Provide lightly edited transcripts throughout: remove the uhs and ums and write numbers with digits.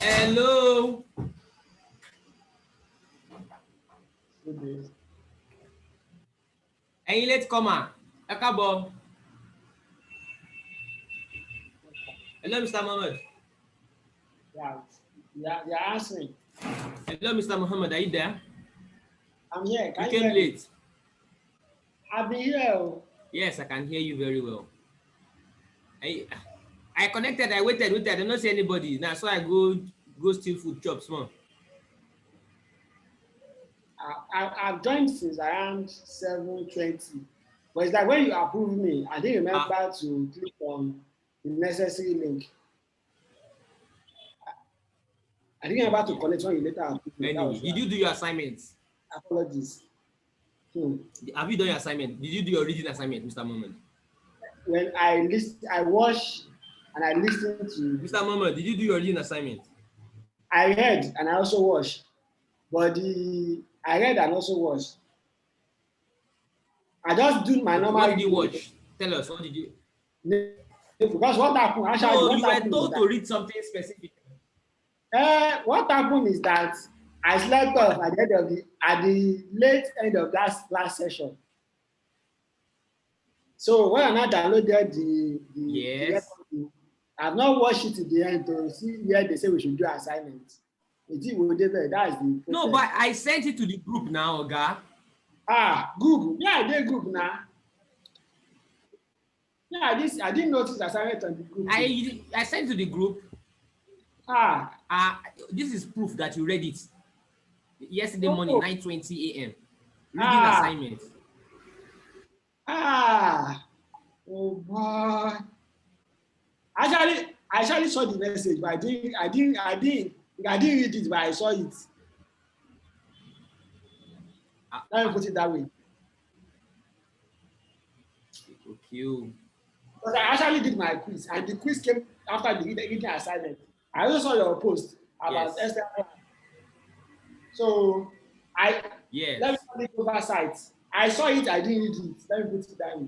Hello. Ẹ̀yin late comer. Ẹ káàbọ̀. Hello, Mr. Mohammed. Yeah, you're answering. Hello, Mr. Mohammed. Are you there? I'm here. You came late. I've been here. Yes, I can hear you very well. I connected. I waited. I did not see anybody. Now, so I go steal food, chop small. I've joined since around 7:20. But it's like when you approved me, I didn't remember to click on the necessary link. I didn't remember to connect when you later approved me. Anyway, did you do your assignments? Apologies. Have you done your assignment? Did you do your reading assignment, Mr. Mohammed? When I watched and I listened to... Mr. Mohammed, did you do your reading assignment? I read and I also watched. But I read and also watched. I just do my normal... What did you watch? Tell us, what did you... Because what happened... Actually, you were told to read something specific. What happened is that I slept off at the late end of that last session. So when I downloaded the yes, I've not watched it to the end to see where they say we should do assignments. That's the no, but I sent it to the group now, Oga. Group. Yeah, they group now. Yeah, I didn't notice assignment on the group. I sent to the group. This is proof that you read it yesterday morning, 9:20 a.m. Reading assignment. Oh boy. I actually saw the message, but I didn't read it, but I saw it. Let me put it that way. Okay. But I actually did my quiz, and the quiz came after the reading assignment. I also saw your post about Esther. So let me go oversight. I saw it, I didn't read it. Let me put it that way.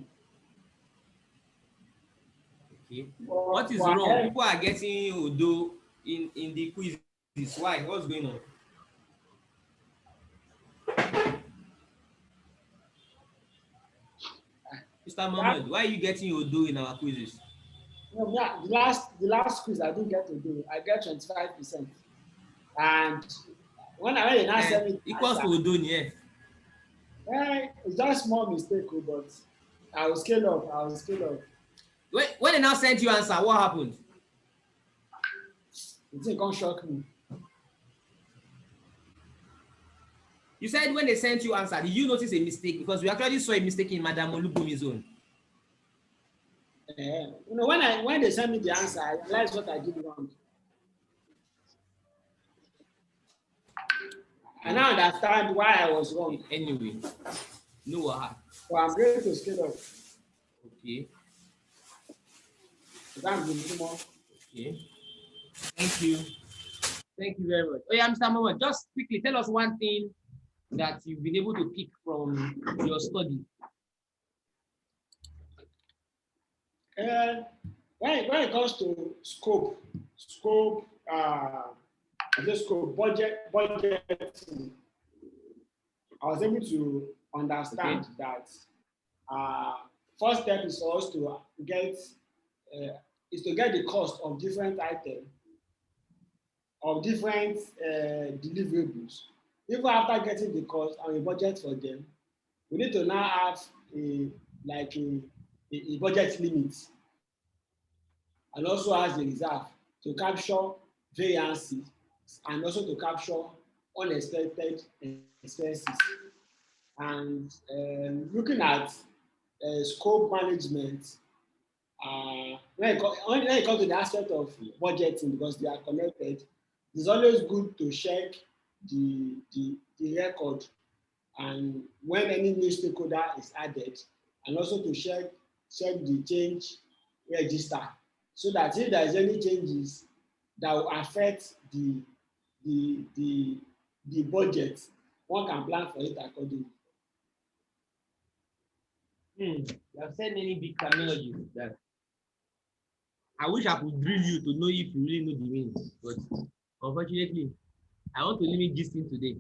Okay. What is wrong? People are getting Odo in the quiz. Why? What's going on? Mr. Mohammed, why are you getting Odo in our quizzes? No, yeah, the last quiz I didn't get Odo. I get 25%. And when I now send me equals to Odo, yeah. It's just a small mistake, but I will scale up. When they now sent you answer, what happened? It didn't shock me. You said when they sent you answer, did you notice a mistake? Because we actually saw a mistake in Madam Olubumi's own. When they sent me the answer, I realized what I did wrong. I now understand why I was wrong. Anyway, no what. So I'm ready to scale up. Okay. Okay. Thank you. Thank you very much. Oh yeah, Mr. Mohammed, just quickly tell us one thing that you've been able to pick from your study. When it comes to scope, budget, I was able to understand that first step is for us to get the cost of different items of different deliverables. Even after getting the cost and a budget for them, we need to now have a like a budget limit and also as a reserve to capture variances and also to capture unexpected expenses. And looking at scope management, when it comes to the aspect of budgeting, because they are connected, it's always good to check the record and when any new stakeholder is added, and also to check the change register so that if there is any changes that will affect the the budget, one can plan for it accordingly. You have said many big terminologies that I wish I could drill you to know if you really know the meaning, but unfortunately, I want to limit this thing today.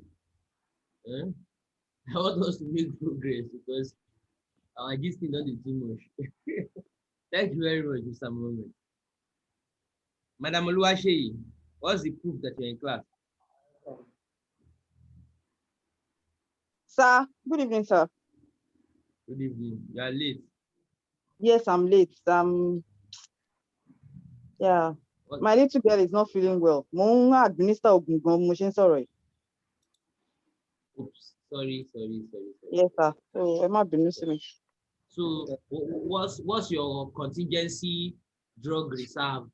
I want us to make progress because our this thing don't do too much. Thank you very much, Mr. Mohammed. Madam Oluwaseyi, what's the proof that you're in class? Sir, good evening, sir. Good evening. You are late. Yes, I'm late. Yeah. What? My little girl is not feeling well. Mo ń administer oògùn gan mo ṣe ń sọ̀rọ̀ yìí. Oops. Sorry. Yes, sir. So ẹ má bínú sí mi. So what's your contingency drug reserve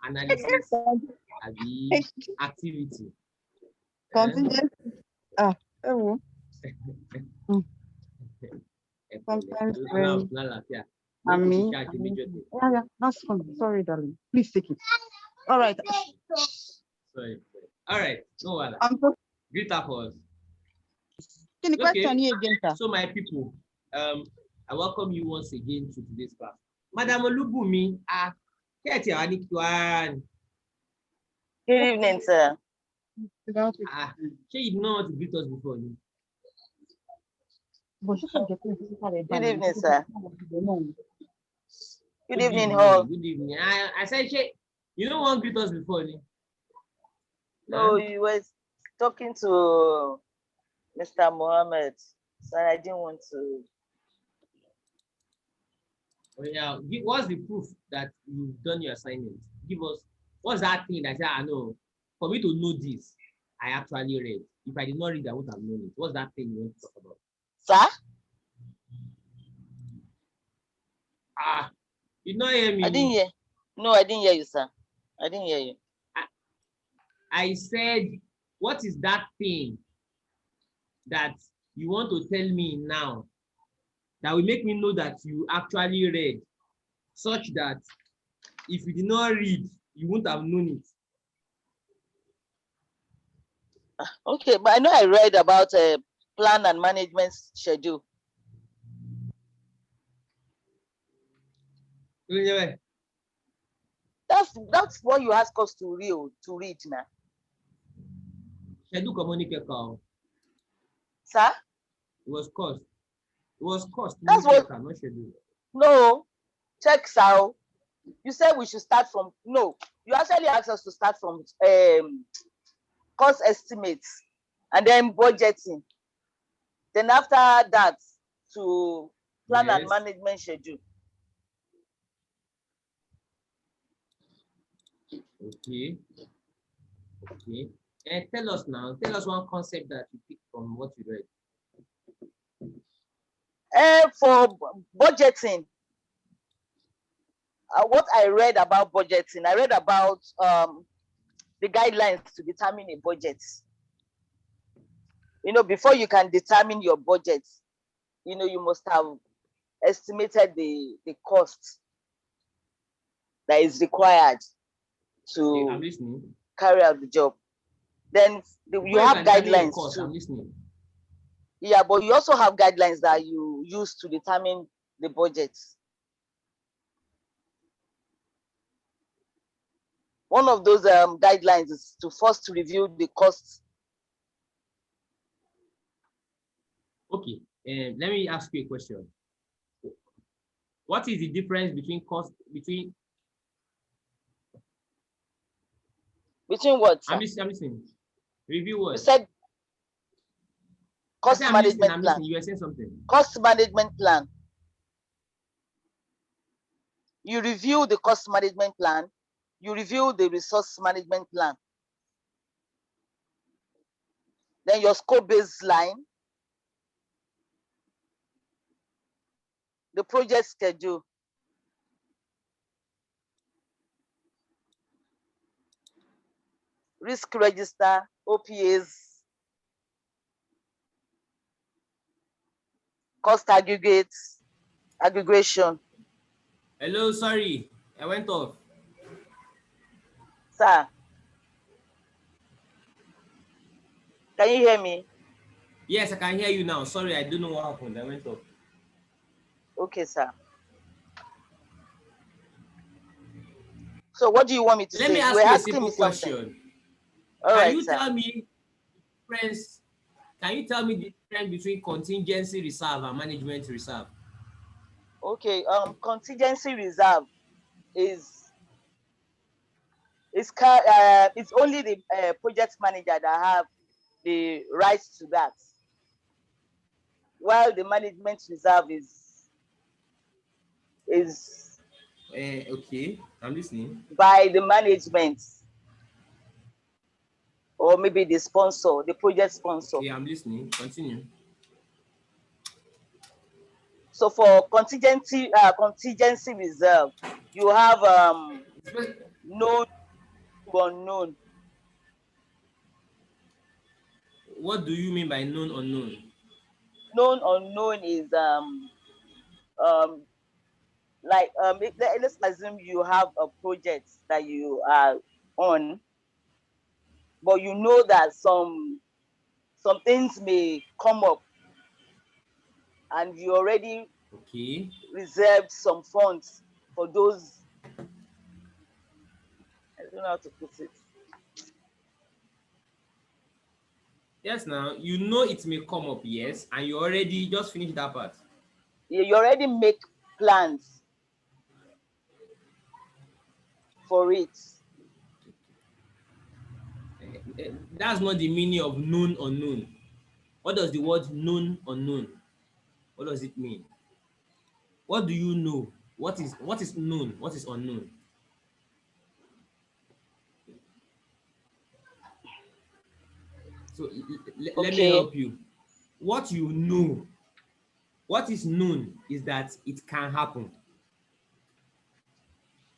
analysis activity? Contingency. Ẹ wo. Sometimes when yeah, that's fine. Sorry, darling. Please take it. All right. Sorry. All right. No worries. Greet her for us. Can the question here again, sir? So my people, I welcome you once again to today's class. Madam Olubumi, Good evening, sir. She did not want to greet us before. Good evening, sir. Good evening, all. Good evening. I said, you don't want to greet us before. No, you were talking to Mr. Mohammed, so I didn't want to. Yeah, what's the proof that you've done your assignment? Give us, what's that thing that I know? For me to know this, I actually read. If I did not read, I would have known it. What's that thing you want to talk about? Sir? You not hear me? I didn't hear. No, I didn't hear you, sir. I didn't hear you. I said, what is that thing that you want to tell me now that will make me know that you actually read, such that if you did not read, you wouldn't have known it? Okay, but I know I read about a plan and management schedule. That's what you ask us to read now. Schedule communicate. Sir? It was cost. It was cost. That's what. Not schedule. No, check, sir. You said we should start from. No, you actually asked us to start from cost estimates and then budgeting. Then after that, to plan and management schedule. Okay. And tell us now. Tell us one concept that you picked from what you read. For budgeting, what I read about budgeting, I read about the guidelines to determine a budget. You know, before you can determine your budget, you know, you must have estimated the cost that is required to carry out the job. Then you have guidelines. I'm listening. Yeah, but you also have guidelines that you use to determine the budget. One of those guidelines is to first review the costs. Okay, let me ask you a question. What is the difference between Between what, sir? I'm listening. Review what? You said cost I'm management listening. plan. You were saying something. Cost management plan. You review the cost management plan. You review the resource management plan. Then your scope baseline, the project schedule, risk register, OPAs, cost aggregates, aggregation. Hello, sorry, I went off. Sir, can you hear me? Yes, I can hear you now. Sorry, I don't know what happened. I went off. Okay, sir. So what do you want me to say? Let me ask you a simple question. All Can right, you sir. tell me difference? Can you tell me the difference between contingency reserve and management reserve? Okay, contingency reserve is it's only the project manager that have the rights to that, while the management reserve is Okay, I'm listening. by the management, or maybe the sponsor, the project sponsor. Okay, I'm listening. Continue. So for contingency reserve, you have known to unknown. What do you mean by known unknown? Known unknown is let's assume you have a project that you are on, but you know that some things may come up, and you already reserved some funds for those. I don't know how to put it. Yes, now you know it may come up, yes, and you already just finished that part. You already make plans for it. That's not the meaning of known unknown. What does the word known unknown? What does it mean? What do you know? What is known? What is unknown? So let me help you. What you know, what is known is that it can happen.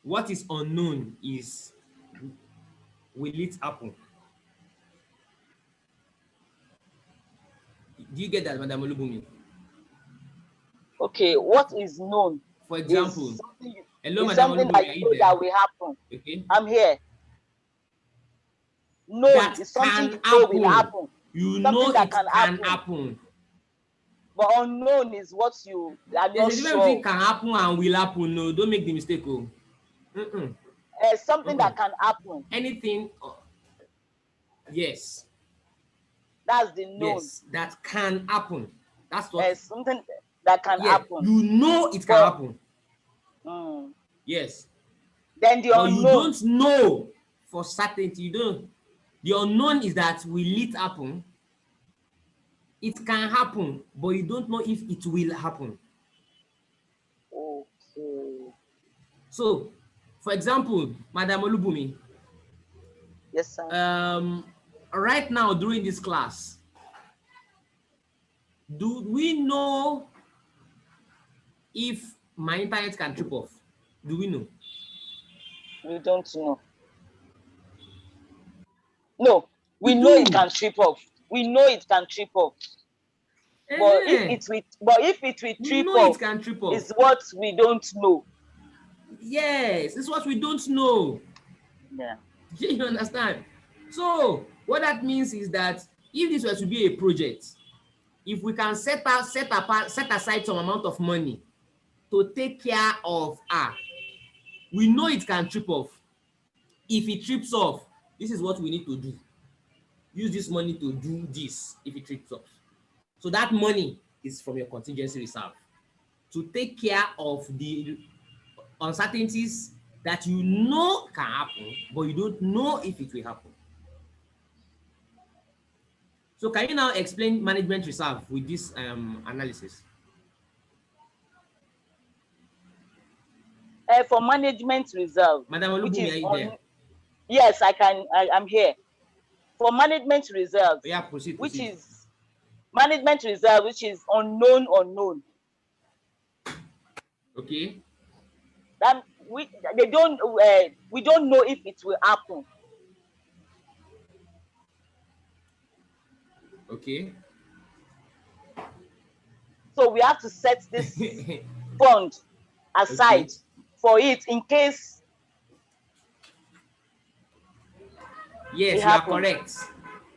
What is unknown is, will it happen? Do you get that, Madam Olubumi? Okay, what is known? For example, hello, is Madam something Olubumi, that are you you know there? that will happen. Okay. I'm here. Known That is something can you know happen. will happen. You Something know that it can happen. But unknown is what you are There's not a difference sure. between can happen and will happen. No, don't make the mistake. Oh. Something that can happen. Anything. Yes. That's the known. Yes, that can happen. That's what. Something that can happen. You know it can happen. Yes. Then the but unknown. You don't know for certainty. You don't. The unknown is that will it happen? It can happen, but you don't know if it will happen. Okay. So, for example, Madam Olubumi. Yes, sir. Right now during this class, do we know if my internet can trip off? Do we know? We don't know. No, we know it can trip off. We know it can trip off. But if it will trip off, it can trip off. Is what we don't know. Yes, it's what we don't know. Yeah. You understand? So what that means is that if this was to be a project, if we can set aside some amount of money to take care of her, we know it can trip off. If it trips off, this is what we need to do. Use this money to do this if it trips off. So that money is from your contingency reserve to take care of the uncertainties that you know can happen, but you don't know if it will happen. So can you now explain management reserve with this analysis? For management reserve, Madam which Olubumi, is are you on, there? yes, I'm here. For management reserves, Yeah, proceed. which is management reserve, which is unknown. Okay. That we don't know if it will happen. Okay. So we have to set this fund aside Okay. for it in case it Yes, you are happens. correct.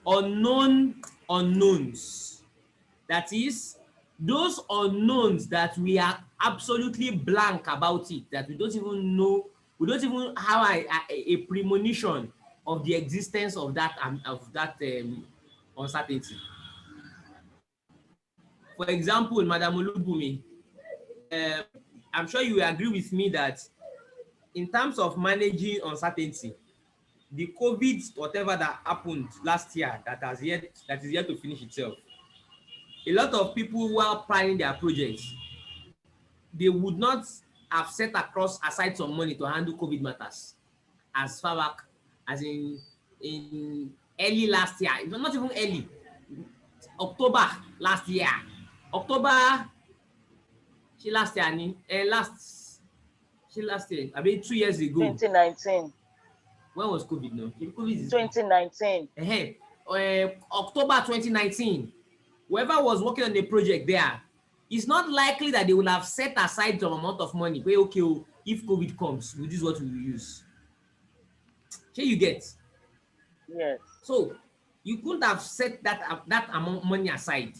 Unknown unknowns. That is, those unknowns that we are absolutely blank about it, that we don't even know, we don't even have a premonition of the existence of that uncertainty. For example, Madam Olubumi, I'm sure you will agree with me that in terms of managing uncertainty, the COVID whatever that happened last year that is yet to finish itself, a lot of people who are planning their projects, they would not have set across aside some money to handle COVID matters as far back as in early last year. It was not even early. October last year. October last year last year, I mean 2 years ago. 2019. When was COVID now? COVID is 2019. October 2019. Whoever was working on the project there, it's not likely that they will have set aside some amount of money. Where okay, if COVID comes, this is what we will use. Shey you get? Yes. So you couldn't have set that amount money aside,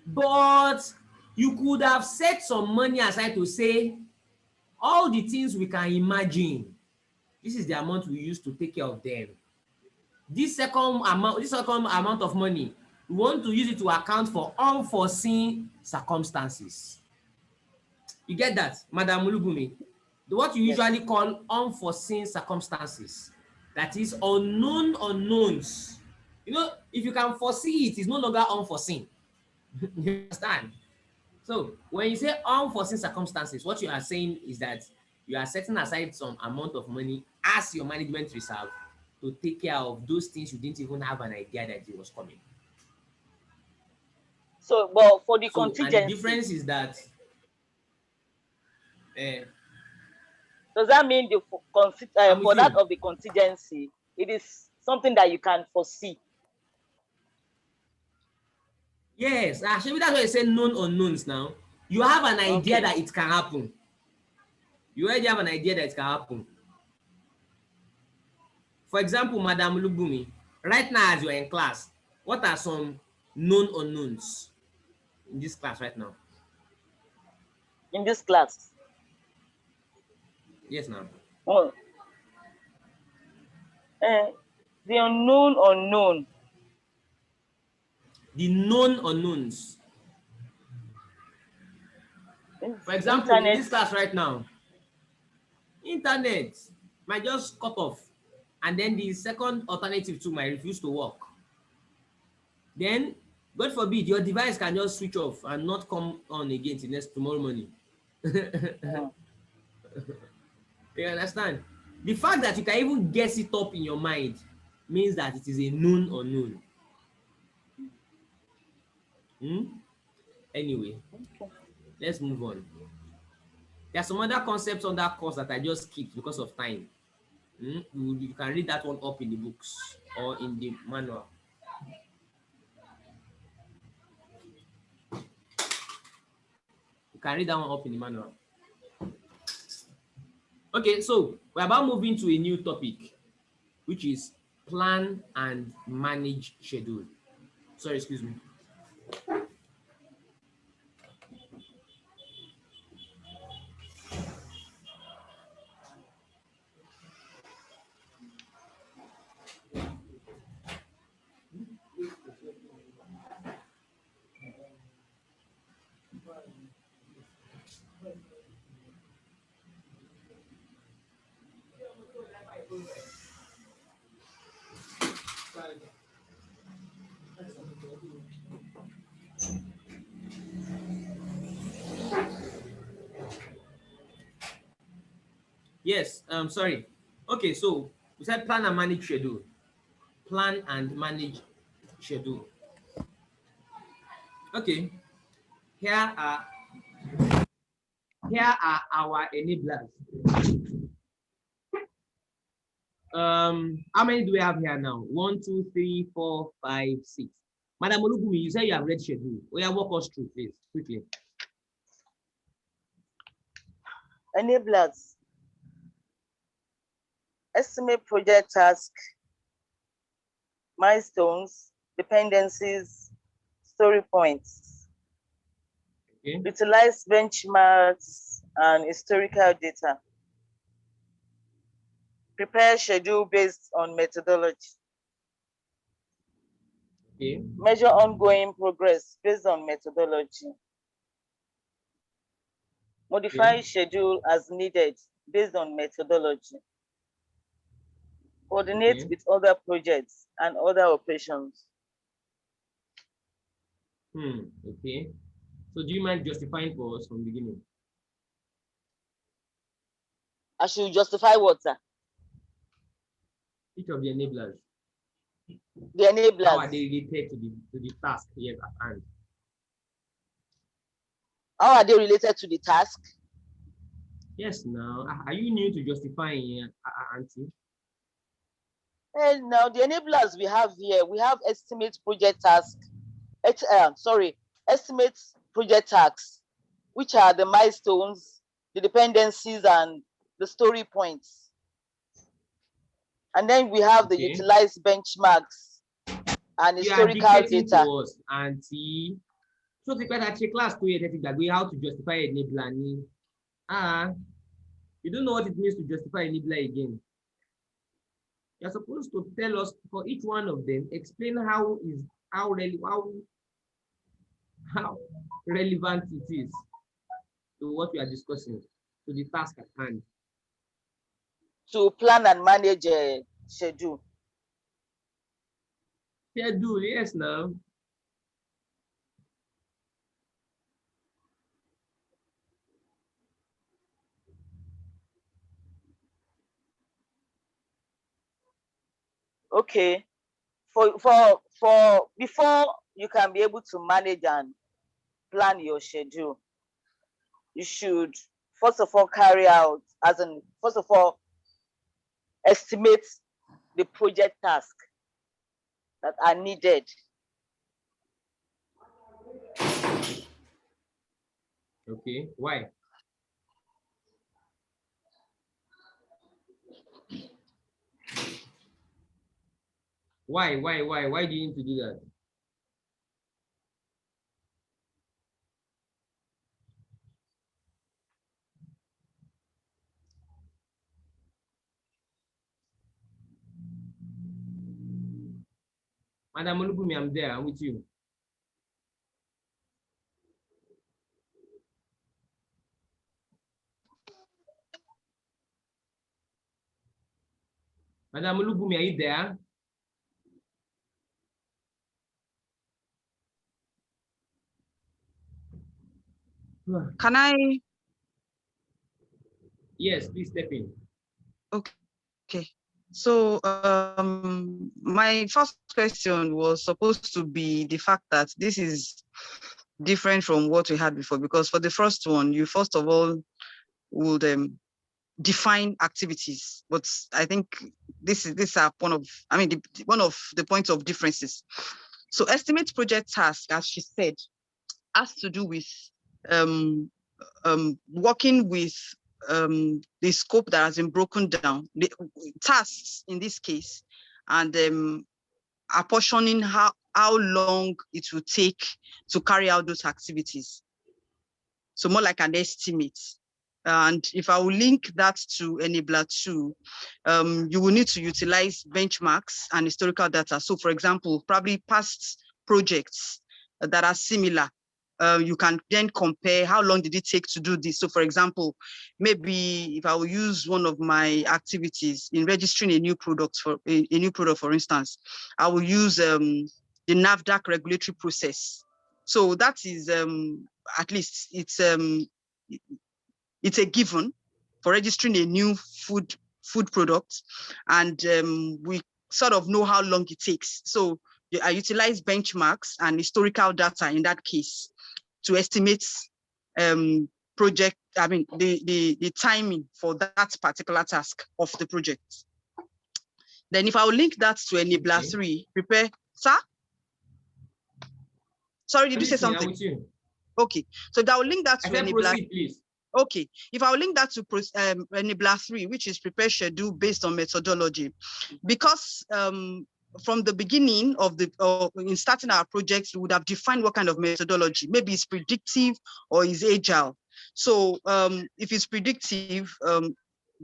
but you could have set some money aside to say all the things we can imagine. This is the amount we use to take care of them. This second amount of money, we want to use it to account for unforeseen circumstances. You get that, Madam Olubumi? What you Yes. usually call unforeseen circumstances. That is unknown unknowns. You know, if you can foresee it, it's no longer unforeseen. You understand? So when you say unforeseen circumstances, what you are saying is that you are setting aside some amount of money as your management reserve to take care of those things you didn't even have an idea that it was coming. So, well, for the So, and the contingency, difference is that does that mean I'm with for that you. of the contingency, it is something that you can foresee? Yes, actually, that's why you say known unknowns now. You have an idea Okay. that it can happen. You already have an idea that it can happen. For example, Madam Lubumi, right now as you're in class, what are some known unknowns in this class right now? In this class? Yes, ma'am. Oh, the unknown. The known unknowns. For example, in Internet. this class right now, internet might just cut off, and then the second alternative too might refuse to work. Then, God forbid, your device can just switch off and not come on again till tomorrow morning. Mm. You understand? The fact that you can even guess it up in your mind means that it is a known unknown. Anyway, Okay. let's move on. There are some other concepts on that course that I just skipped because of time. You can read that one up in the books or in the manual. You can read that one up in the manual. Okay, so we're about moving to a new topic, which is plan and manage schedule. Sorry, excuse me. Yes, sorry. Okay, so we said plan and manage schedule. Plan and manage schedule. Okay, here are our enablers. How many do we have here now? 1, 2, 3, 4, 5, 6. Madam Olubumi, you said you have read schedule. We have walk us through, please, quickly. Enablers. Estimate project task, milestones, dependencies, story points. Okay. Utilize benchmarks and historical data. Prepare schedule based on methodology. Okay. Measure ongoing progress based on methodology. Modify schedule as needed based on methodology. Coordinate with other projects and other operations. Okay. So do you mind justifying for us from the beginning? I should justify what, sir? Each of the enablers. The enablers. How are they related to the task here at hand? How are they related to the task? Yes, now, are you new to justifying, Auntie? And now the enablers we have here, we have estimate project task, estimate project tasks, which are the milestones, the dependencies, and the story points. And then we have the utilized benchmarks and historical data. To us, Auntie. So the class that we how to justify enabler. You don't know what it means to justify enabler again. You're supposed to tell us for each one of them, explain how relevant it is to what we are discussing, to the task at hand. To plan and manage a schedule. Schedule, yes, now. Okay. For before you can be able to manage and plan your schedule, you should first of all estimate the project task that are needed. Okay, why? Why do you need to do that? Madam Olubumi, I'm there. I'm with you. Madam Olubumi, are you there? Can I? Yes, please step in. Okay. So my first question was supposed to be the fact that this is different from what we had before, because for the first one, you first of all would define activities, but I think this is one of the points of differences. So estimate project task, as she said, has to do with working with the scope that has been broken down, the tasks in this case, and apportioning how long it will take to carry out those activities. So more like an estimate. And if I will link that to enabler 2, you will need to utilize benchmarks and historical data. So for example, probably past projects that are similar, you can then compare how long did it take to do this. So for example, maybe if I will use one of my activities in registering a new product, for instance, I will use the NAFDAC regulatory process. So that is at least it's a given for registering a new food product, and we sort of know how long it takes. So I utilize benchmarks and historical data in that case to estimate the timing for that particular task of the project. Then if I will link that to enabler 3, prepare, sir? Sorry, did you say something? Okay, so that will link that to enabler. Proceed, please. Okay, if I will link that to enabler 3, which is prepare schedule based on methodology, because from the beginning of in starting our projects, we would have defined what kind of methodology. Maybe it's predictive or is agile. So if it's predictive,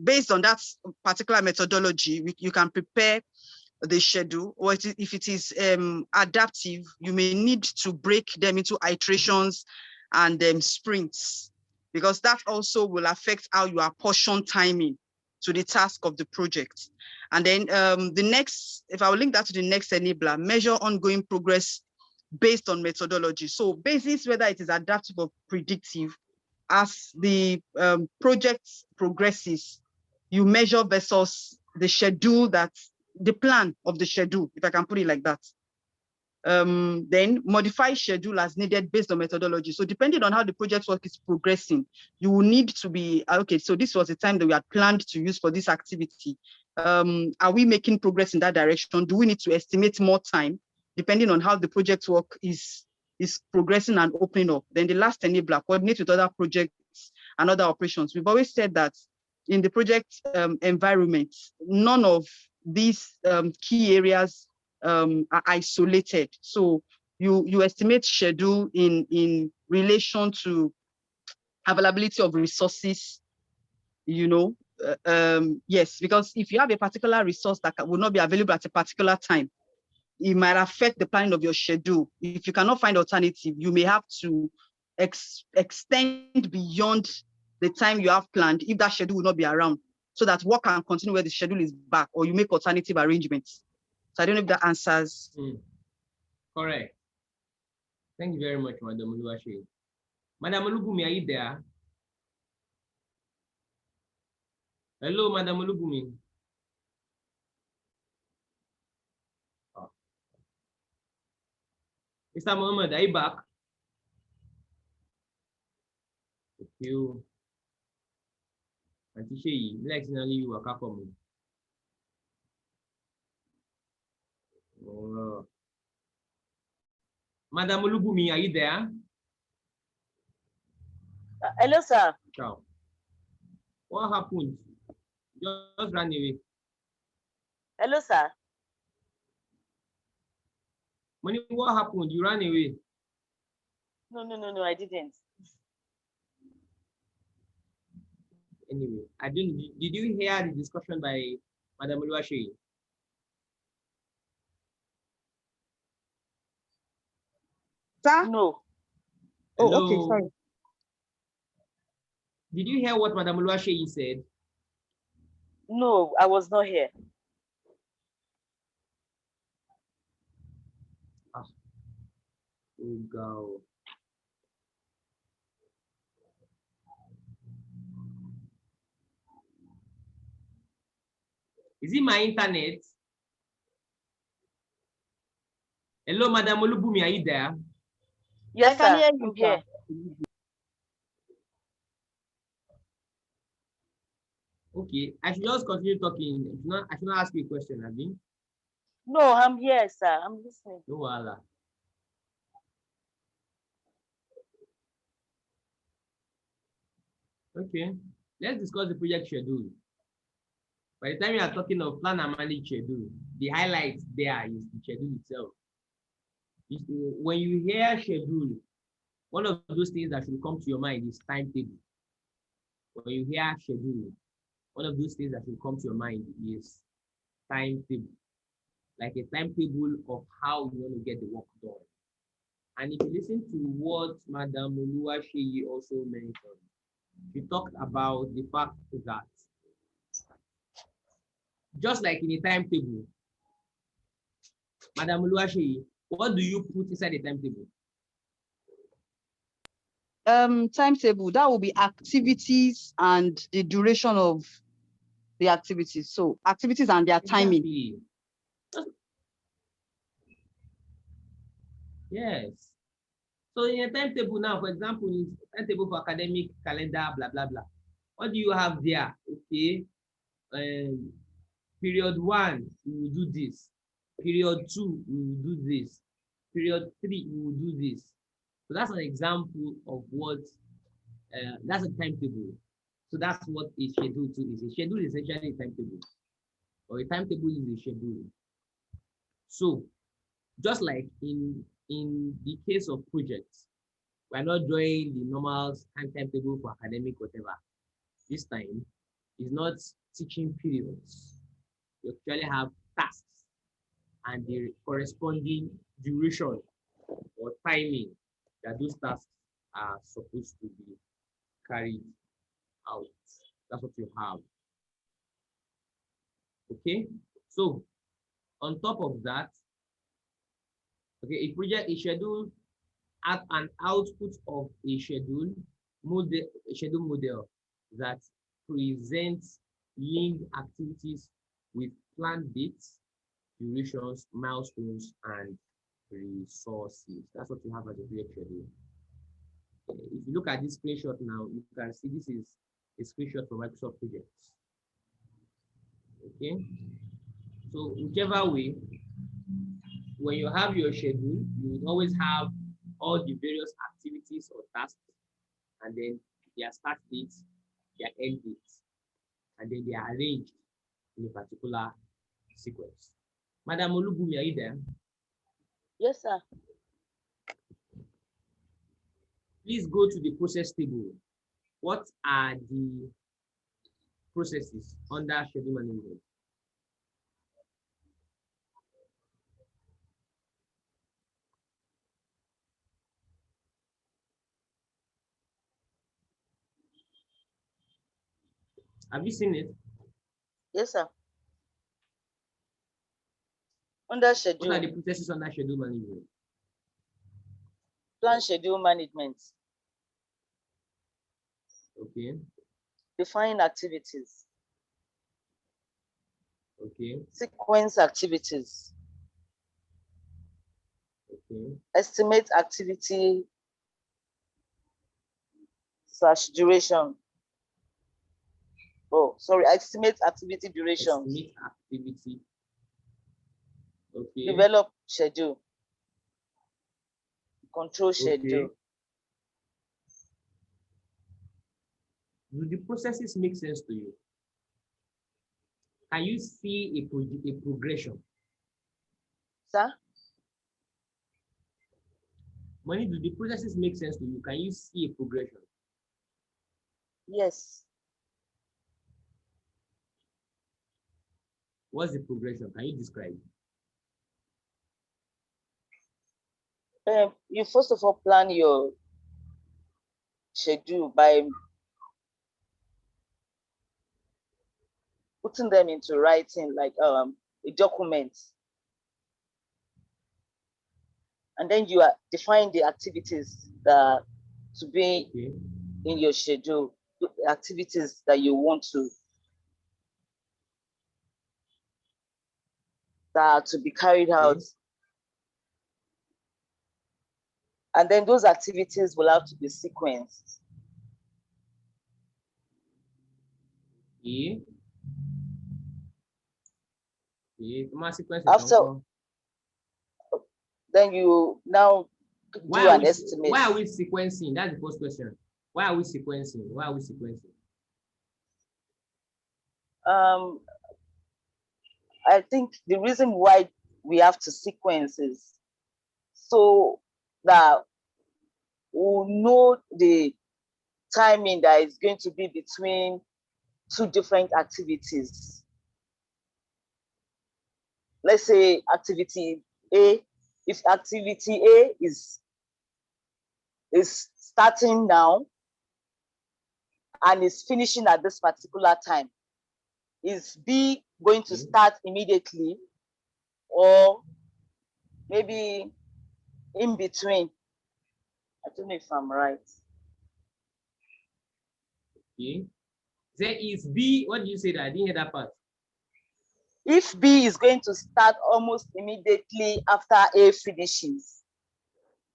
based on that particular methodology, you can prepare the schedule, or if it is adaptive, you may need to break them into iterations and sprints, because that also will affect how you apportion timing to the task of the project. And then the next, if I will link that to the next enabler, measure ongoing progress based on methodology. So basis, whether it is adaptive or predictive, as the project progresses, you measure versus the schedule the plan of the schedule, if I can put it like that. Then modify schedule as needed based on methodology. So depending on how the project work is progressing, you will need to be, okay, so this was the time that we had planned to use for this activity. Are we making progress in that direction? Do we need to estimate more time depending on how the project work is progressing and opening up? Then the last enabler, coordinate with other projects and other operations. We've always said that in the project environment, none of these key areas are isolated. So you estimate schedule in relation to availability of resources, yes, because if you have a particular resource that will not be available at a particular time, it might affect the planning of your schedule. If you cannot find alternative, you may have to extend beyond the time you have planned if that schedule will not be around, so that work can continue where the schedule is back, or you make alternative arrangements. So I don't know if that answers. Correct. Thank you very much, Madam Oluwaseyi. Madam Olubumi, are you there? Hello, Madam Olubumi. Oh. Mr. Mohammed, are you back? Thank you. Auntie Sheyi, like you are coming. Oh. Madam Olubumi, are you there? Hello, sir. Ciao. What happened? Just ran away. Hello, sir. Money, what happened? You ran away. No, I didn't. Anyway, I didn't. Did you hear the discussion by Madam Oluwaseyi? Sir? No. Oh, Hello? okay, sorry. Did you hear what Madam Oluwaseyi said? No, I was not here. Oh, God. Is it my internet? Hello, Madam Olubumi, are you there? Yes, I can sir. hear you, I'm here. Okay, I should just continue talking. I should not ask you a question, have you? No, I'm here, sir. I'm listening. No, Allah. Okay, let's discuss the project schedule. By the time you are talking of plan and manage schedule, the highlight there is the schedule itself. When you hear schedule, one of those things that should come to your mind is timetable. When you hear schedule, one of those things that should come to your mind is timetable, like a timetable of how you want to get the work done. And if you listen to what Madam Oluwaseyi also mentioned, she talked about the fact that just like in a timetable, Madam Oluwaseyi, What do you put inside the timetable? Timetable, that will be activities and the duration of the activities. So activities and their timing. Exactly. Yes. So in a timetable now, for example, in timetable for academic calendar, blah, blah, blah. What do you have there? Okay. Period 1, we will do this. Period 2, we will do this. Period 3, we will do this. So that's an example of what, that's a timetable. So that's what a schedule too is. A schedule is essentially a timetable. Or a timetable is a schedule. So just like in the case of projects, we're not drawing the normal timetable for academic whatever. This time is not teaching periods. You actually have tasks and the corresponding duration or timing that those tasks are supposed to be carried out. That's what you have. Okay, so on top of that, okay, a project is scheduled at an output of a schedule model that presents linked activities with planned dates, durations, milestones, and resources. That's what you have as a project schedule. If you look at this screenshot now, you can see this is a screenshot from Microsoft Projects. Okay, so whichever way, when you have your schedule, you will always have all the various activities or tasks, and then their start dates, their end dates, and then they are arranged in a particular sequence. Madam Olubumi, are you there? Yes, sir. Please go to the process table. What are the processes under schedule management? Have you seen it? Yes, sir. Under What schedule, are the processes under schedule management? plan schedule management, Okay, define activities, okay, sequence activities, okay, estimate activity / duration. Oh, sorry, estimate activity duration. estimate activity. Okay, Develop schedule, control okay. schedule. Do the processes make sense to you? Can you see a progression? Sir? Money, do the processes make sense to you? Can you see a progression? Yes. What's the progression? Can you describe? You first of all plan your schedule by putting them into writing, like a document. And then you are define the activities that to be in your schedule, the activities that you want to be carried out. And then those activities will have to be sequenced. After, then you now do an estimate. Why are we sequencing? That's the first question. Why are we sequencing? Why are we sequencing? I think the reason why we have to sequence is so that we'll know the timing that is going to be between two different activities. Let's say activity A, if activity A is starting now and is finishing at this particular time, is B going to start immediately, or maybe in between. I don't know if I'm right. Okay. There is B. What did you say that? I didn't hear that part. If B is going to start almost immediately after A finishes,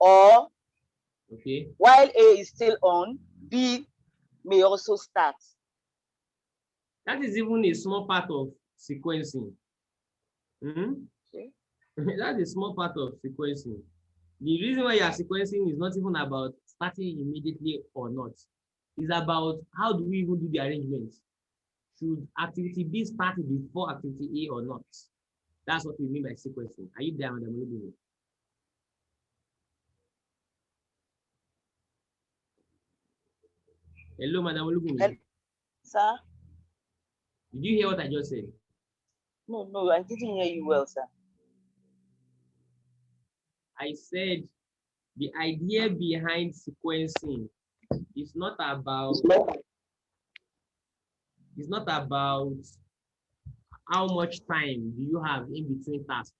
or Okay. while A is still on, B may also start. That is even a small part of sequencing. Okay. That's a small part of sequencing. The reason why you are sequencing is not even about starting immediately or not. It's about how do we even do the arrangement. Should activity B start before activity A or not? That's what we mean by sequencing. Are you there, Madam Olubunmi? Hello, Madam Olubunmi. Sir? Did you hear what I just said? No, I didn't hear you well, sir. I said the idea behind sequencing is not about how much time do you have in between tasks.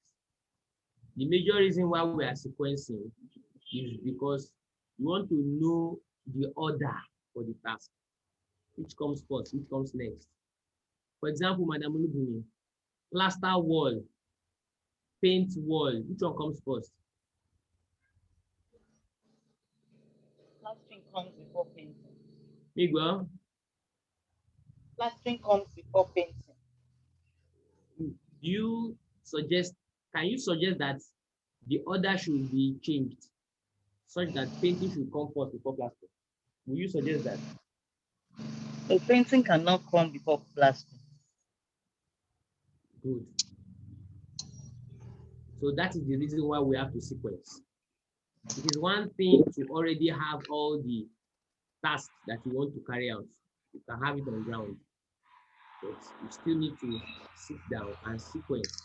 The major reason why we are sequencing is because you want to know the order for the task. Which comes first, which comes next. For example, Madam Olubunmi, plaster wall, paint wall, which one comes first? Plastering comes before painting. Miguel? Plastering comes before painting. Can you suggest that the order should be changed such that painting should come first before plastering? Will you suggest that? A painting cannot come before plastering. Good. So that is the reason why we have to sequence. It is one thing to already have all the tasks that you want to carry out. You can have it on ground, but you still need to sit down and sequence.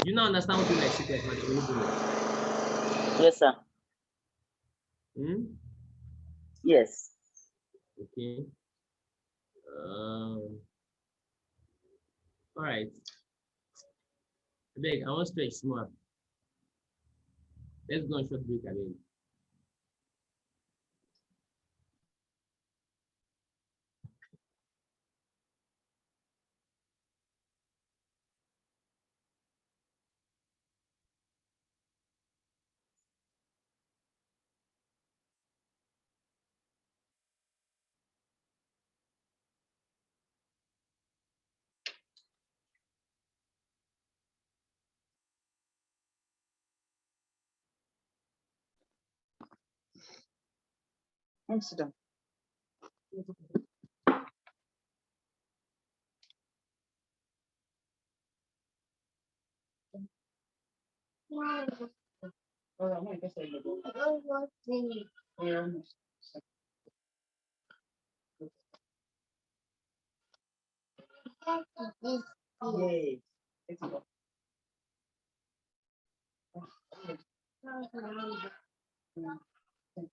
Do you now understand what you like sequence, Madam Olubunmi? Yes, sir. Yes. Okay. All right. I want to stretch small. Let's go on short break again. Sit down.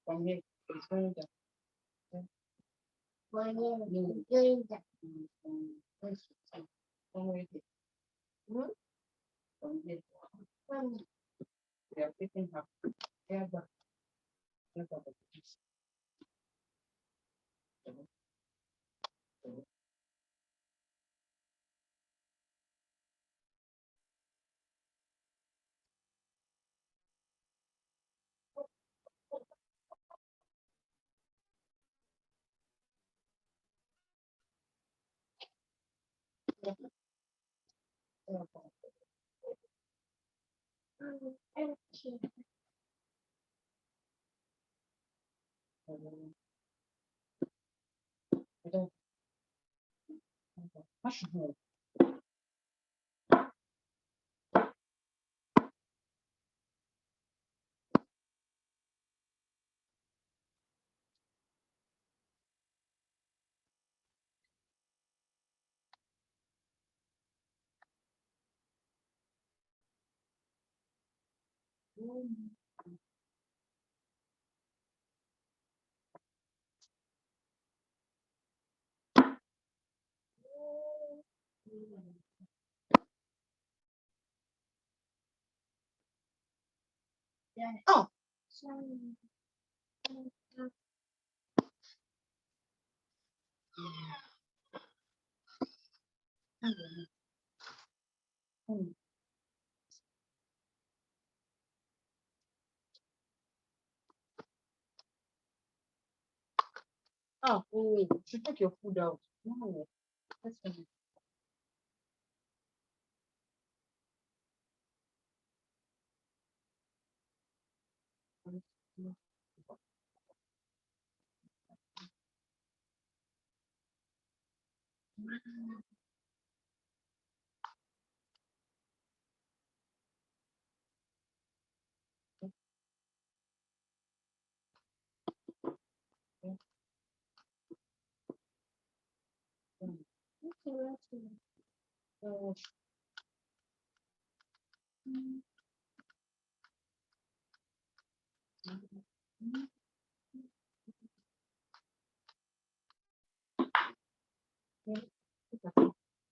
From here, it's going down. They are picking up. Yeah, but Oh. Oh, you should take your food out. No, that's fine.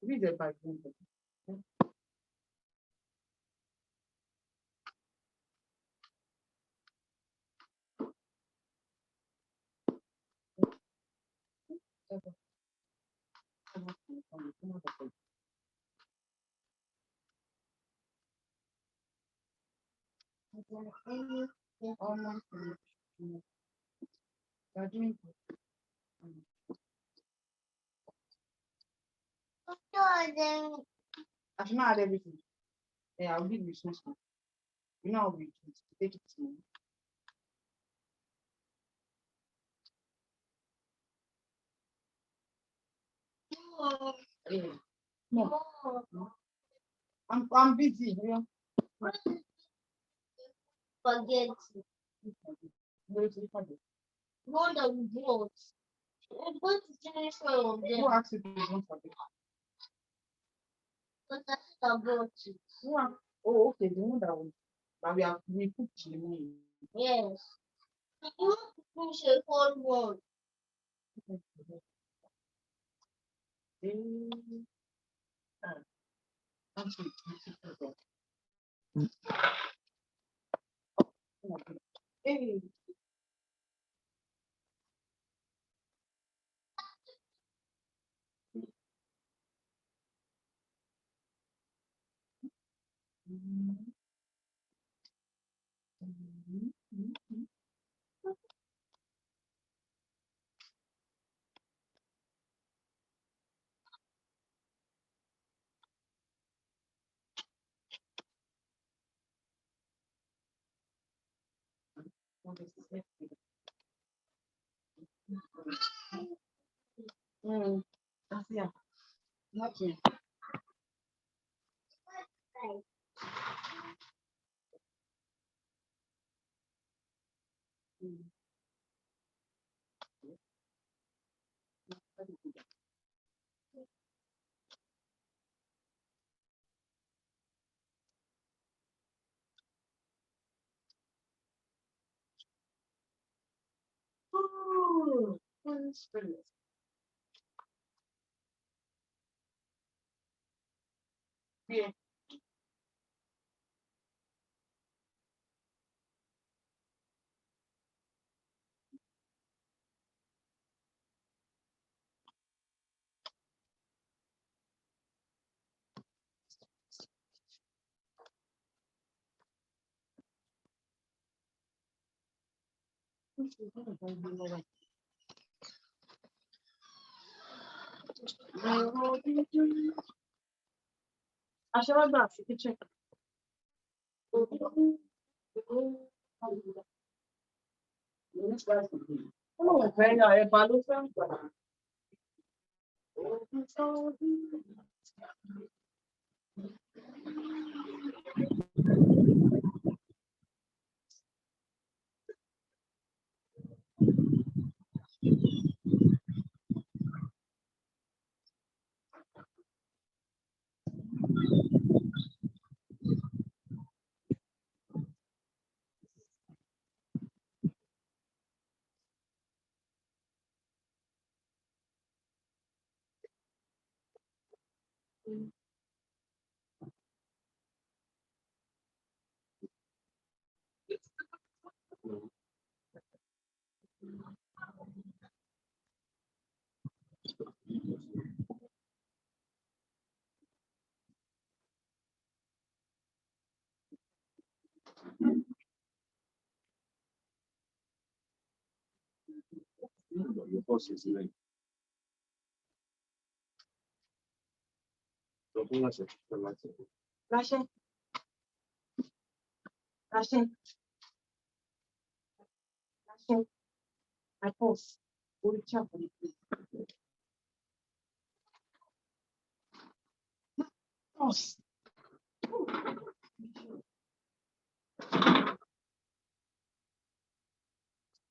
Read the Bible. I should not add everything. Yeah, I'll give you some stuff. You know how we take it small. Yeah. No. I'm busy. Yeah. Forget. Wait, wait, wait. More than what? I'm going to finish all of them. Who asked you to don't forget? But I think about it. Oh, okay, the one that we, but we put the name. Yes. You want to finish a whole one. Hey. Yeah. Nothing. Yeah. Aṣọ wa gbà sí kitchen. Ó lóun fẹ́ ya ẹ̀bà ló fẹ́ gbà. courses like Rachel. Rachel. Rachel. I pause. Go to chapel, please. Pause.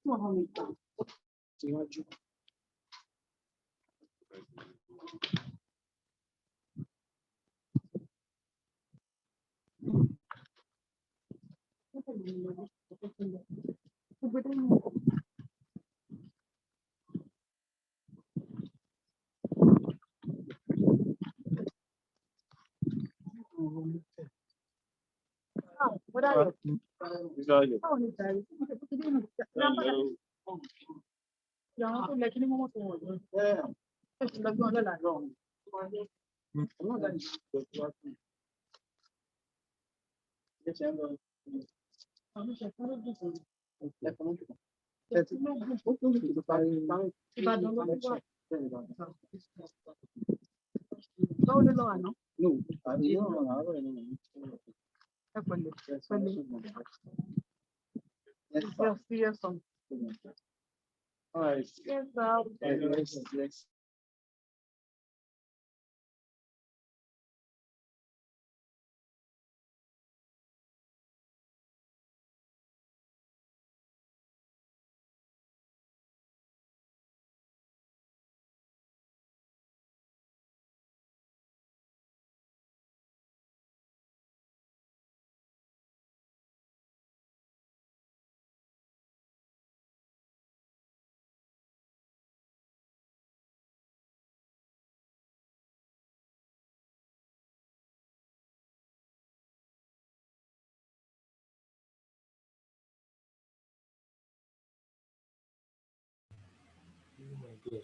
What are you?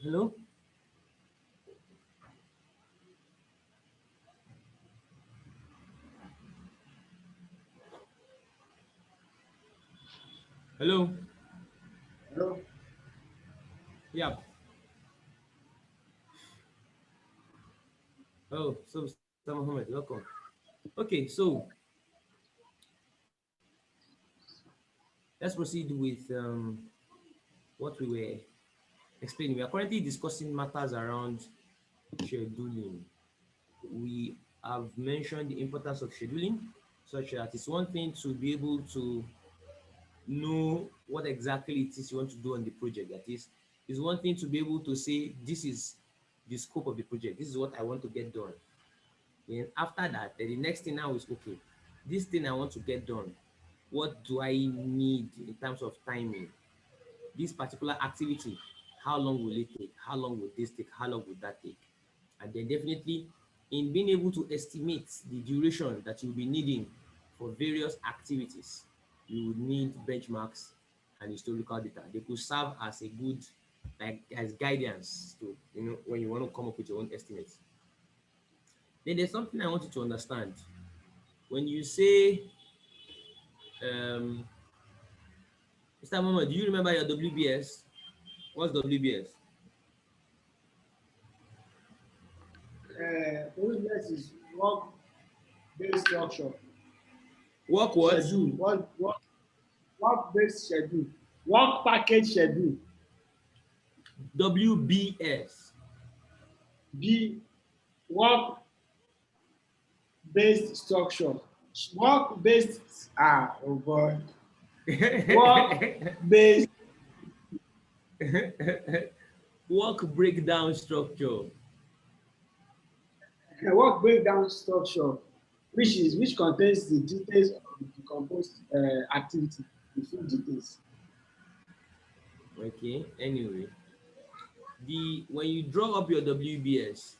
Hello? Hello? Hello? Yeah. Oh, so Mr. Mohammed, welcome. Okay, so let's proceed with what we were explaining. We are currently discussing matters around scheduling. We have mentioned the importance of scheduling, such that it's one thing to be able to know what exactly it is you want to do on the project. That is, it's one thing to be able to say, this is the scope of the project, this is what I want to get done. Then after that, then the next thing now is, okay, this thing I want to get done, what do I need in terms of timing? This particular activity, how long will it take? How long will this take? How long will that take? And then definitely in being able to estimate the duration that you'll be needing for various activities, you would need benchmarks and historical data. They could serve as a good, like as guidance to, when you want to come up with your own estimates. Then there's something I want you to understand. When you say, Mr. Mohammed, do you remember your WBS? What's WBS? WBS is work-based structure. Work what? Schedule. Work-based schedule. Work package schedule. WBS. Work-based structure. Work-based, oh boy. Work-based. Work breakdown structure. Work breakdown structure, which contains the details of the decomposed activity, the full details. Okay, anyway, when you draw up your WBS,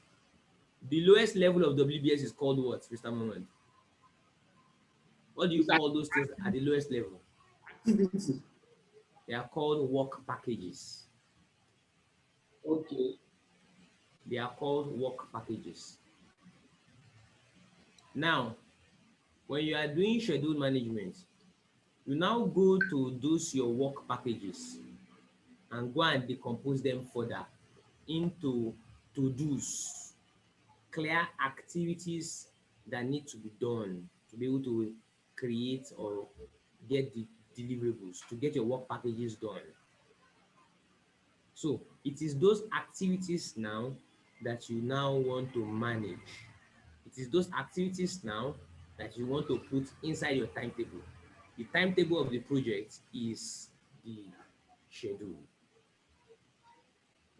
the lowest level of WBS is called what, Mr. Mohammed? What do you call those things at the lowest level? Activity. They are called work packages. Okay. They are called work packages. Now, when you are doing schedule management, you now go to those your work packages and go and decompose them further into to-dos, clear activities that need to be done to be able to create or get the deliverables, to get your work packages done. So it is those activities now that you now want to manage. It is those activities now that you want to put inside your timetable. The timetable of the project is the schedule.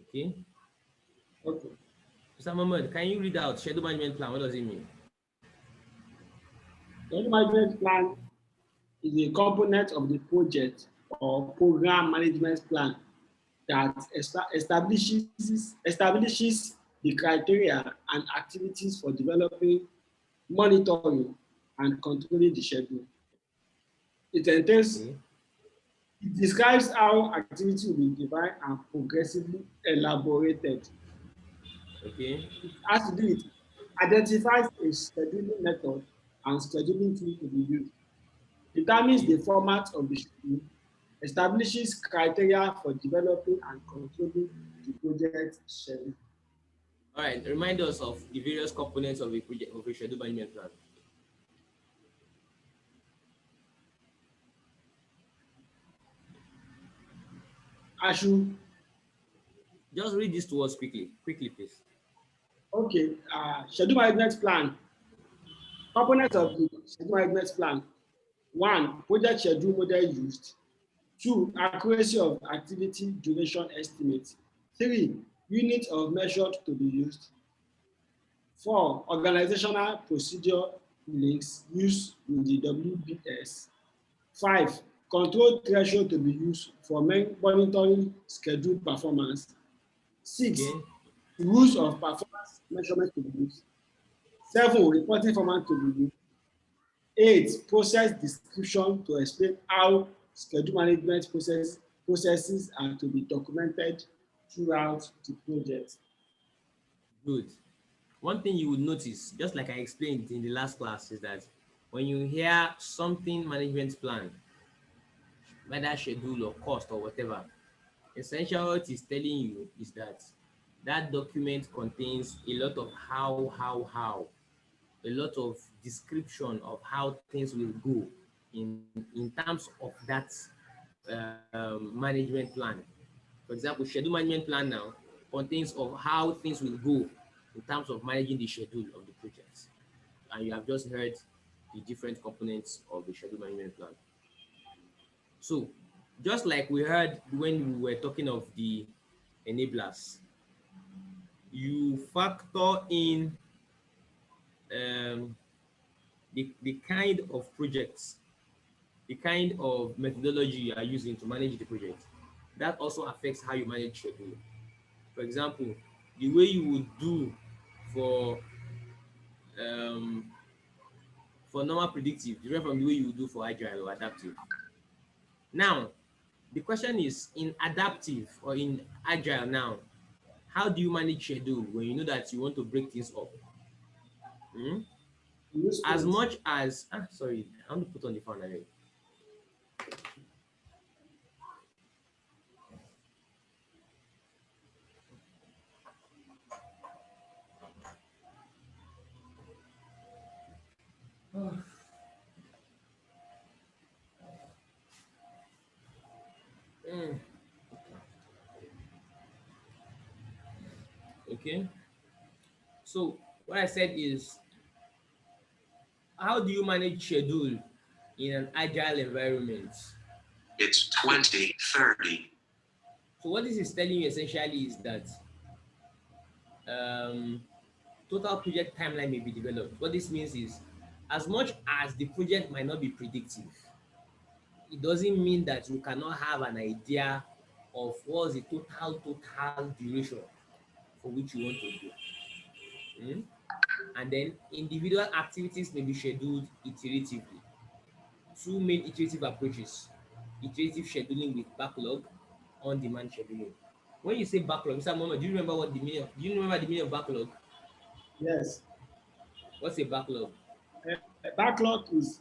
Okay? Okay. Mr. Mohammed, can you read out schedule management plan? What does it mean? Schedule management plan is a component of the project or program management plan that establishes the criteria and activities for developing, monitoring, and controlling the schedule. It entails Okay. It describes how activity will be defined and progressively elaborated. Okay. It has to do with identifies a scheduling method and scheduling tool to be used, determines Okay. the format of the schedule, establishes criteria for developing and controlling the project schedule. All right. Remind us of the various components of a project of a schedule management plan. I should, Just read this to us quickly. Quickly, please. okay, schedule management plan. Components of the schedule management plan. 1. Project schedule model used. 2. Accuracy of activity duration estimate. 3. Unit of measure to be used. 4. Organizational procedure links used with the WBS. 5. Control threshold to be used for monitoring scheduled performance. 6. Okay. Rules of performance measurement to be used. 7. Reporting format to be used. 8. Process description to explain how schedule management processes are to be documented throughout the project. Good. One thing you would notice, just like I explained in the last class, is that when you hear something management plan, whether schedule or cost or whatever, essentially what it's telling you is that that document contains a lot of how, a lot of description of how things will go in terms of that management plan. For example, schedule management plan now contains of how things will go in terms of managing the schedule of the project. And you have just heard the different components of the schedule management plan. So just like we heard when we were talking of the enablers, you factor in um, the kind of projects, the kind of methodology you are using to manage the project. That also affects how you manage schedule. For example, the way you would do for um, for normal predictive different from the way you would do for agile or adaptive. Now, the question is in adaptive or in agile now, how do you manage schedule when you know that you want to break things up? Hmm? Use As sprint. much as sorry, I want to put on the phone again. Mm, okay. So what I said is, how do you manage schedule in an agile environment? It's 2030. So what this is telling you essentially is that um, total project timeline may be developed. What this means is, as much as the project might not be predictive, it doesn't mean that you cannot have an idea of what's the total duration for which you want to do. Mm? And then individual activities may be scheduled iteratively. Two main iterative approaches: iterative scheduling with backlog, on-demand scheduling. When you say backlog, Mr. Mohammed, do you remember the meaning of backlog? Yes. What's a backlog? Backlog is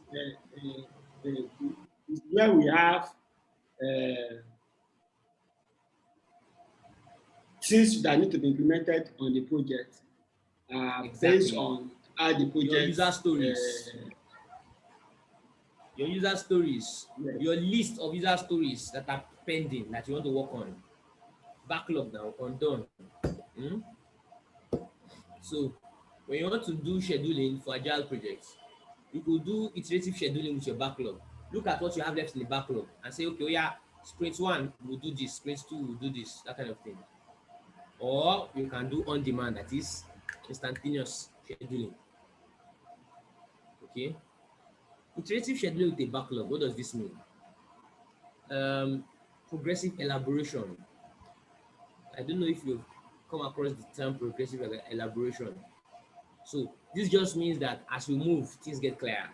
where we have uh, things that need to be implemented on the project based Exactly. on how the project. Your user stories. Your user stories. Yes. Your list of user stories that are pending that you want to work on. Backlog now, undone. Hmm? So when you want to do scheduling for agile projects, you could do iterative scheduling with your backlog. Look at what you have left in the backlog and say, okay, oh yeah, sprint 1 we'll do this, sprint 2 we'll do this, that kind of thing. Or you can do on demand, that is instantaneous scheduling. Okay. Iterative scheduling with a backlog, what does this mean? Progressive elaboration. I don't know if you've come across the term progressive elaboration. So this just means that as you move, things get clearer.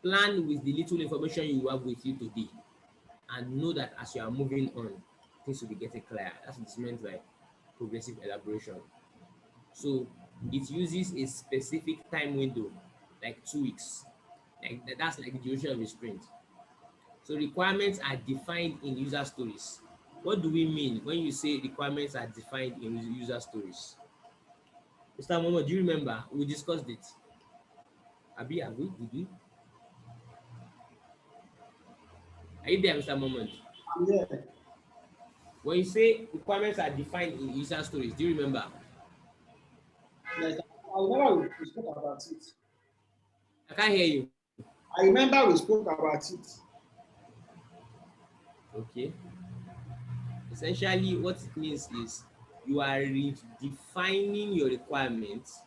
Plan with the little information you have with you today and know that as you are moving on, things will be getting clearer. That's what it's meant by progressive elaboration. So it uses a specific time window, like 2 weeks. That's like the duration of a sprint. So requirements are defined in user stories. What do we mean when you say requirements are defined in user stories? Mr. Momo, do you remember? We discussed it. Abi, have we? Did we? Are you there, Mr. Moment? Yeah. When you say requirements are defined in user stories, do you remember? Yes, I remember we spoke about it. I can't hear you. I remember we spoke about it. Okay. Essentially, what it means is you are redefining your requirements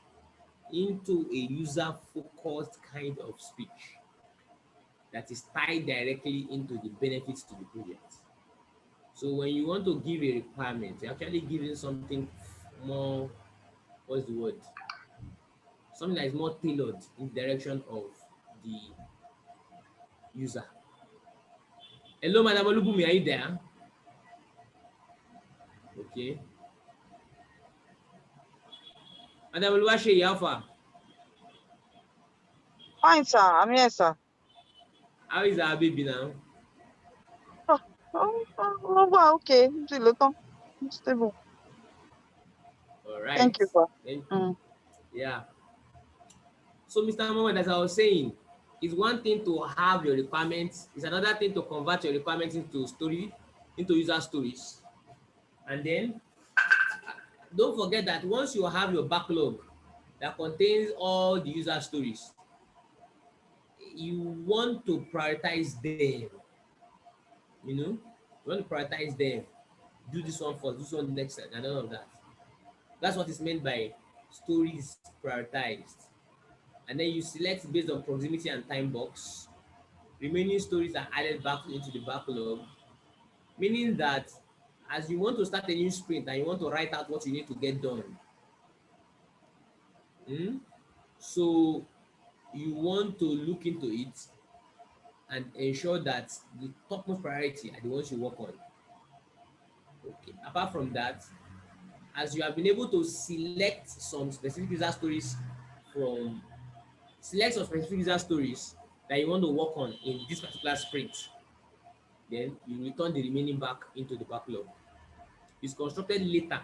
into a user-focused kind of speech that is tied directly into the benefits to the project. So when you want to give a requirement, you're actually giving something more, what's the word? Something that is more tailored in the direction of the user. Hello, Madam Olubumi, are you there? Okay. Madam Oluwase, how far? Fine, sir. I'm here, sir. How is our baby now? Well, okay. Stable. All right. Thank you, sir. Then, Mm. yeah. So, Mr. Mohammed, as I was saying, it's one thing to have your requirements. It's another thing to convert your requirements into user stories. And then, don't forget that once you have your backlog that contains all the user stories, you want to prioritize them. You know, you want to prioritize them. Do this one first, do this one next, and all of that. That's what is meant by stories prioritized. And then you select based on proximity and time box. Remaining stories are added back into the backlog, meaning that as you want to start a new sprint and you want to write out what you need to get done, so you want to look into it and ensure that the topmost priority are the ones you work on. Okay. Apart from that, as you have been able to from select some specific user stories that you want to work on in this particular sprint, then you return the remaining back into the backlog. It's constructed later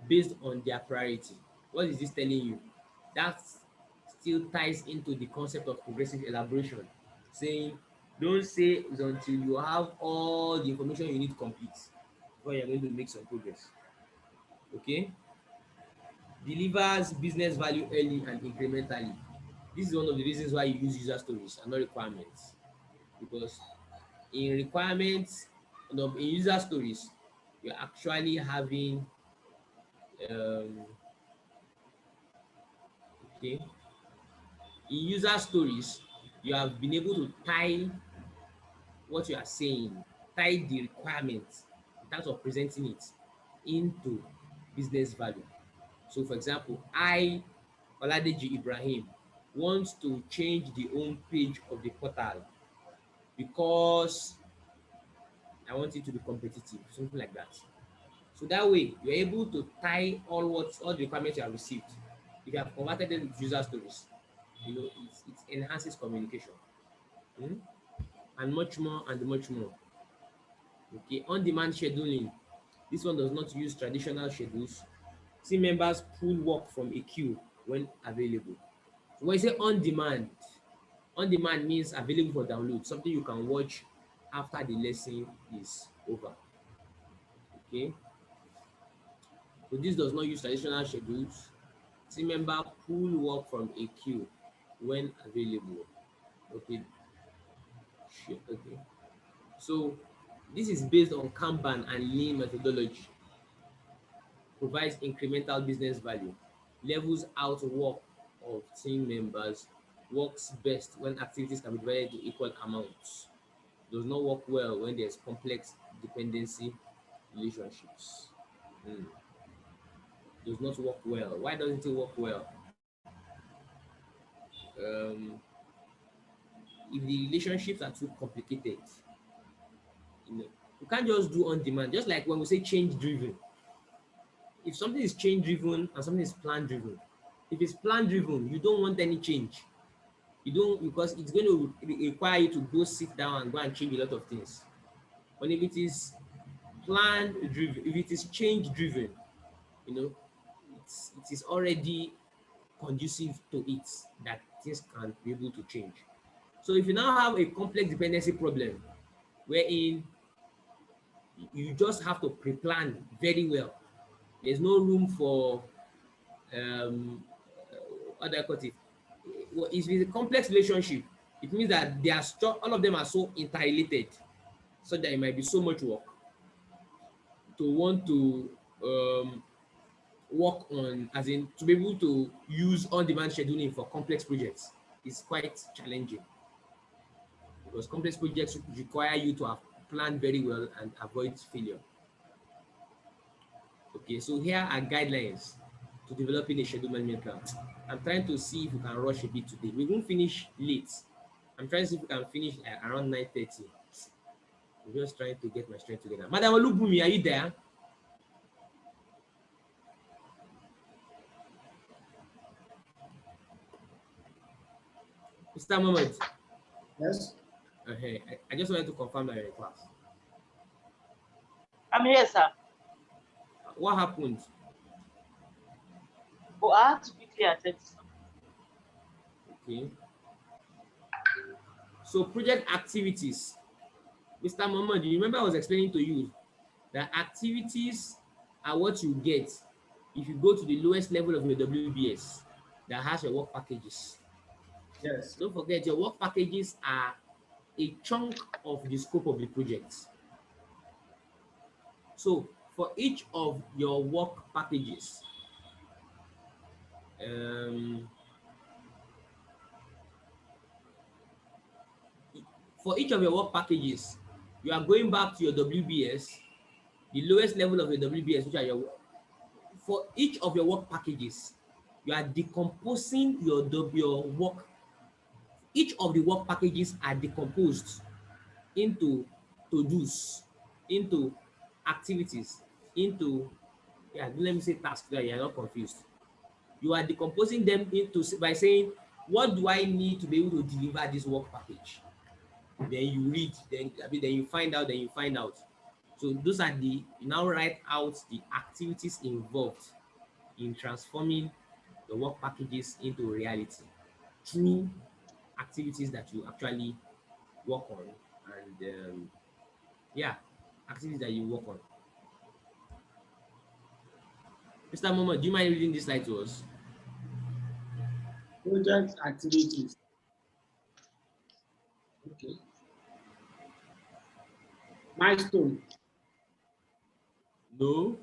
based on their priority. What is this telling you? That still ties into the concept of progressive elaboration, saying don't say it's until you have all the information you need complete before you're going to make some progress. Okay? Delivers business value early and incrementally. This is one of the reasons why you use user stories and not requirements. Because in requirements, in user stories, you're actually having okay. In user stories, you have been able to tie what you are saying, tie the requirements in terms of presenting it into business value. So for example, I, Oladeji Ibrahim, want to change the home page of the portal because I want it to be competitive, something like that. So that way, you're able to tie all the requirements you have received. If you have converted them into user stories, it enhances communication, and much more and much more. Okay, on-demand scheduling. This one does not use traditional schedules. Team members pull work from a queue when available. So when you say on demand means available for download, something you can watch after the lesson is over. Okay. So this does not use traditional schedules. Team member pull work from a queue when available. Okay. Sure. Okay. So this is based on Kanban and Lean methodology. Provides incremental business value, levels out work of team members, works best when activities can be divided into equal amounts, does not work well when there's complex dependency relationships. Hmm. Does not work well. Why doesn't it work well? Um, if the relationships are too complicated, you know, you can't just do on demand. Just like when we say change driven, if something is change driven and something is plan driven, if it's plan driven, you don't want any change. You don't, because it's going to require you to go sit down and go and change a lot of things. But if it is plan driven, if it is change driven, you know, it is already conducive to it that things can be able to change. So if you now have a complex dependency problem wherein you just have to pre-plan very well, there's no room for what do I call it? Well, if it's a complex relationship, it means that they are all of them are so interrelated, so that it might be so much work to want to work on, as in to be able to use on-demand scheduling for complex projects is quite challenging, because complex projects require you to have planned very well and avoid failure. Okay, so here are guidelines to developing a schedule management plan. I'm trying to see if we can rush a bit today. We won't finish late. I'm trying to see if we can finish around 9:30. I'm just trying to get my strength together. Madam Olubumi, are you there? Mr. Mohammed. Yes. I just wanted to confirm that you're in class. I'm here, sir. What happened? Oh, I have to quickly attend to something. Okay. So project activities. Mr. Mohammed, you remember I was explaining to you that activities are what you get if you go to the lowest level of your WBS that has your work packages. Yes. Don't forget, your work packages are a chunk of the scope of the project. So for each of your work packages, you are going back to your WBS, the lowest level of your WBS, which are your, for each of your work packages, you are decomposing your work. Each of the work packages are decomposed into to-dos, into activities, into, let me say tasks, so that you are not confused. You are decomposing them into by saying, what do I need to be able to deliver this work package? Then you read, then you find out. So those are you now write out the activities involved in transforming the work packages into reality through activities that you actually work on, and activities that you work on. Mr. Momo, do you mind reading this slide to us? Project activities. Okay. Milestone. No.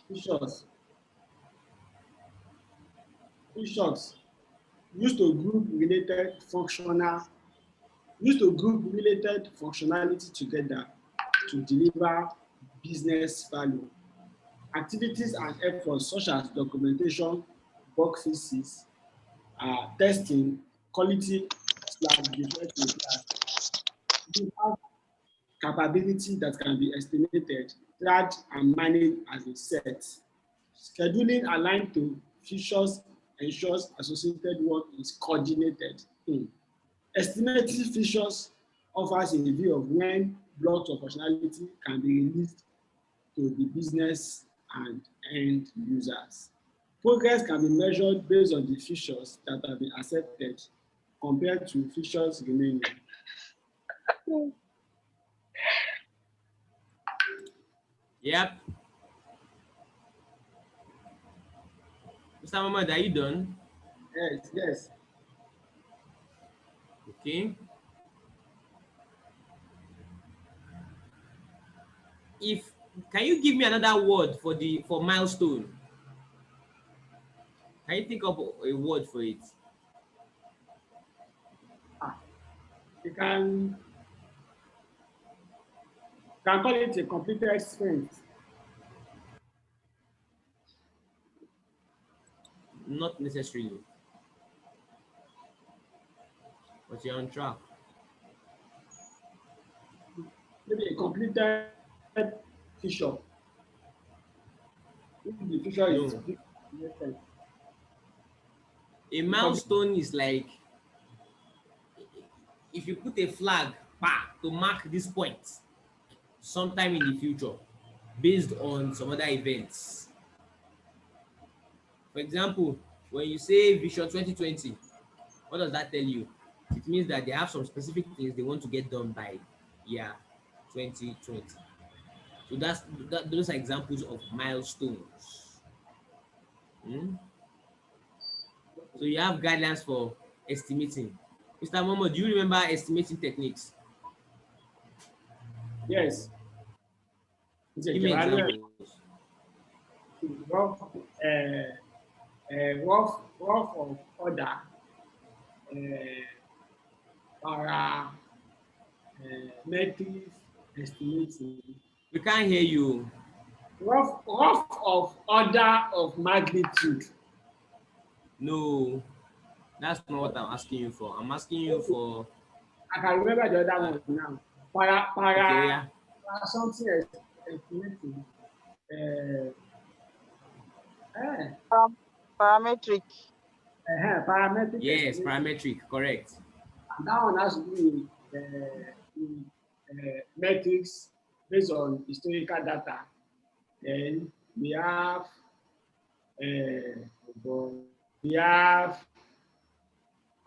Features. Features. Used to group related functionality together to deliver business value. Activities and efforts such as documentation, bug fixes, testing, quality / defect repairs. You have capability that can be estimated, tracked, and managed as a set. Scheduling aligned to features ensures associated work is coordinated. Estimating features offers a view of when blocks of functionality can be released to the business and end users. Progress can be measured based on the features that have been accepted compared to features remaining. Yep. Mr. Mohammed, are you done? Yes, yes. Okay. If can you give me another word for milestone? Can you think of a word for it? You can call it a completed sprint. Not necessarily, but you're on track. Maybe a completed feature. If the feature is No. big, A milestone is like if you put a flag to mark this point sometime in the future based on some other events. For example, when you say Vision 2020, what does that tell you? It means that they have some specific things they want to get done by year 2020. So those are examples of milestones. Hmm? So you have guidelines for estimating. Mr. Momo, do you remember estimating techniques? yes, it's a Give me general examples. rough, rough of order, para metrics estimating. We can't hear you. Rough of order of magnitude. No, that's not what I'm asking you for. I'm asking you for I can remember the other one now. okay, yeah. Something estimating. Parametric. Parametric Yes, estimating. parametric, correct. And that one has to do with metrics based on historical data. Then we have we have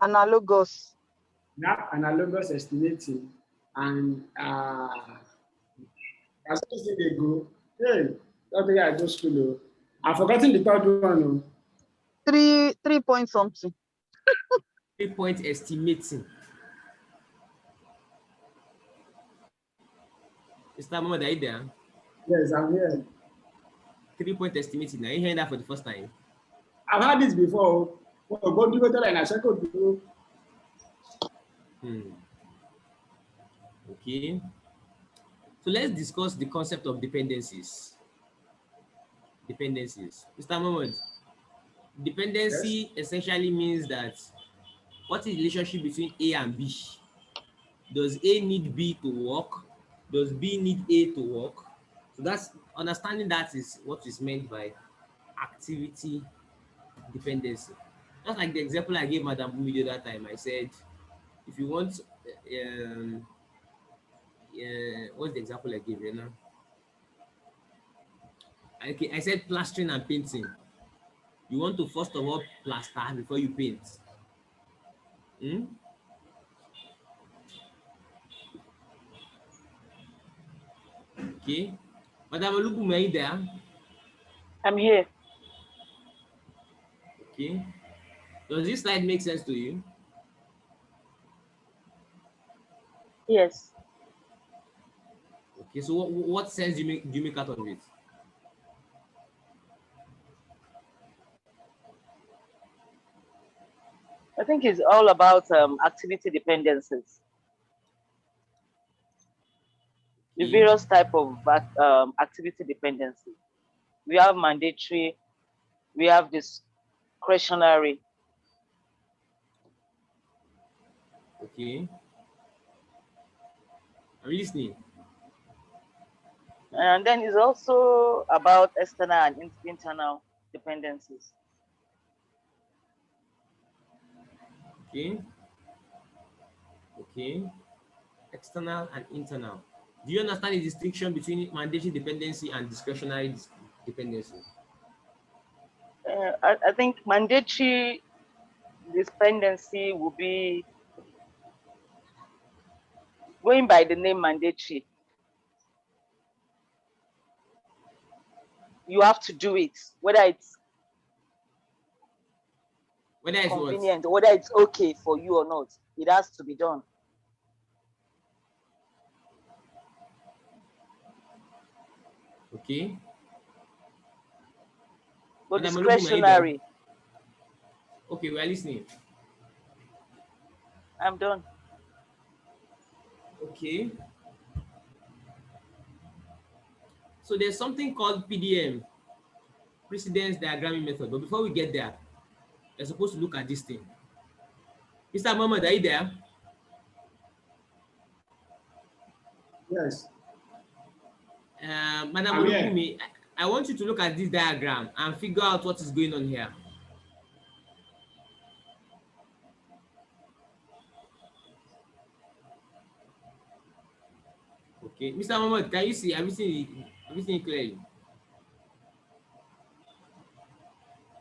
Analogous. analogous estimating and as I said they go, hey, that's the way I go school. Oh. I've forgotten the third one. Oh. 3 point something. 3-point estimating. Mr. Mohammed, are you there? Yes, I'm here. 3-point estimating. Are you hearing that for the first time? I've had this before. Go do it and I check out. Okay. So let's discuss the concept of dependencies. Mr. Mohammed, Yes. dependency essentially means that what is the relationship between A and B? Does A need B to work? Does B need A to work? So that's understanding that is what is meant by activity dependency. Just like the example I gave Madam Bumi the other time, I said, if you want, what's the example I gave you now? Okay, I said plastering and painting. You want to first of all plaster before you paint. Hmm? Okay. Madam Olubumi, are you there? I'm here. Okay. Does this slide make sense to you? Yes. Okay, so what sense do you make out of it? I think it's all about activity dependencies. The Okay. various type of activity dependency. We have mandatory, we have discretionary. Okay. I'm listening. And then it's also about external and internal dependencies. Okay. Okay. External and internal. Do you understand the distinction between mandatory dependency and discretionary dependency? I think mandatory dependency will be going by the name mandatory. You have to do it, whether it's Whether it's what? convenient, whether it's okay for you or not. It has to be done. Okay. But Madam Olugbo, are you done? discretionary, Okay, we are listening. I'm done. Okay. So there's something called PDM, precedence diagramming method. But before we get there, you're supposed to look at this thing. Mr. Mohammed, are you there? Yes. Madam I'm here. Olugbo, I want you to look at this diagram and figure out what is going on here. Okay, Mr. Mohammed, can you see everything clearly?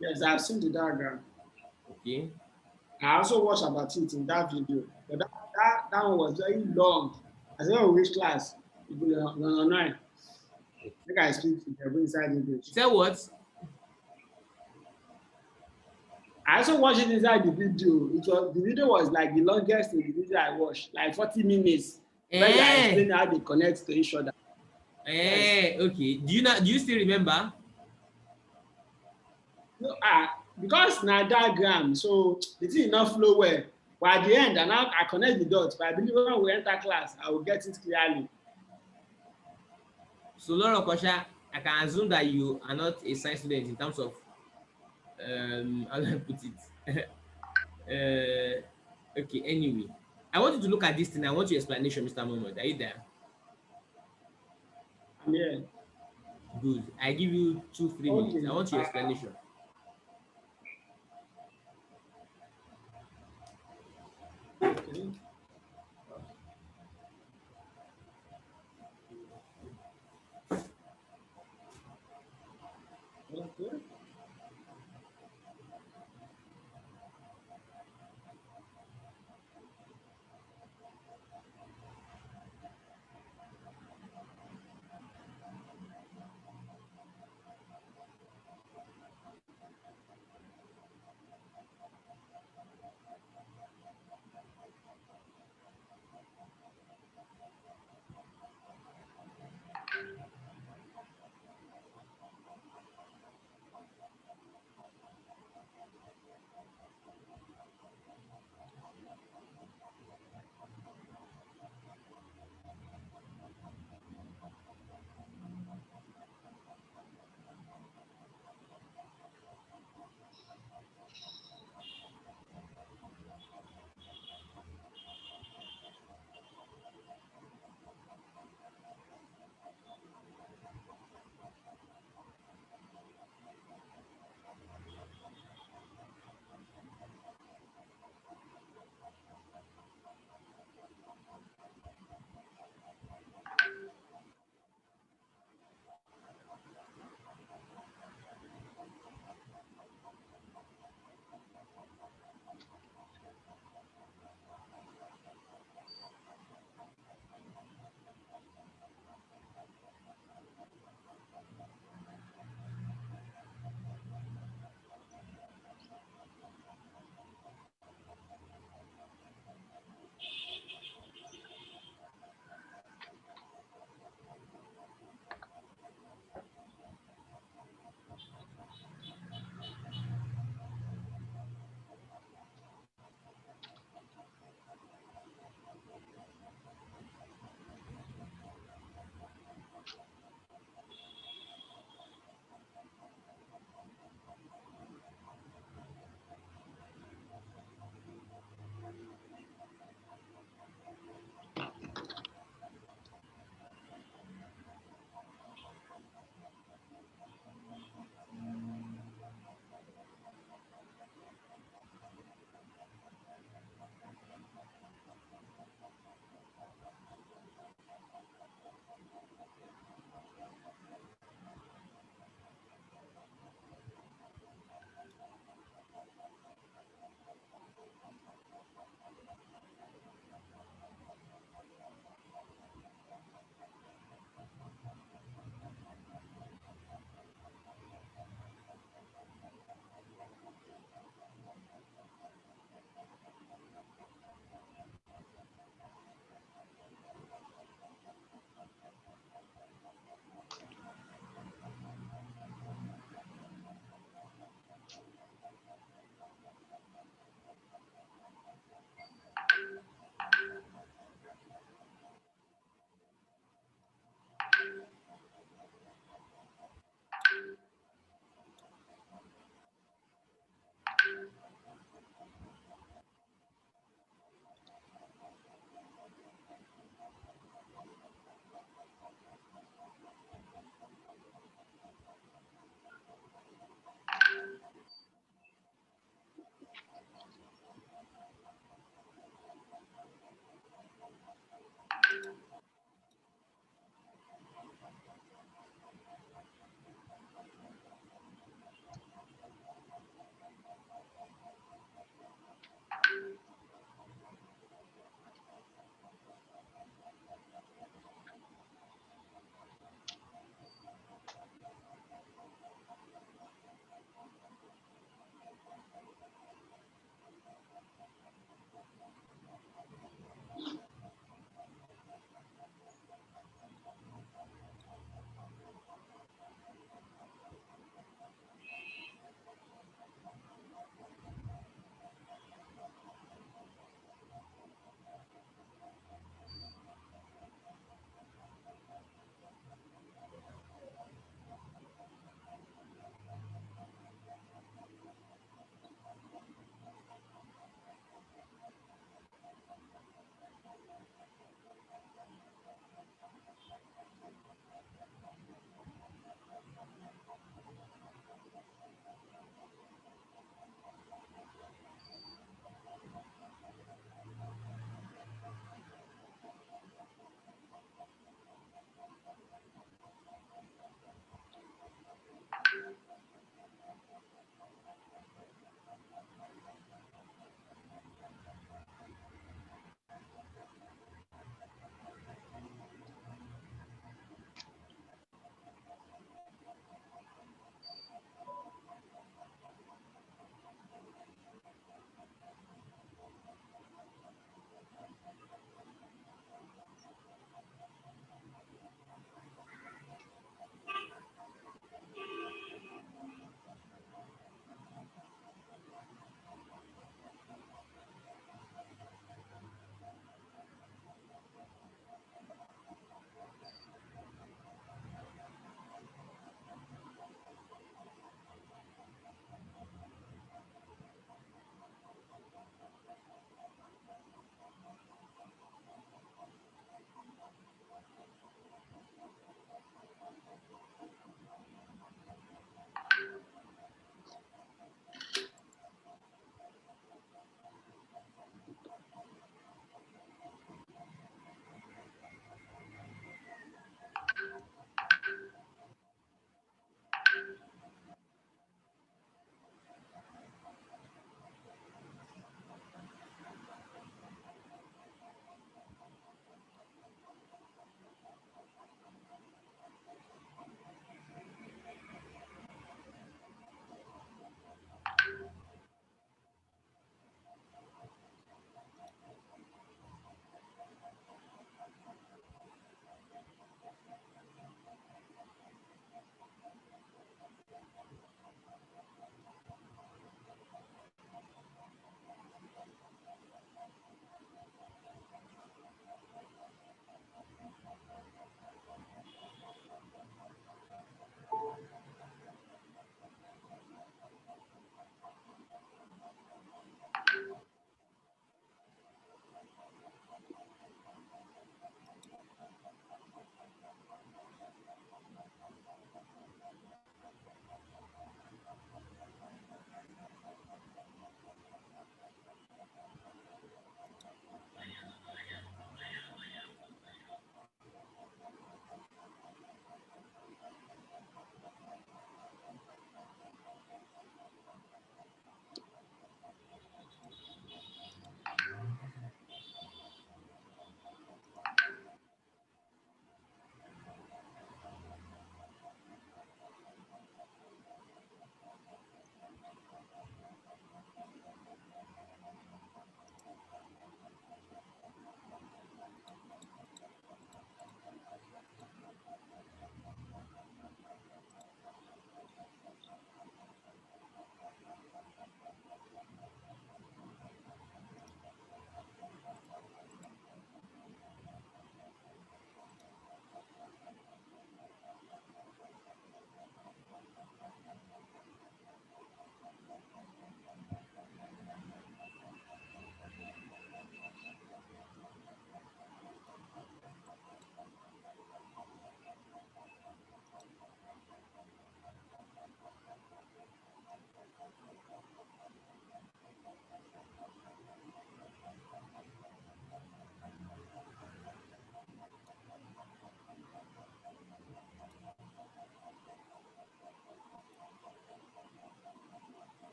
Yes, I've seen the diagram. Okay. I also watched about it in that video. But that one was very long. I said, oh, which class? It was on 9. I think I speak inside English. Say what? I also watched it inside the video. The video was like the longest in the video I watched, like 40 minutes. Where they are explaining how they connect to each other. Yes. Okay. Do you still remember? No, because now diagram, so the thing not flow well. But at the end, I connect the dots. But I believe when we enter class, I will get it clearly. So Laura Kosha, I can assume that you are not a science student in terms of how do I put it? Okay, anyway. I want you to look at this thing. I want your explanation, Mr. Mohammed. Are you there? I'm here. Good. I give you 2-3 minutes. Okay. I want your explanation. Okay. Okay.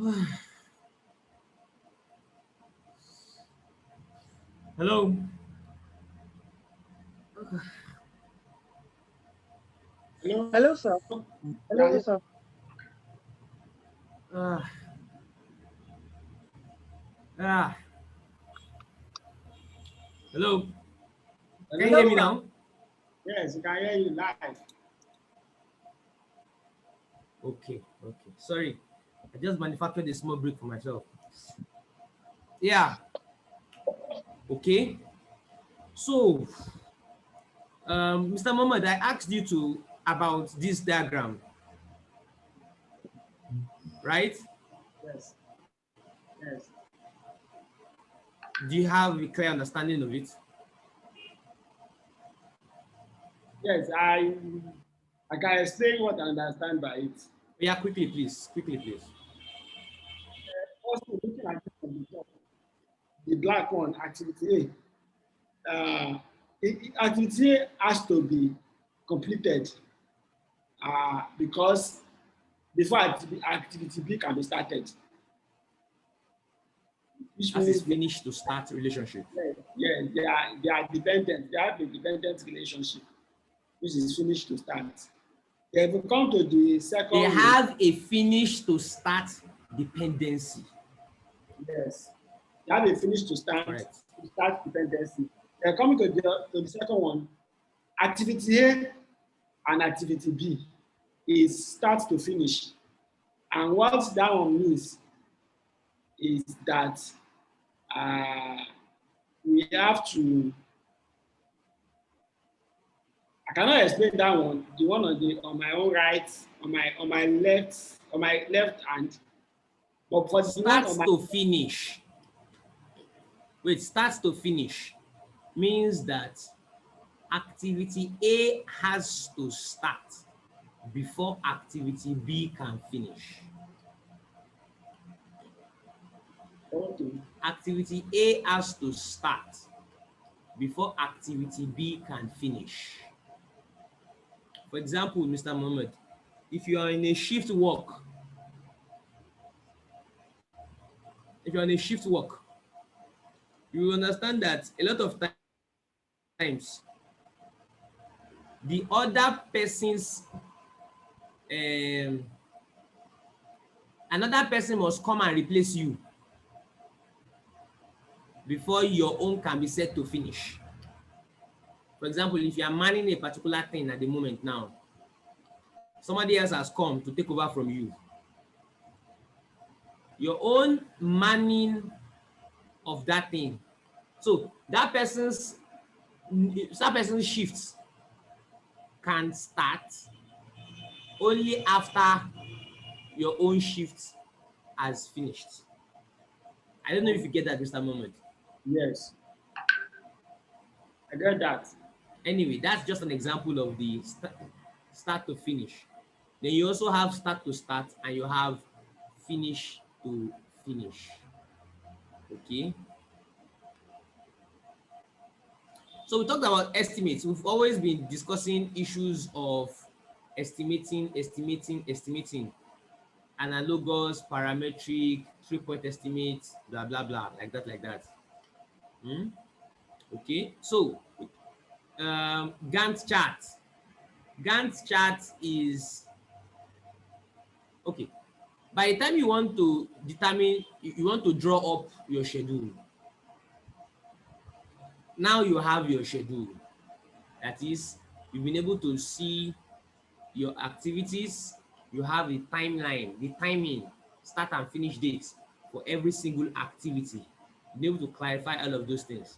Hello. Hello? Hello, sir. Yeah, Hello, sir. Ah. Ah. Hello. Can you hello? hear Hello, me sir. now? Yes, we can hear you live. Okay. Okay. Sorry. I just manufactured a small break for myself. Yeah. Okay. So, Mr. Mohammed, I asked you to about this diagram, right? Yes, yes. Do you have a clear understanding of it? Yes, I can explain what I understand by it. Yeah, quickly, please. Quickly, please. Also, looking at it from the top, the black one, activity A. Activity A has to be completed because before activity B can be started, which As is means finished to start relationship. they are dependent. They have a dependent relationship, which is finished to start. If we come to the second They one, have a finish to start dependency. yes, they have a finish Correct. to start dependency. Coming to the second one, activity A and activity B is start to finish. And what that one means is that uh, we have to, I cannot explain that one, the one on my own right, on my left hand. But for the one on Starts my to finish. Wait, starts to finish means that activity A has to start before activity B can finish. okay, Activity A has to start before activity B can finish. For example, Mr. Mohammed, if you are in a shift work, you will understand that a lot of times the other person's another person must come and replace you before your own can be set to finish. For example, if you are manning a particular thing at the moment now, somebody else has come to take over from you. Your own manning of that thing. So that person's shift can start only after your own shift has finished. I don't know if you get that, Mr. Moment. yes, I get that. Anyway, that's just an example of the start to finish. Then you also have start to start and you have finish to finish. Okay. So we talked about estimates. We've always been discussing issues of estimating, analogous, parametric, 3-point estimates, blah, blah, blah, like that. Okay, so Gantt chart. Gantt chart is, okay, by the time you want to determine, you want to draw up your schedule, now you have your schedule. That is, you've been able to see your activities, you have the timeline, the timing, start and finish dates for every single activity. You've been able to clarify all of those things.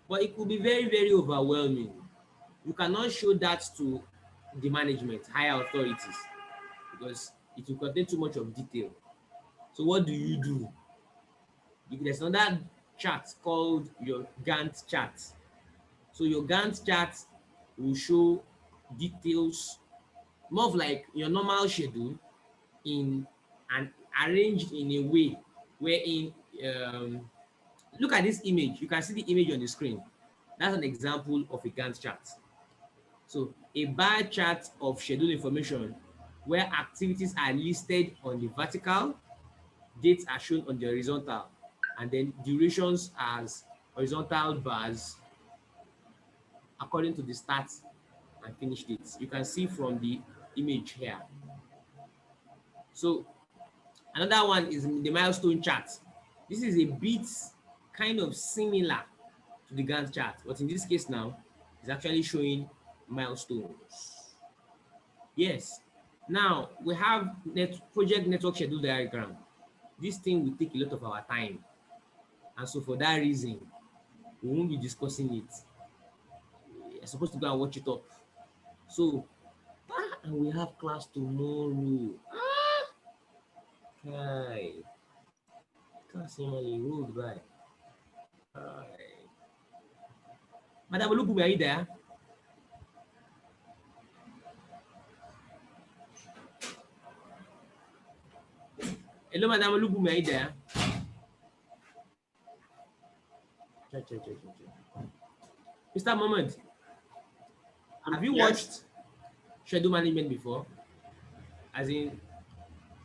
But it could be very, very overwhelming. You cannot show that to the management, higher authorities, because it will contain too much of detail. So what do? There's another chart called your Gantt chart. So your Gantt chart will show details, more of like your normal schedule, in and arranged in a way wherein look at this image. You can see the image on the screen. That's an example of a Gantt chart. So a bar chart of schedule information where activities are listed on the vertical dates are shown on the horizontal, and then durations as horizontal bars according to the start and finish dates. You can see from the image here. So another one is the milestone chart. This is a bit kind of similar to the Gantt chart, but in this case now, it's actually showing milestones. Yes. Now we have project network schedule diagram. This thing will take a lot of our time, and so for that reason, we won't be discussing it. You're supposed to go and watch it up. So, and we have class tomorrow. Kai. Class normally rolled by. Madam Olubumi, are you there? Hello, Madam Olubumi, are you there? Mr. Mohammed, have you watched schedule management before? As in,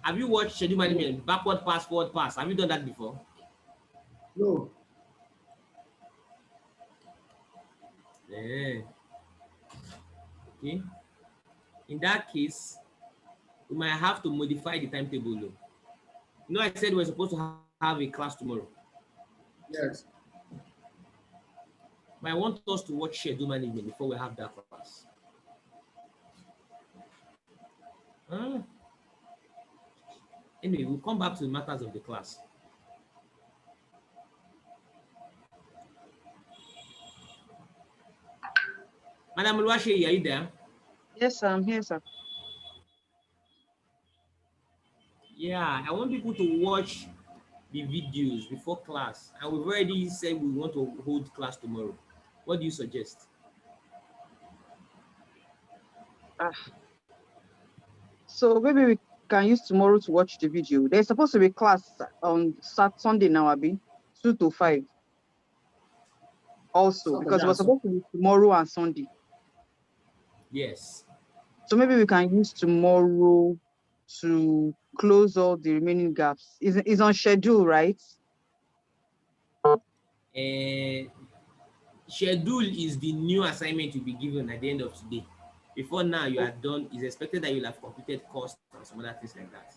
have you watched schedule management, backward pass, forward pass? Have you done that before? No. Yeah. Okay. In that case, we might have to modify the timetable. You know, I said we're supposed to have a class tomorrow. Yes. But I want us to watch schedule management before we have that class. Anyway, we'll come back to the matters of the class. Madam Oluwaseyi, are you there? Yes, sir, I'm here, sir. Yeah, I want people to watch the videos before class. And we've already said we want to hold class tomorrow. What do you suggest? So maybe we can use tomorrow to watch the video. There's supposed to be class on Sunday now, Abi, 2 to 5. Also, because it was supposed to be tomorrow and Sunday. Yes. So maybe we can use tomorrow to close all the remaining gaps. It's on schedule, right? Schedule is the new assignment you'll be given at the end of today. Before now, you are done. It's expected that you'll have completed course and some other things like that.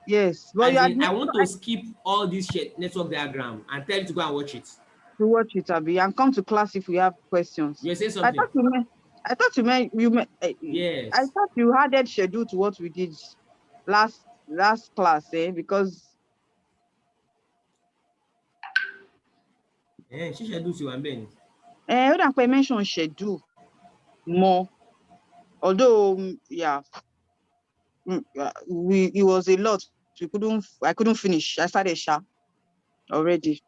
Yes, but I want to skip all this network diagram and tell you to go and watch it. To watch it, Abi, and come to class if we have questions. You say something. I thought you added schedule to what we did last class, because She schedule to one ben. I mentioned schedule more. Although yeah, it was a lot. I couldn't finish. I started sharp already.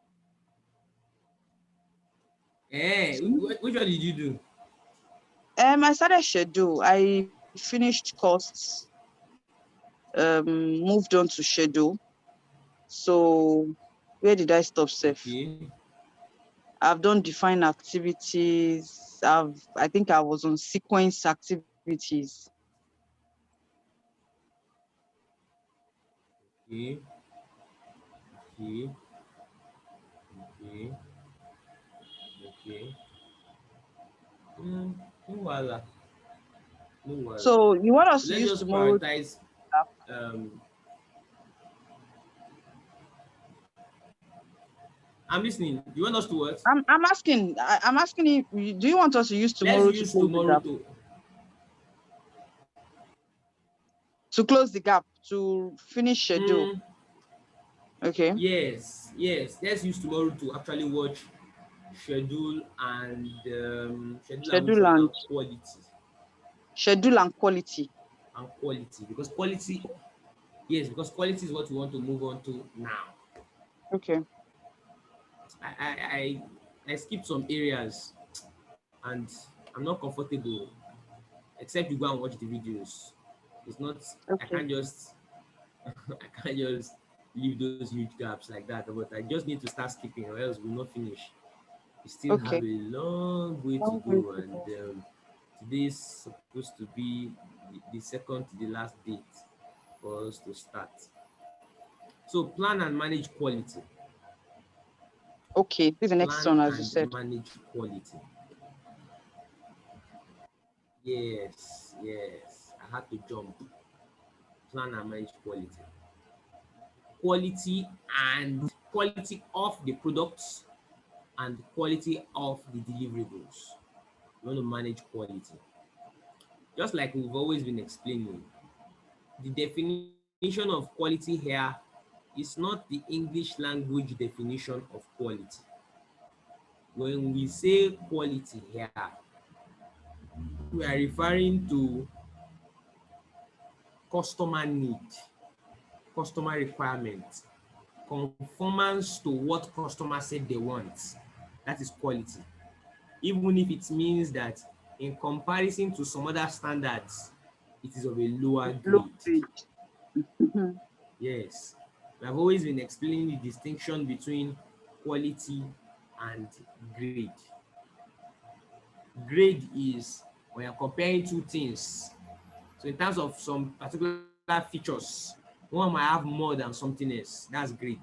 Which one did you do? I started schedule. I finished costs. Moved on to schedule. So where did I stop safe? Okay. I've done defined activities. I think I was on sequence activities. Okay. Okay. Okay. Okay. No wala. No wala. So you want us So to let's use just tomorrow? prioritize. I'm listening. Do you want us to what? I'm asking. I'm asking you. Do you want us to use tomorrow Let's use tomorrow to close the gap, to finish schedule? Okay. Yes. Let's use tomorrow to actually watch schedule and Schedule and quality. Schedule and quality. And quality, because quality, yes, because quality is what we want to move on to now. Okay. I skipped some areas and I'm not comfortable, except you go and watch the videos. It's not, okay. I can't just leave those huge gaps like that, but I just need to start skipping or else we'll not finish. We still have a long way to go, and today is supposed to be the second to the last date for us to start. So plan and manage quality. Okay, this is the next Plan one, as you and said. manage quality. Yes, yes. I had to jump. Plan and manage quality. Quality and quality of the products and quality of the deliverables. You want to manage quality. Just like we've always been explaining, the definition of quality here is not the English language definition of quality. When we say quality here, we are referring to customer need, customer requirement, conformance to what customer said they want. That is quality. Even if it means that in comparison to some other standards, it is of a lower Low grade. grade. Mhm. Yes, we have always been explaining the distinction between quality and grade. Grade is when you're comparing two things. So in terms of some particular features, one might have more than something else. That's grade.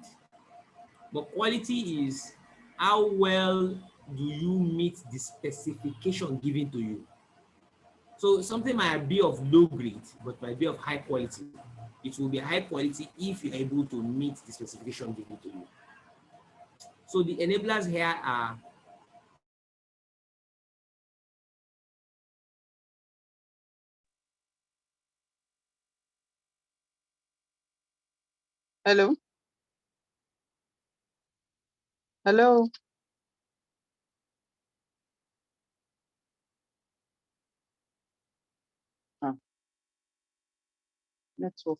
But quality is how well do you meet the specification given to you. So something might be of low grade, but might be of high quality. It will be high quality if you're able to meet the specification given to you. So the enablers here are Hello? Hello? Ah, network.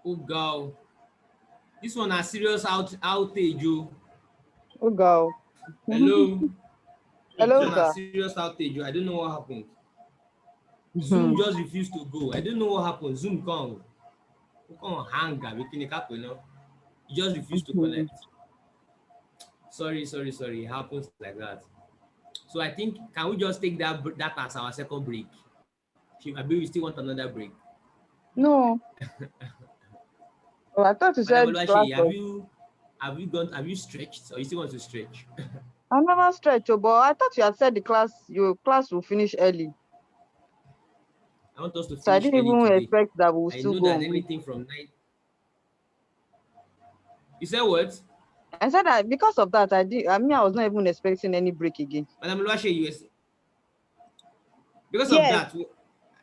Oh girl, this one a serious outage, oh. Oh, go. Hello. This Hello, one a sir. serious outage, oh. I don't know what happened. Zoom Mhm. just refused to go. I don't know what happened. Zoom come hang abi kini ká pè náà. It just refused to Mhm. connect. Sorry. It happens like that. So I think, can we just take that as our second break? I we still want another break. No. Oh, I thought you Madam said class Oluwaseyi, was. have you stretched, or you still want to stretch? I never stretch, oh, but I thought you had said your class will finish early. I want us to So I finish didn't early even today. expect that we will I still know go that on break. anything from 9. You said what? I said that because of that, I was not even expecting any break again. Madam Oluwaseyi, because of Yes, that,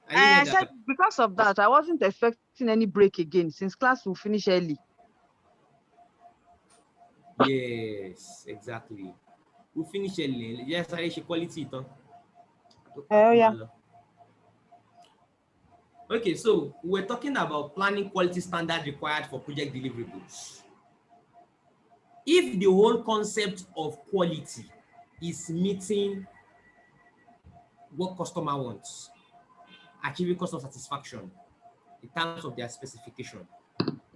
I didn't hear I said that. because of that, I wasn't expecting any break again since class will finish early. Yes, exactly. We finish early. Yes, I should quality it. Oh, yeah. Okay, so we're talking about planning quality standard required for project deliverables. If the whole concept of quality is meeting what customer wants, achieving customer satisfaction in terms of their specification,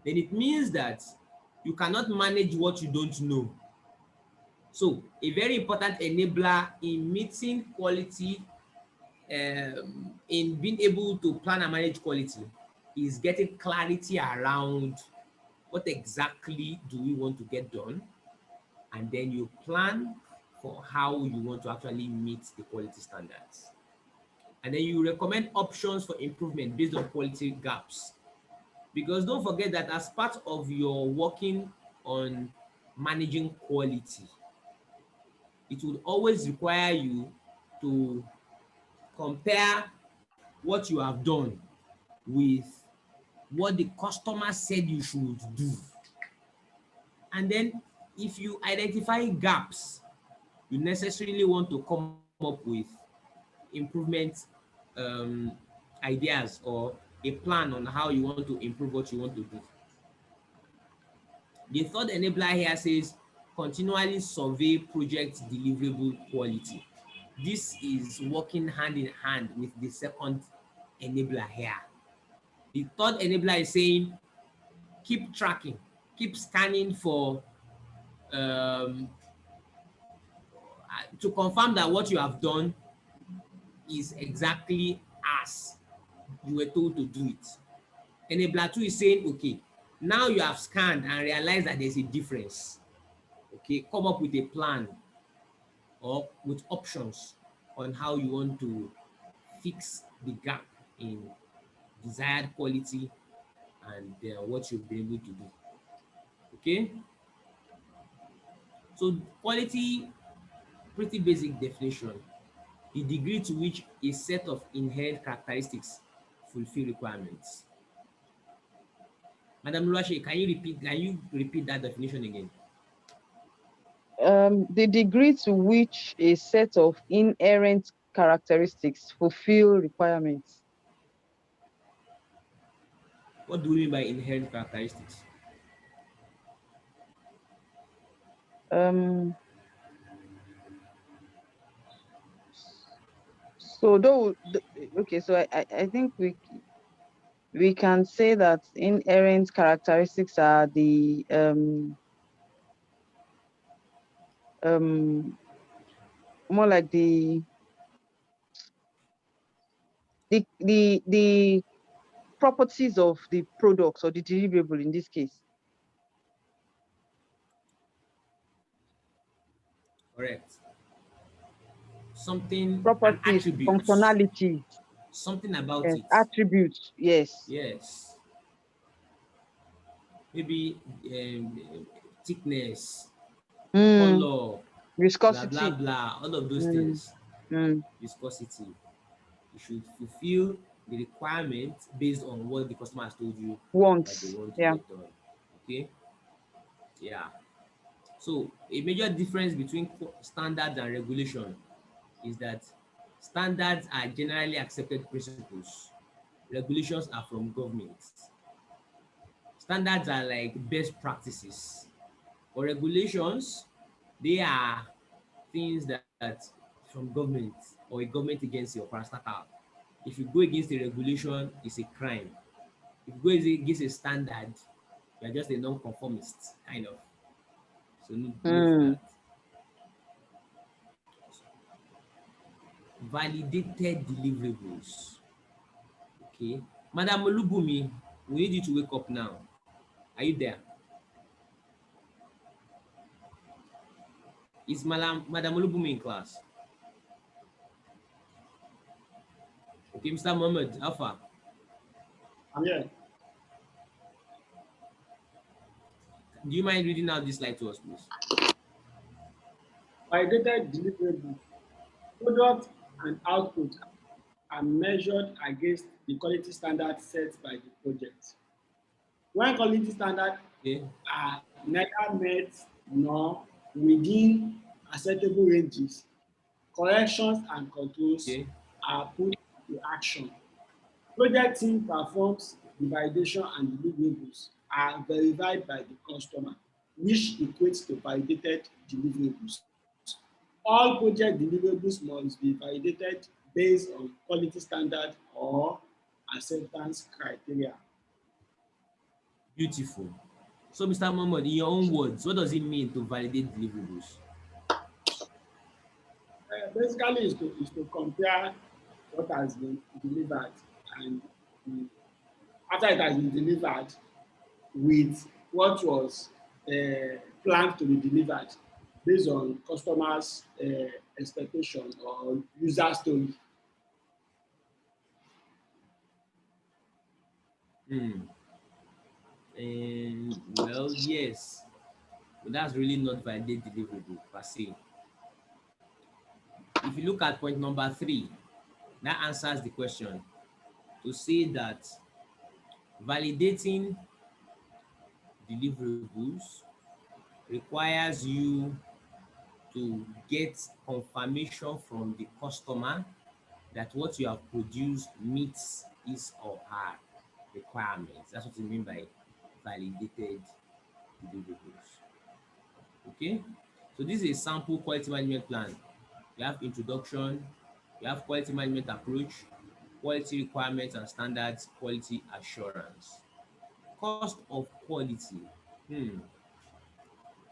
then it means that you cannot manage what you don't know. So a very important enabler in meeting quality, in being able to plan and manage quality, is getting clarity around what exactly do we want to get done, and then you plan for how you want to actually meet the quality standards. And then you recommend options for improvement based on quality gaps. Because don't forget that as part of your working on managing quality, it would always require you to compare what you have done with what the customer said you should do. And then if you identify gaps, you necessarily want to come up with improvement um, ideas or a plan on how you want to improve what you want to do. The third enabler here says continually survey project deliverable quality. This is working hand in hand with the second enabler here. The third enabler is saying keep tracking, keep scanning for to confirm that what you have done is exactly as you were told to do it. Enabler 2 is saying, okay, now you have scanned and realized that there's a difference. Okay, come up with a plan or with options on how you want to fix the gap in desired quality and what you've been able to do. Okay, so quality, pretty basic definition: the degree to which a set of inherent characteristics fulfill requirements. Madam Luashe, can you repeat that definition again? The degree to which a set of inherent characteristics fulfill requirements. What do we mean by inherent characteristics? Um, so okay, so I think we can say that inherent characteristics are the more like the properties of the products or the deliverable in this case. Correct. Something, an Properties, attribute, functionalities, something about yes, it. attributes, yes. Yes. Maybe thickness, Mm, color, blah, blah, viscosity. blah, all of those Mm, things. mm. Viscosity. You should fulfill the requirement based on what the customer has told you that they Wants, want to yeah. get done. Okay? Yeah. So a major difference between standards and regulation is that standards are generally accepted principles. Regulations are from governments. Standards are like best practices. Or regulations, they are things that from government or a government agency or parastatal. If you go against a regulation, it's a crime. If you go against a standard, you're just a non-conformist, kind of. So note Mm. that. Validated deliverables. Okay. Madam Olubumi, we need you to wake up now. Are you there? Is Madam Olubumi in class? Okay, Mr. Mohammed, Alpha. I'm here. Do you mind reading out this slide to us, please? Validated deliverables. Product and output are measured against the quality standards set by the project. When quality standards Okay. are neither met nor within acceptable ranges, corrections and controls Okay. are put into action. Project team performs the validation and deliverables are verified by the customer, which equates to validated deliverables. All project deliverables must be validated based on quality standard or acceptance criteria. Beautiful. So, Mr. Mohammed, in your own words, what does it mean to validate deliverables? Basically, is to compare what has been delivered and after it has been delivered with what was planned to be delivered based on customers' expectation or user story. Hmm. And well, yes, but that's really not validate deliverable per se. If you look at point number 3, that answers the question to say that validating deliverables requires you to get confirmation from the customer that what you have produced meets his or her requirements. That's what we mean by validated deliverables. Okay, so this is a sample quality management plan. You have introduction, you have quality management approach, quality requirements and standards, quality assurance. Cost of quality.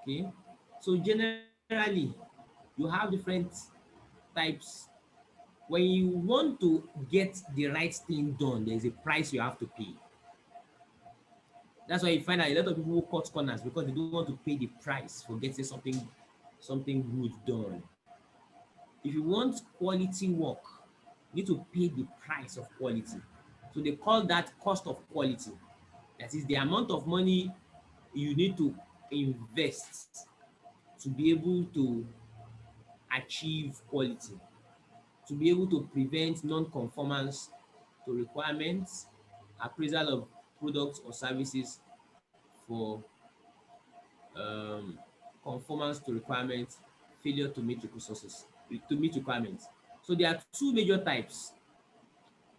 Okay, so generally you have different types. When you want to get the right thing done, there's a price you have to pay. That's why you find that a lot of people cut corners because they don't want to pay the price for getting something good done. If you want quality work, you need to pay the price of quality. So they call that cost of quality. That is the amount of money you need to invest to be able to achieve quality, to be able to prevent non-conformance to requirements, appraisal of products or services for um, conformance to requirements, failure to meet requirements. So there are two major types.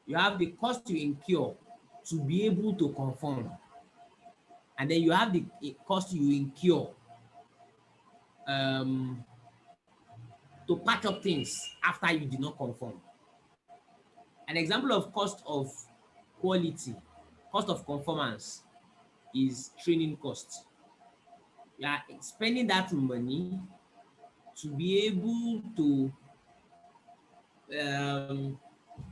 You have the cost you incur to be able to conform, and then you have the cost you incur um, to patch up things after you did not conform. An example of cost of quality, cost of conformance is training cost. You are spending that money to be able to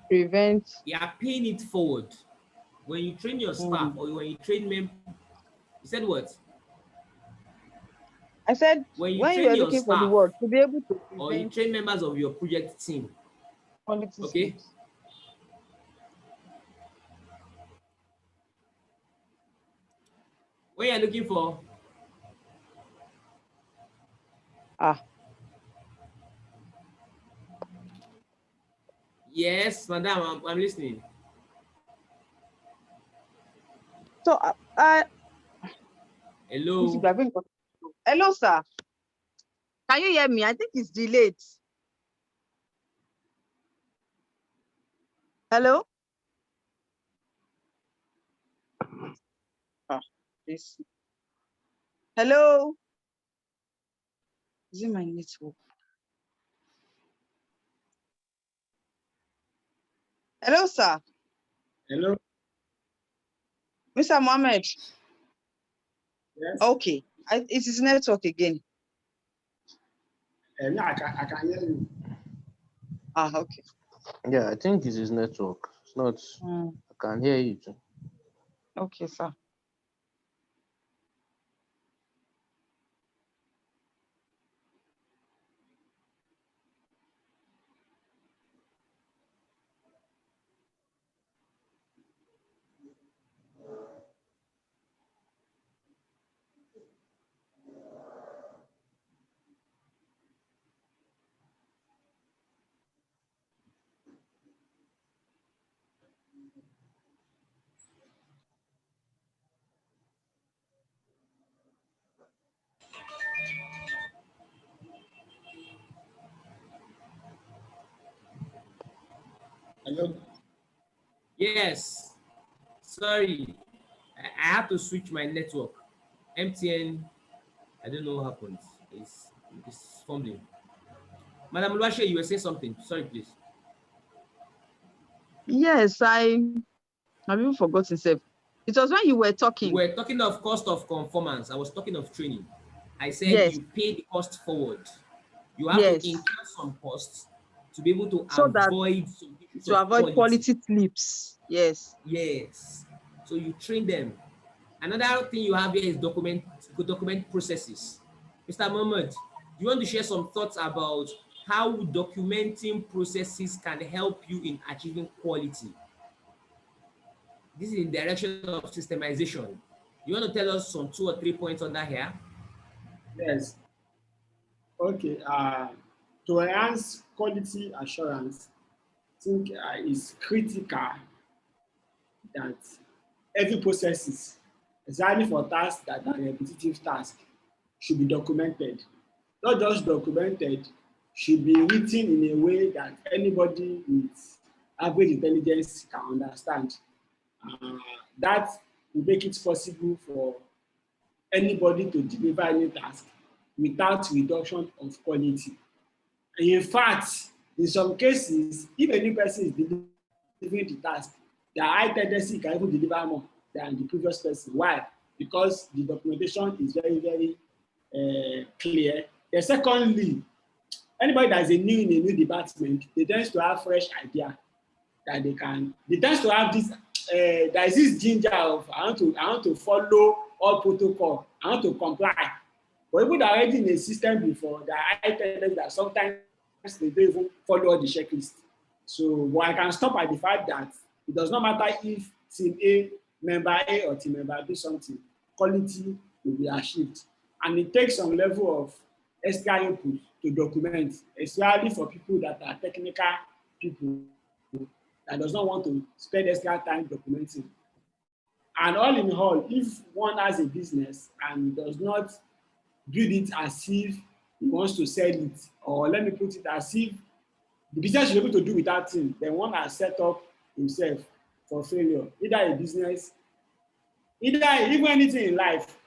Prevent. you are paying it forward. When you train your staff Mm. or when you train you said what? I said When you when you train are your looking for the staff word to be able to or you prevent train members of your project team, quality okay? slips. When you're looking for Ah, yes, madam, I'm listening. so Hello. hello, sir. Can you hear me? I think it's delayed. Hello? Yes. Hello. Is it my network? Hello, sir. Hello. Mr. Mohammed. Yes. Okay. It is network again. Yeah, I can hear you. Okay. Yeah, I think it's his network. It's not. I can hear you too. Okay, sir. Hello. Yes. Sorry. I have to switch my network. MTN, I don't know what happened. It's fumbling. Madam Luashe, you were saying something. Sorry, please. Yes, I've even forgotten self. It was when you were talking. We were talking of cost of conformance. I was talking of training. I said Yes. you pay the cost forward. You have Yes. to incur some costs to be able to So that avoid some issues to of avoid quality slips. Yes. Yes. So you train them. Another thing you have here is document processes. Mr. Mohammed, do you want to share some thoughts about how documenting processes can help you in achieving quality? This is in direction of systemization. You want to tell us some 2 or 3 points on that here? Yes. Okay. To enhance quality assurance, I think it's critical that every processes, especially for tasks that are repetitive tasks, should be documented. Not just documented, should be written in a way that anybody with average intelligence can understand. That will make it possible for anybody to deliver any task without reduction of quality. And in fact, in some cases, if a new person is delivering the task, the high tendency can even deliver more than the previous person. Why? Because the documentation is very, very clear. And secondly, anybody that is a new in a new department, they tend to have fresh idea that they tend to have this, there is this ginger of, I want to follow all protocol, I want to comply. But people that are already in a system before, there are high tendency that sometimes they don't even follow all the checklist. So, but I can stop at the fact that it does not matter if team A, member A or team member do something, quality will be achieved. And it takes some level of extra input to document, especially for people that are technical people that does not want to spend extra time documenting. And all in all, if one has a business and does not build it as if he wants to sell it, or let me put it as if the business should be able to do without him, then one has set up himself for failure. Either a business, either even anything in life.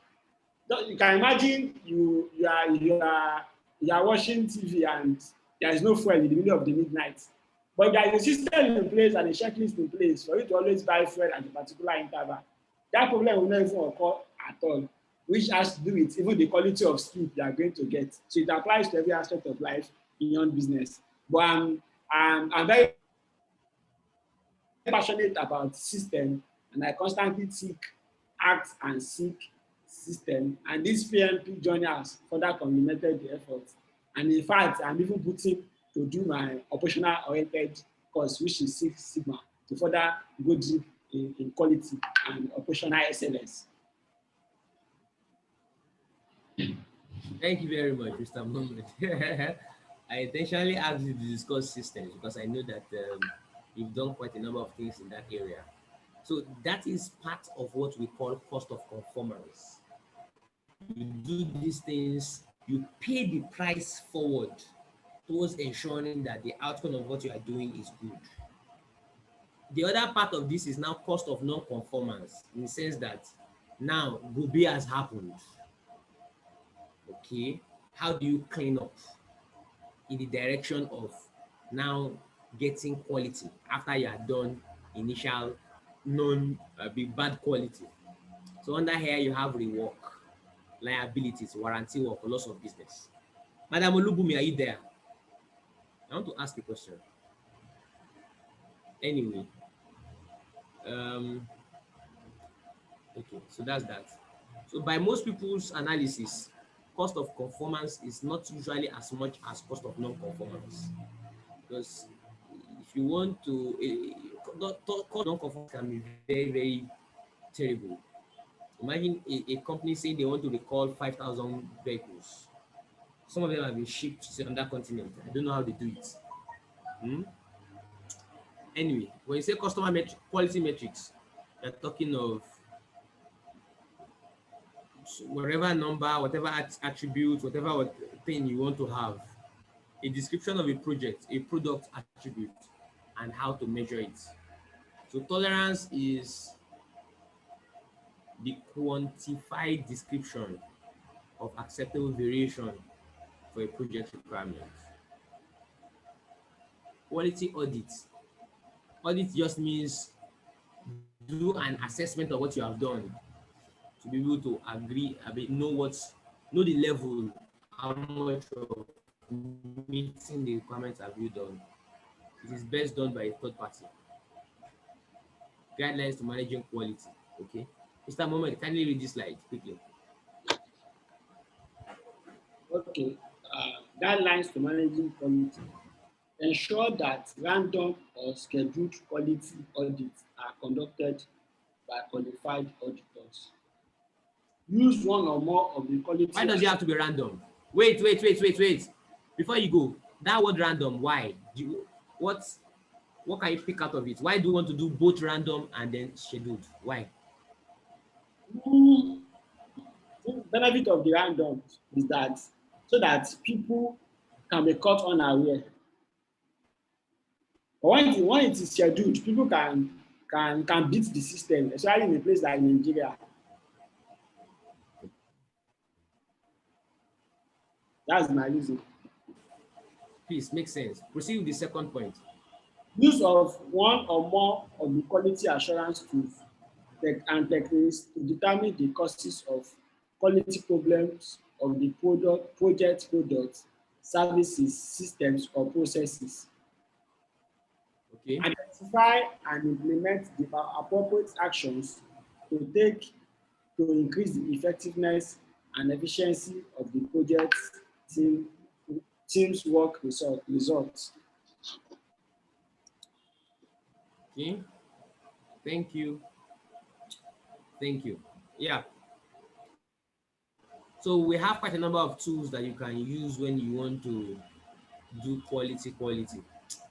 You can imagine you are watching TV and there is no fuel in the middle of the midnight. But there is a system in place and a checklist in place for you to always buy fuel at a particular interval. That problem will not even occur at all, which has to do with even the quality of sleep you are going to get. So it applies to every aspect of life beyond business. But I'm very passionate about system, and I constantly seek, act, and seek system. And this PMP journey has further complemented the effort. And in fact, I'm even putting to do my operational oriented course, which is Six Sigma, to further go deep in quality and operational excellence. Thank you very much, Mr. Mohammed. I intentionally asked you to discuss systems because I know that you've done quite a number of things in that area. So that is part of what we call cost of conformance. You do these things, you pay the price forward towards ensuring that the outcome of what you are doing is good. The other part of this is now cost of non-conformance, in the sense that Now, Gobe has happened. Okay, how do you clean up in the direction of now getting quality after you are done initial known bad quality? So under here you have rework, liabilities, warranty work, loss of business. Madam Olubumi, are you there? I want to ask a question. Anyway, okay, so that's that. So by most people's analysis, cost of conformance is not usually as much as cost of non-conformance. Because if you want to, cost of non-conformance can be very, very terrible. Imagine a company saying they want to recall 5,000 vehicles. Some of them have been shipped to another continent. I don't know how they do it. Anyway, when you say customer quality metrics, you're talking of whatever number, whatever attribute, whatever thing you want to have, a description of a project, a product attribute, and how to measure it. So tolerance is the quantified description of acceptable variation for a project requirement. Quality audit. Audit just means do an assessment of what you have done to be able to agree, know the level, how much of meeting the requirements have you done. It is best done by a third party. Guidelines to managing quality. Okay. Mr. Mohammed, kindly read this slide quickly. Okay. Guidelines to managing quality. Ensure that random or scheduled quality audits are conducted by qualified auditors. Use one or more of the quality. Why does it have to be random? Wait. Before you go, that word random, why? What can you pick out of it? Why do you want to do both random and then scheduled? Why? The benefit of the random is that so that people can be caught unaware. But when it is scheduled, people can beat the system, especially in a place like Nigeria. That's my reason. Please, makes sense. Proceed with the second point. Use of one or more of the quality assurance tools and techniques to determine the causes of quality problems of the projects, services, systems, or processes. Okay. Identify and implement the appropriate actions to take to increase the effectiveness and efficiency of the project team's work results. Okay. Thank you. Yeah. So we have quite a number of tools that you can use when you want to do quality.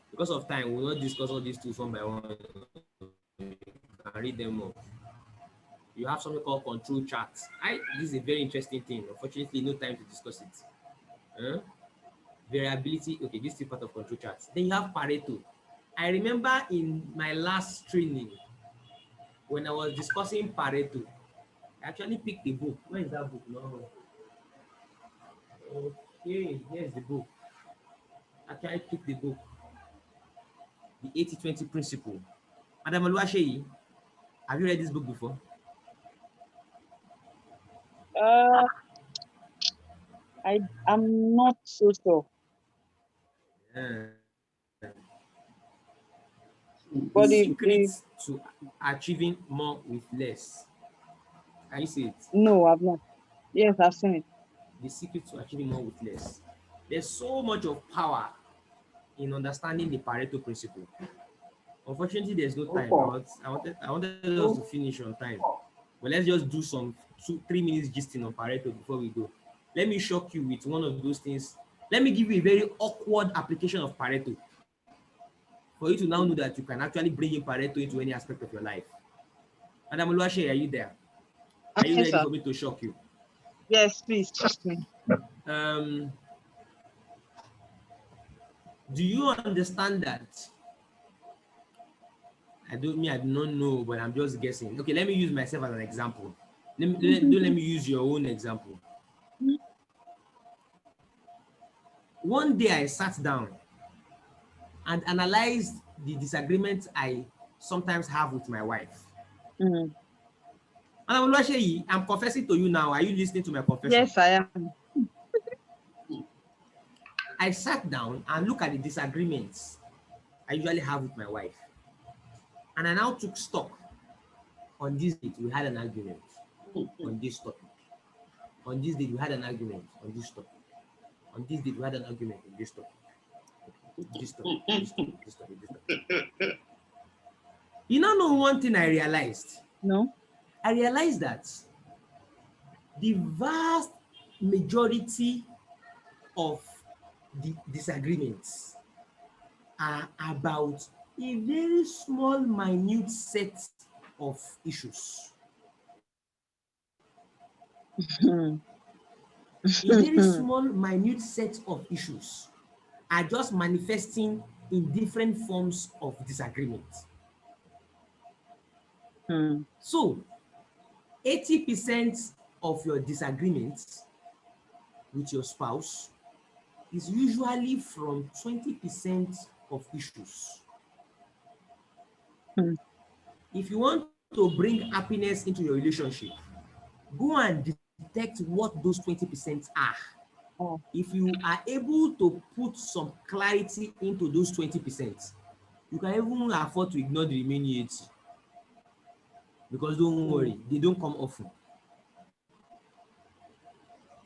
Because of time, we'll not discuss all these tools one by one. You can read them up. You have something called control charts. This is a very interesting thing. Unfortunately, no time to discuss it. Variability. Okay, this is part of control charts. Then you have Pareto. I remember in my last training, when I was discussing Pareto, I actually picked the book. Where is that book? No. Okay, here's the book. Actually, I picked the book. The 80-20 principle. Madam Oluwaseyi, have you read this book before? I'm not so sure. The secrets to achieving more with less. Can you see it? No, I've not. Yes, I've seen it. The secret to achieving more with less. There's so much of power in understanding the Pareto principle. Unfortunately, there's no time. I wanted us to finish on time. But let's just do some 2-3 minutes gisting on Pareto before we go. Let me shock you with one of those things. Let me give you a very awkward application of Pareto for you to now know that you can actually bring in Pareto into any aspect of your life. Madam Oluwaseyi, are you there? Are you ready for me to shock you? Yes, please, shock me. Do you understand that? I do not know, but I'm just guessing. Okay, let me use myself as an example. Don't let me use your own example. One day I sat down and analyzed the disagreements I sometimes have with my wife. Mm. And I'm confessing to you now. Are you listening to my confession? Yes, I am. I sat down and looked at the disagreements I usually have with my wife. And I now took stock. On this date, we had an argument on this topic. On this date, we had an argument on this topic. On this date, we had an argument on this topic. This topic, this topic, this topic, this topic. You know one thing I realized? No. I realized that the vast majority of the disagreements are about a very small, minute set of issues. A very small, minute set of issues are just manifesting in different forms of disagreement. So, 80% of your disagreements with your spouse is usually from 20% of issues. If you want to bring happiness into your relationship, go and detect what those 20% are. Oh. If you are able to put some clarity into those 20%, you can even afford to ignore the remaining 80. Because don't worry, they don't come often.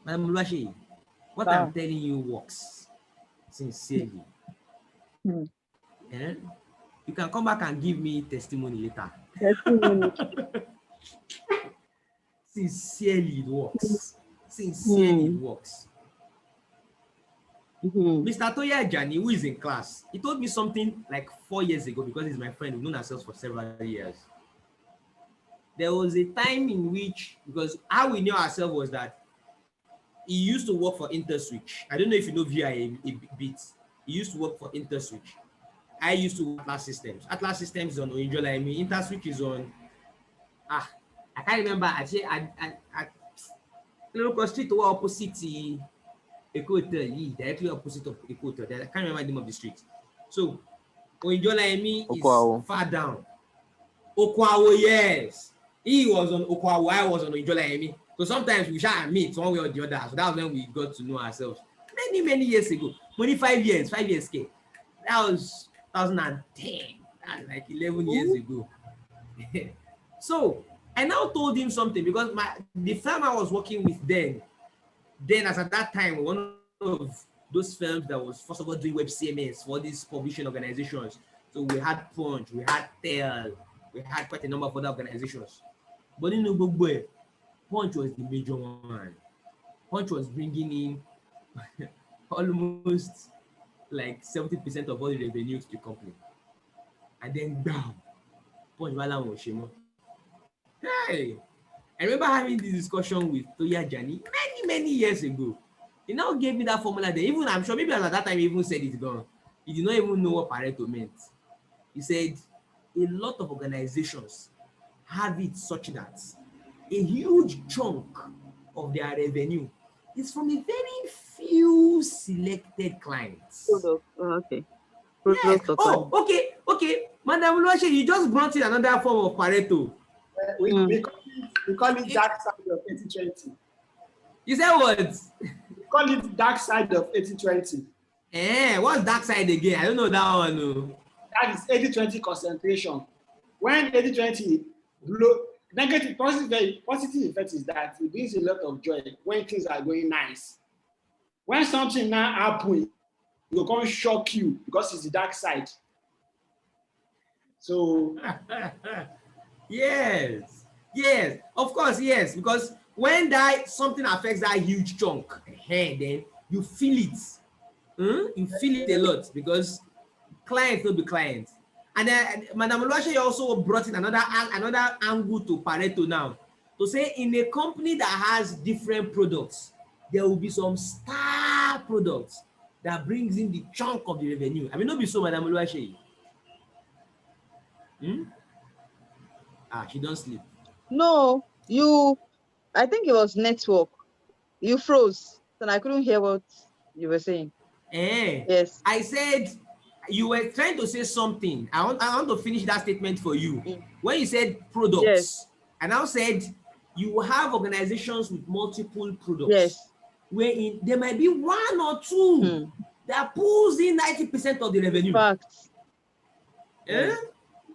Madam Oluwaseyi, what I'm telling you works sincerely. Eh? You can come back and give me testimony later. Sincerely, it works. Sincerely, it works. Mr. Toya Jani, who is in class, he told me something like 4 years ago because he's my friend. We've known ourselves for several years. There was a time in which, because how we knew ourselves was that he used to work for InterSwitch. I don't know if you know VI a bit. He used to work for InterSwitch. I used to work Atlas Systems. Atlas Systems is on Oinjola. I mean, InterSwitch is on. I can't remember. Actually, I local street to opposite Eco Hotel, directly opposite of Eco Hotel. I can't remember the name of the street. So Oinjola is far down. Okwawo, yes. He was on Okwawo, I was on Oinjola. So sometimes we shall meet one way or the other. So that was when we got to know ourselves. Many years ago. Only 5 years, 5 years ago. That was 2010. That's like 11 years ago. So I now told him something because the firm I was working with then as at that time, one of those firms that was first of all doing web CMS for these publishing organizations. So we had Punch, we had Tel, we had quite a number of other organizations. But in Ubugwe, Punch was the major one. Punch was bringing in almost like 70% of all the revenue to the company. And then bam, Punch Wala Moshimo. Hey, I remember having this discussion with Toya Jani many years ago. He now gave me that formula. Then even I'm sure maybe at that time he even said it gone. He did not even know what Pareto meant. He said a lot of organizations have it such that a huge chunk of their revenue is from a very few selected clients. Okay. Yes. Oh, okay. Madam Oluwaseyi, you just brought in another form of Pareto. We call it dark side of 80-20. You said what? We call it dark side of 80-20. What's dark side again? I don't know that one. No. That is 80-20 concentration. When 80-20 negative, positive effect is that it brings a lot of joy when things are going nice. When something now happens, it will come shock you because it's the dark side. So yes, of course, yes, because when something affects that huge chunk, then you feel it. You feel it a lot because clients will be clients. And then Madam Oluwaseyi also brought in another angle to Pareto now to say in a company that has different products, there will be some star products that brings in the chunk of the revenue. I mean, not be so, Madam Oluwaseyi. She don't sleep. No, you I think it was network. You froze, and I couldn't hear what you were saying. Yes. I said you were trying to say something. I want to finish that statement for you. When you said products, Yes. I now said you have organizations with multiple products. Yes. Wherein there might be one or two that pulls in 90% of the revenue. Facts. Eh?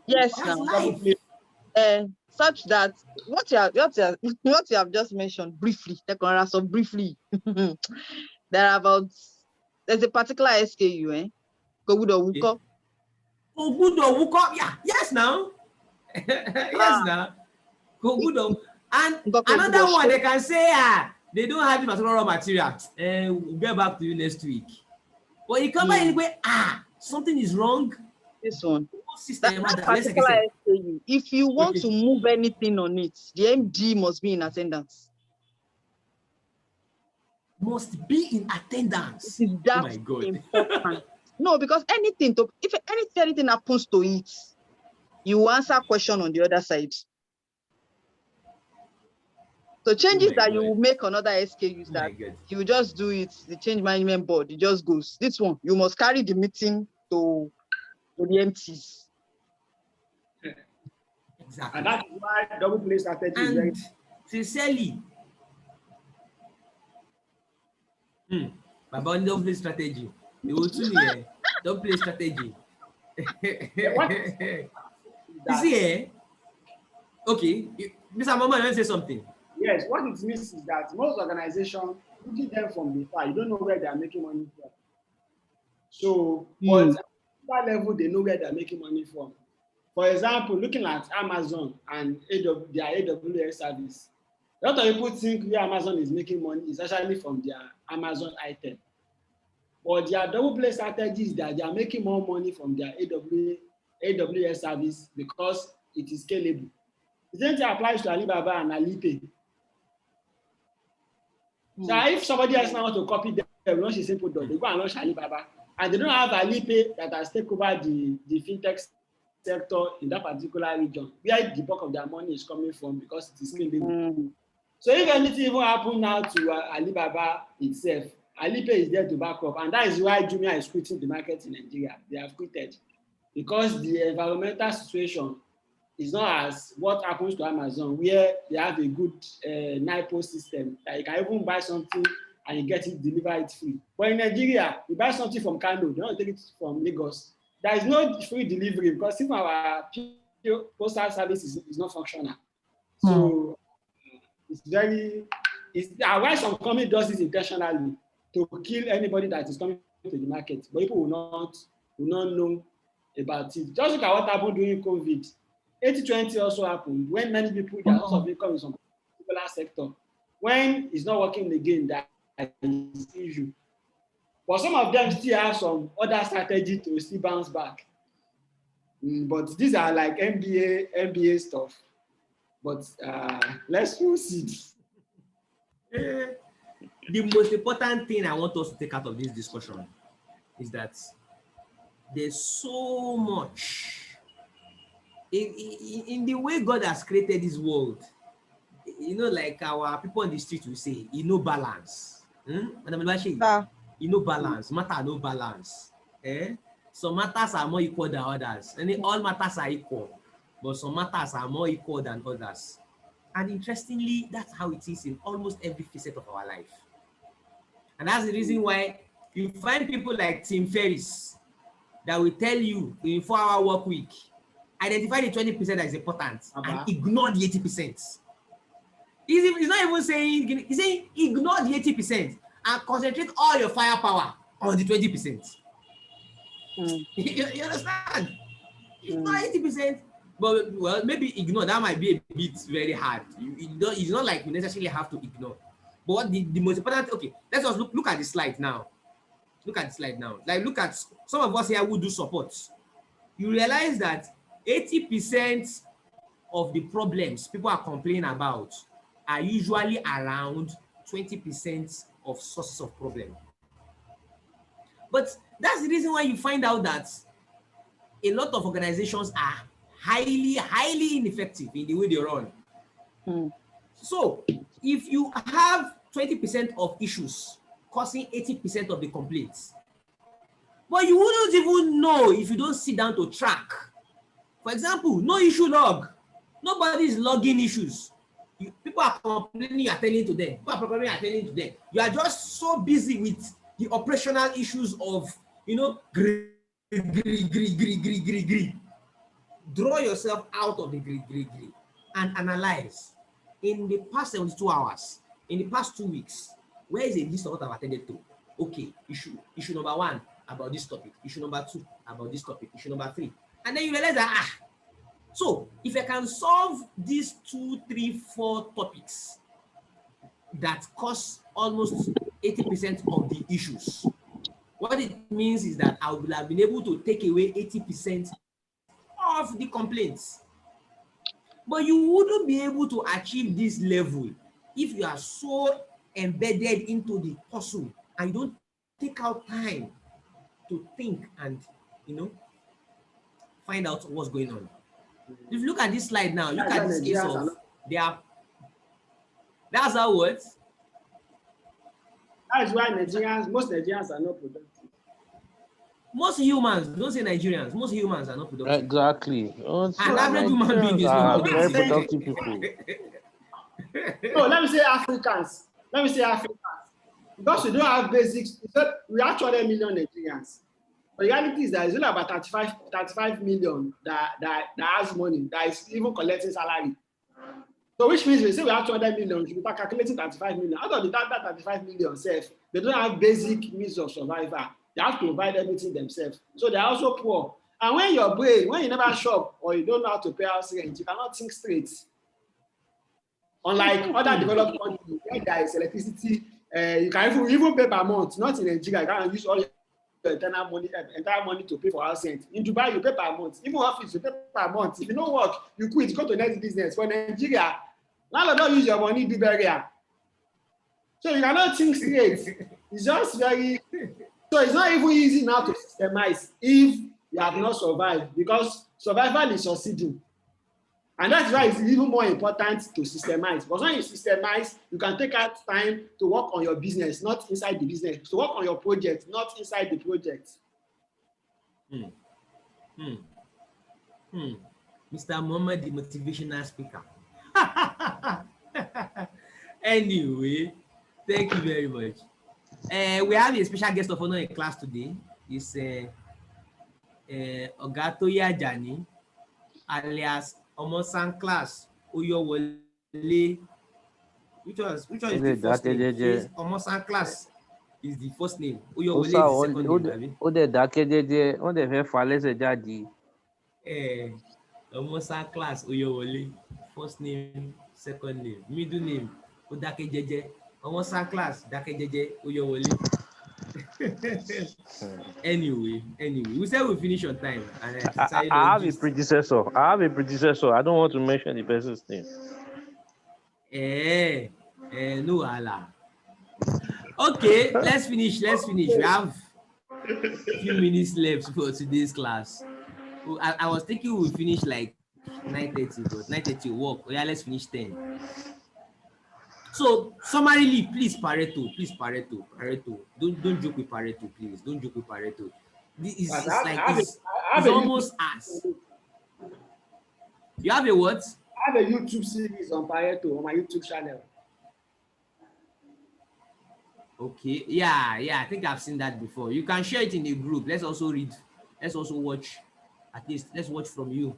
Yes. That's Now. life. Such that what you have just mentioned briefly, there's a particular SKU, Kogudo Wuko. Yeah, yes now. Yes now. Kogudo. And another one they can say, they don't have the particular raw material. We'll get back to you next week. But you come back anyway, something is wrong. This one. System, that particular SKU, if you want to move anything on it, the MD must be in attendance. Must be in attendance. It is that oh my God. important. No, because if anything happens to it, you answer question on the other side. So changes that you will make on other SKUs that you just do it, the change management board, it just goes. This one, you must carry the meeting to the MTs. Exactly. And that's why double play strategy is very sincerely. About double play strategy. You will tune here. Double play strategy. You see, okay, Mr. Mama, you want to say something? Yes, what it means is that most organizations, looking them from the far, you don't know where they are making money from. So, but at that level, they know where they are making money from. For example, looking at Amazon and their AWS service, a lot of people think where Amazon is making money is actually from their Amazon item. But their double play strategy is that they are making more money from their AWS service because it is scalable. The same thing applies to Alibaba and Alipay. So if somebody else now wants to copy them, launch a simple product, they go and launch Alibaba, and they don't have Alipay that has taken over the fintech sector in that particular region, where the bulk of their money is coming from because it is scalable. So if anything even happen now to Alibaba itself, Alipay is there to back up, and that is why Jumia is quitting the market in Nigeria. They have quitted because the environmental situation is not as what happens to Amazon, where they have a good NIPO system that you can even buy something and you get it, deliver it free. But in Nigeria, you buy something from Kano, you don't take it from Lagos. There is no free delivery because even our postal service is not functional. So it's why some company does this intentionally to kill anybody that is coming to the market, but people will not know about it. Just look at what happened during COVID. 80-20 also happened when many people, their source of income is from a particular sector. When it's not working again, that is the issue. But some of them still have some other strategy to still bounce back. But these are like MBA stuff. But let's proceed. The most important thing I want us to take out of this discussion is that there's so much in the way God has created this world. You know, like our people on the street will say, balance. Balance. Matter no balance. Some matters are more equal than others. And all matters are equal, but some matters are more equal than others. And interestingly, that's how it is in almost every facet of our life. And that's the reason why you find people like Tim Ferriss that will tell you in 4-hour work week, identify the 20% that is important and ignore the 80%. He's not even saying, he's saying ignore the 80% and concentrate all your firepower on the 20%. You understand? Ignore 80%, but well, maybe ignore, that might be a bit very hard. It's not like you necessarily have to ignore. But what the most important, okay, let's just look at the slide now. Look at the slide now. Like, look at some of us here who do support. You realize that 80% of the problems people are complaining about are usually around 20% of sources of problem. But that's the reason why you find out that a lot of organizations are highly ineffective in the way they run. So if you have 20% of issues causing 80% of the complaints, but you wouldn't even know if you don't sit down to track. For example, no issue log. Nobody is logging issues. People are complaining, you are attending to them. People are complaining, you are attending to them. You are just so busy with the operational issues of, gree. Draw yourself out of the gree and analyze. In the past 72 hours, in the past 2 weeks, where is a list of what I've attended to? Okay, issue number 1 about this topic, issue number 2 about this topic, issue number 3. And then you realize that, so if I can solve these 2, 3, 4 topics that cause almost 80% of the issues, what it means is that I will have been able to take away 80% of the complaints. But you wouldn't be able to achieve this level if you are so embedded into the puzzle and you don't take out time to think and, find out what's going on. If you look at this slide now, look at this case of that's how it works. That's why most Nigerians are not productive. Most humans, don't say Nigerians, most humans are not productive. Exactly. An average human being is not very productive. productive people. No, let me say Africans. Because we don't have basics. We have 200 million Nigerians. The reality is that it's only about 35 million that has money, that is even collecting salary. So which means we say we have 200 million, we start calculating 35 million. Out of the 35 million self, they don't have basic means of survival. They have to provide everything themselves. So they're also poor. And when you never shop or you don't know how to pay house rent, you cannot think straight. Unlike other developed countries where there is electricity, you can even pay per month. Not in Nigeria, you can use all your entire money to pay for house rent. In Dubai, you pay per month. Even office, you pay per month. If you don't work, you quit, go to next business. For Nigeria, landlord don't use your money, do burial. So you cannot think straight. It's just very. So it's not even easy now to systemize if you have not survived, because survival is succeeding. And that's why it's even more important to systemize. Because when you systemize, you can take out time to work on your business, not inside the business. To work on your project, not inside the project. Mr. Muhammad, the motivational speaker. Anyway, thank you very much. We have a special guest of honor in class today. It's Ogatoya Jani, alias Omosan Class Uyowole. Which one is the first name? Omosan Class is the first name. Uyowole is the second name. Omosan Class Uyowole, first name, second name, middle name Odakejeje. Omosan Class Dakejeje Uyowole. Anyway, we said we'll finish on time. And I have a predecessor. I don't want to mention the person's name. No Allah. Okay, let's finish. We have a few minutes left for today's class. I was thinking we'll finish like 9:30, but 9:30 work. Oh yeah, let's finish 10. So summarily, please Pareto. Don't joke with Pareto, please. Don't joke with Pareto. It's almost as. You have a what? I have a YouTube series on Pareto on my YouTube channel. Okay, yeah, I think I've seen that before. You can share it in the group. Let's also watch. At least let's watch from you.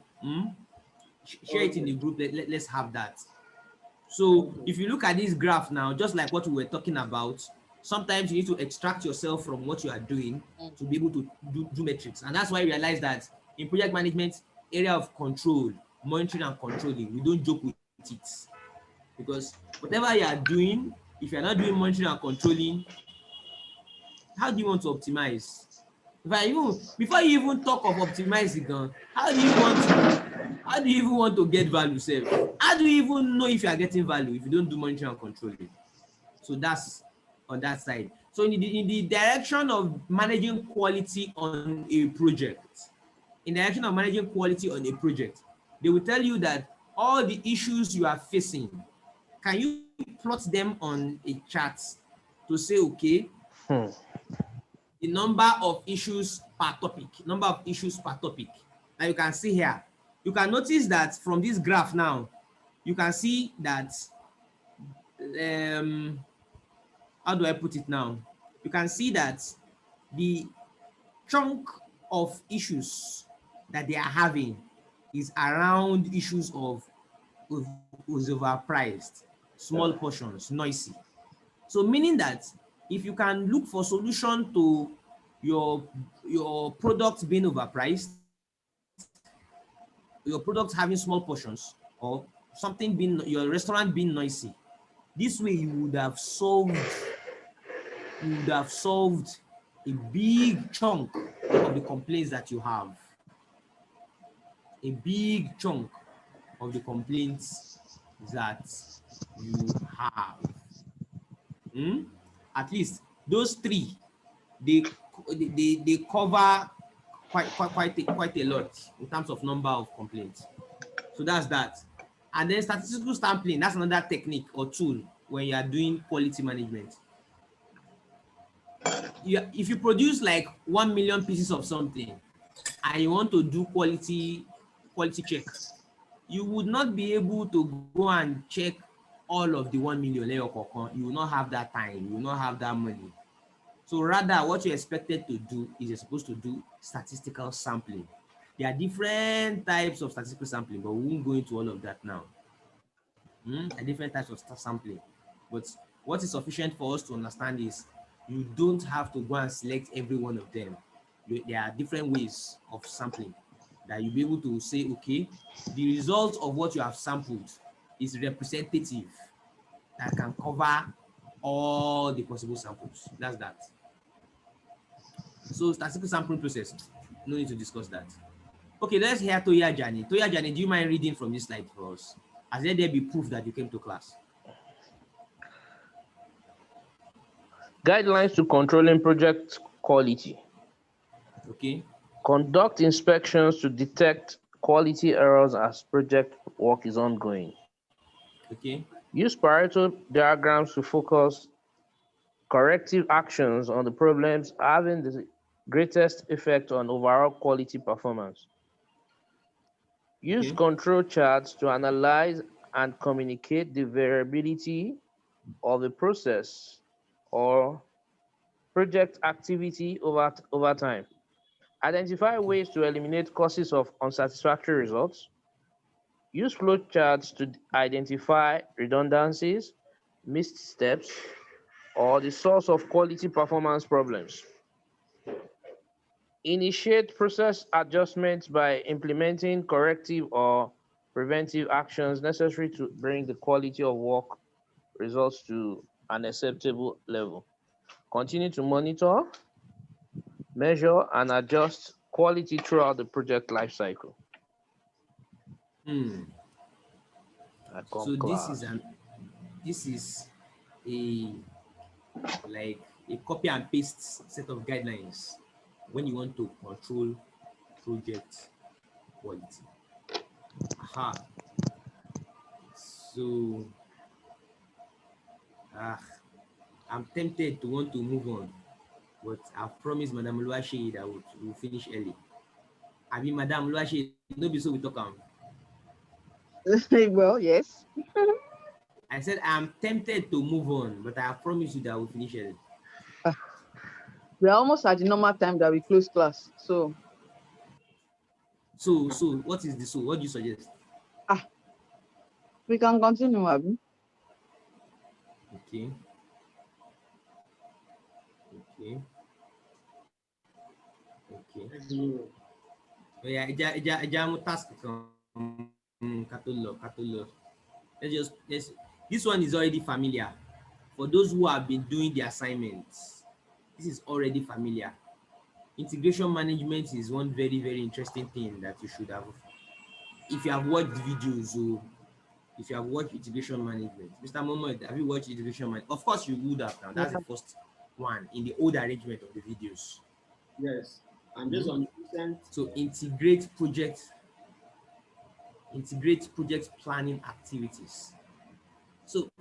Share it in the group. Let's have that. So if you look at this graph now, just like what we were talking about, sometimes you need to extract yourself from what you are doing to be able to do metrics. And that's why I realized that in project management, area of control, monitoring and controlling, we don't joke with it. Because whatever you are doing, if you're not doing monitoring and controlling, how do you want to optimize? Before you even talk of optimizing, how do you even want to get value, self? How do you even know if you are getting value if you don't do monitoring and controlling? So that's on that side. So in the direction of managing quality on a project, they will tell you that all the issues you are facing, can you plot them on a chart to say, okay, Hmm. the number of issues per topic, Now you can see here, you can notice that from this graph now, you can see that, how do I put it now? You can see that the chunk of issues that they are having is around issues of was overpriced, small portions, noisy. So meaning that if you can look for solution to your product being overpriced, your product having small portions, or something being, your restaurant being noisy, this way you would have solved a big chunk of the complaints that you have. A big chunk of the complaints that you have. At least those three, they cover quite a lot in terms of number of complaints. So that's that. And then statistical sampling, that's another technique or tool when you are doing quality management. If you produce like 1 million pieces of something and you want to do quality check, you would not be able to go and check all of the 1 million. You will not have that time, you will not have that money. So rather, what you're expected to do is you're supposed to do statistical sampling. There are different types of statistical sampling, but we won't go into all of that now. There are different types of sampling. But what is sufficient for us to understand is you don't have to go and select every one of them. There are different ways of sampling that you'll be able to say, okay, the result of what you have sampled is representative, that can cover all the possible samples. That's that. So statistical sampling process, no need to discuss that. Okay, let's hear Toya Jani. Toya Jani, do you mind reading from this slide for us? As there be proof that you came to class. Guidelines to controlling project quality. Okay. Conduct inspections to detect quality errors as project work is ongoing. Okay. Use Pareto diagrams to focus corrective actions on the problems having the greatest effect on overall quality performance. Use Okay. control charts to analyze and communicate the variability of the process or project activity over time. Identify ways to eliminate causes of unsatisfactory results. Use flowcharts to identify redundancies, missed steps, or the source of quality performance problems. Initiate process adjustments by implementing corrective or preventive actions necessary to bring the quality of work results to an acceptable level. Continue to monitor, measure, and adjust quality throughout the project lifecycle. So this is a like a copy and paste set of guidelines when you want to control project quality. Aha. So I'm tempted to want to move on, but I've promised Madam Oluwaseyi that we'll finish early. I mean, Madam Oluwaseyi, no be so we talk am. Well, yes. I said I'm tempted to move on, but I promise you that we'll finish early. We are almost at the normal time that we close class. So what is this? So what do you suggest? we can continue, Abi. Okay. Okay. Okay. Oh yeah, eja mo task kan katolo. This one is already familiar. For those who have been doing the assignments, this is already familiar. Integration management is one very, very interesting thing that you should have. If you have watched videos, or if you have watched integration management, Mr. Mohammed, have you watched integration management? Of course, you would have now. That's the first one in the old arrangement of the videos. Yes. And based on recent. So integrate project planning activities. So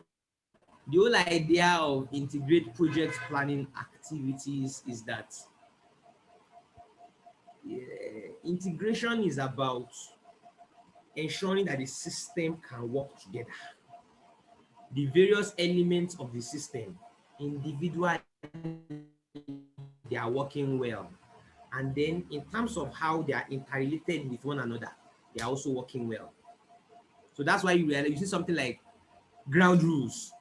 The whole idea of integrate project planning activities is that integration is about ensuring that the system can work together. The various elements of the system, individually, they are working well. And then in terms of how they are interrelated with one another, they are also working well. So that's why you see something like ground rules.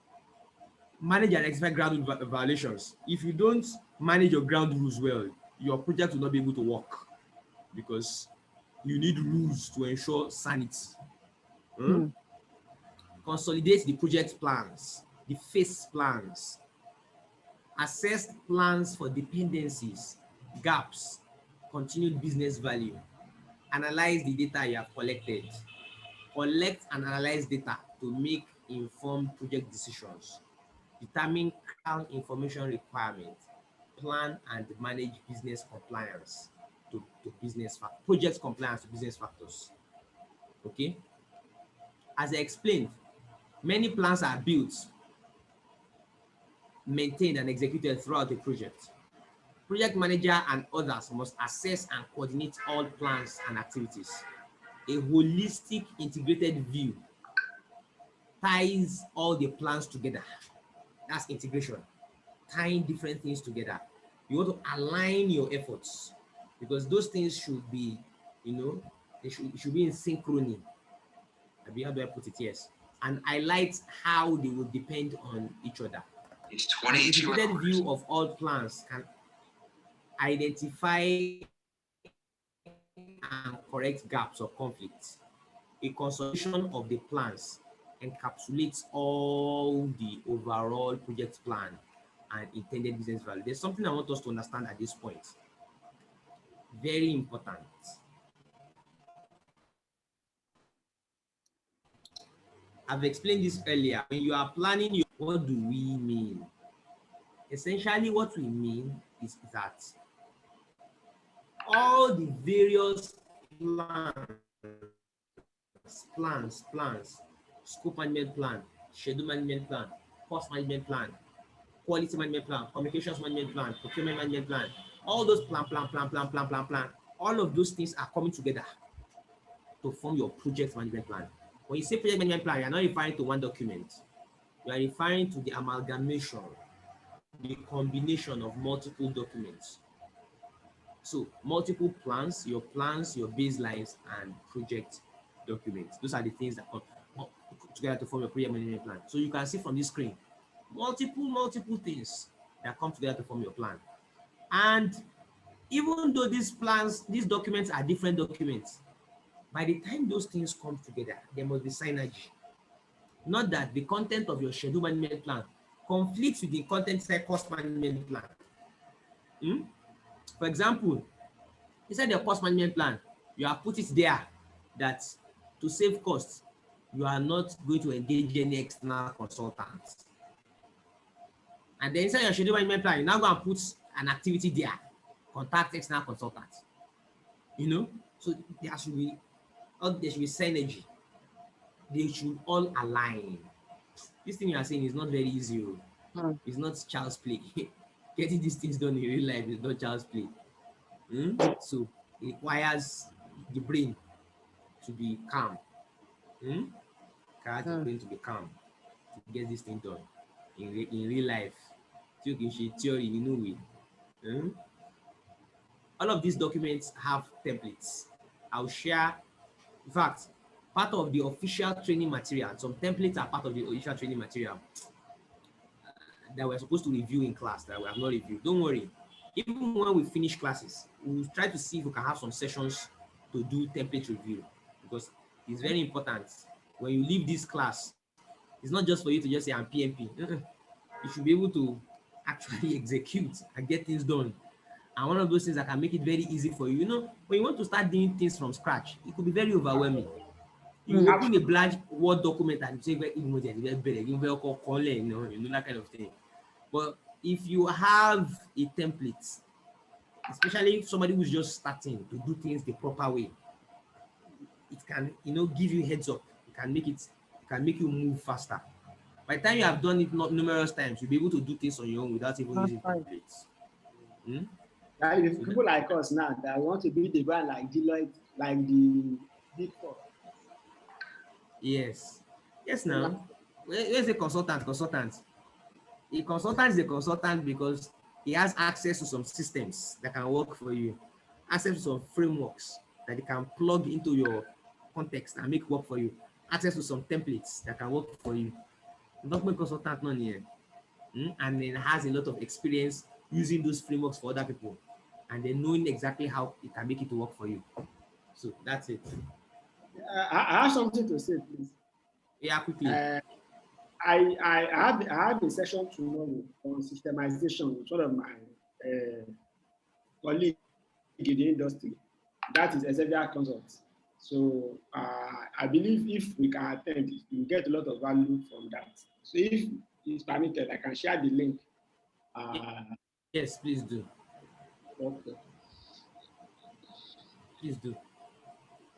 Manage and rectify ground rule violations. If you don't manage your ground rules well, your project will not be able to work because you need rules to ensure sanity. Consolidate the project plans, the phase plans, assess plans for dependencies, gaps, continued business value, analyze the data you have collected, collect and analyze data to make informed project decisions, determine critical information requirements, plan and manage business compliance to business project compliance to business factors. Okay, as I explained, many plans are built, maintained and executed throughout the project. Project manager and others must assess and coordinate all plans and activities. A holistic integrated view ties all the plans together. That's integration, tying different things together. You want to align your efforts because those things should be, it should be in synchrony. How do I put it? Yes. And highlight how they will depend on each other. It's An 22 integrated hours. view of all plans can identify and correct gaps or conflicts. A consolidation of the plans encapsulates all the overall project plan and intended business value. There's something I want us to understand at this point. Very important. I've explained this earlier. When you are planning, what do we mean? Essentially, what we mean is that all the various plans, scope management plan, schedule management plan, cost management plan, quality management plan, communications management plan, procurement management plan, all those plan, all of those things are coming together to form your project management plan. When you say project management plan, you're not referring to one document. You are referring to the amalgamation, the combination of multiple documents. So multiple plans, your baselines, and project documents. Those are the things that come together to form your project management plan. So you can see from this screen, multiple things that come together to form your plan. And even though these documents are different documents, by the time those things come together, there must be synergy. Not that the content of your schedule management plan conflicts with the content inside cost management plan. For example, inside your cost management plan, you have put it there that to save costs, you are not going to engage any external consultants. And then inside your schedule management plan, you now go and put an activity there, contact external consultants. So there should be synergy. They should all align. This thing you are saying is not very easy. It's not child's play. Getting these things done in real life is not child's play. So it requires the brain to be calm. The brain to be calm to get this thing done in real life. Theory, all of these documents have templates. I'll share. In fact, part of the official training material, some templates are part of the official training material that we're supposed to review in class that we have not reviewed. Don't worry. Even when we finish classes, we'll try to see if we can have some sessions to do template review, because it's very important. When you leave this class, it's not just for you to just say I'm PMP. You should be able to actually execute and get things done. And one of those things that can make it very easy for you. When you want to start doing things from scratch, it could be very overwhelming. You open a blank Word document and you say, that kind of thing. But if you have a template, especially if somebody who's just starting to do things the proper way, it can, give you heads up. It can make you move faster. By the time you have done it numerous times, you'll be able to do things on your own without even That's using fine. templates. Hmm? Like the So people like us now that want to be the brand like Deloitte, like the Big Four. yes. Yes, So now. Where's a consultant? Consultant. A consultant is a consultant because he has access to some systems that can work for you, access to some frameworks that they can plug into your context and make work for you, access to some templates that can work for you. Document consultant none here. And then has a lot of experience using those frameworks for other people and then knowing exactly how it can make it work for you. So that's it. I have something to say, please. Yeah, quickly. Uh, I have a session tomorrow on systemization with one of my colleagues in the industry. That is Executive Consult. So I believe if we can attend, you get a lot of value from that. So if it's permitted, I can share the link. Yes, please do. Okay, Please do.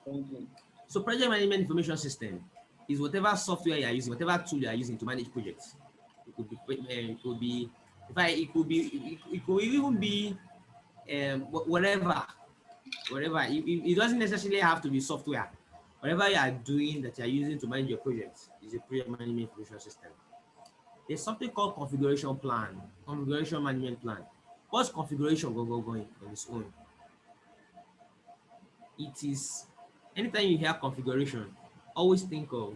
thank you. So project management information system is whatever software you are using, whatever tool you are using to manage projects. It could be, it could be, in fact, it could even be whatever. It doesn't necessarily have to be software. Whatever you are doing that you are using to manage your projects is a project management information system. There's something called configuration plan, configuration management plan. What's configuration going on its own? It is anytime you hear configuration, always think of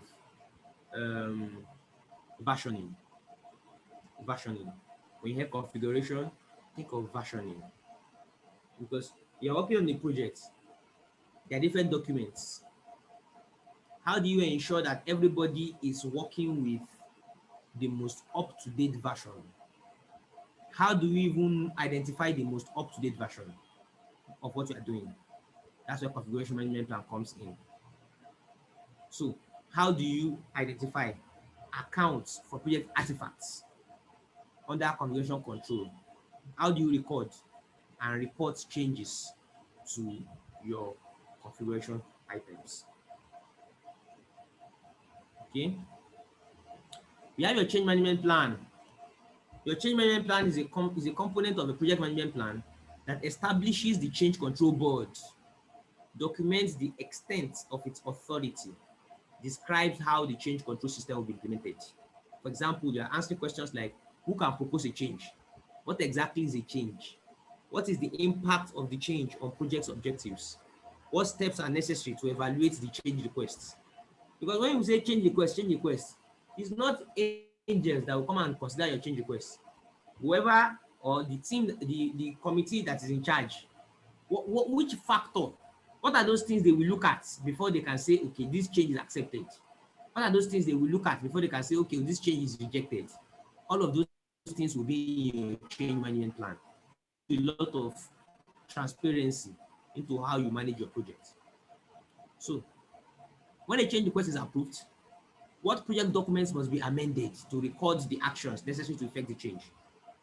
um, versioning. Versioning. When you hear configuration, think of versioning because you're working on the project. There are different documents. How do you ensure that everybody is working with the most up-to-date version? How do you even identify the most up-to-date version of what you are doing? That's where configuration management plan comes in. So how do you identify accounts for project artifacts under configuration control? How do you record and report changes to your configuration items? Okay, you have your change management plan. Your change management plan is a component of a project management plan that establishes the change control board, documents the extent of its authority, describes how the change control system will be implemented. For example, you are answering questions like, who can propose a change? What exactly is a change? What is the impact of the change on project's objectives? What steps are necessary to evaluate the change requests? Because when you say change request, it's not angels that will come and consider your change request. Whoever or the team, the committee that is in charge, which factor, what are those things they will look at before they can say, okay, this change is accepted? What are those things they will look at before they can say, okay, this change is rejected? All of those things will be in your change management plan. A lot of transparency into how you manage your project. So when a change request is approved, what project documents must be amended to record the actions necessary to effect the change?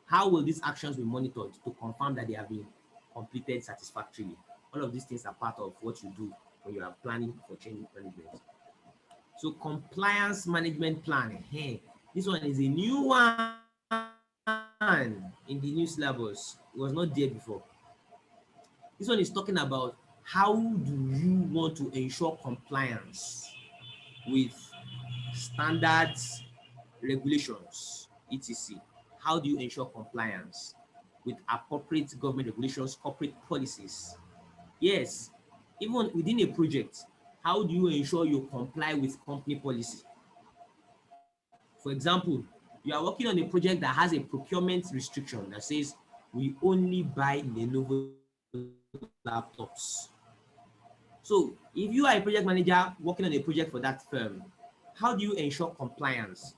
How will these actions be monitored to confirm that they have been completed satisfactorily? All of these things are part of what you do when you are planning for change management. So compliance management plan, this one is a new one in the new syllabus. It was not there before. This one is talking about how do you want to ensure compliance with standards, regulations, etc. How do you ensure compliance with appropriate government regulations, corporate policies? Yes, even within a project, how do you ensure you comply with company policy? For example, you are working on a project that has a procurement restriction that says we only buy Lenovo laptops. So if you are a project manager working on a project for that firm, how do you ensure compliance?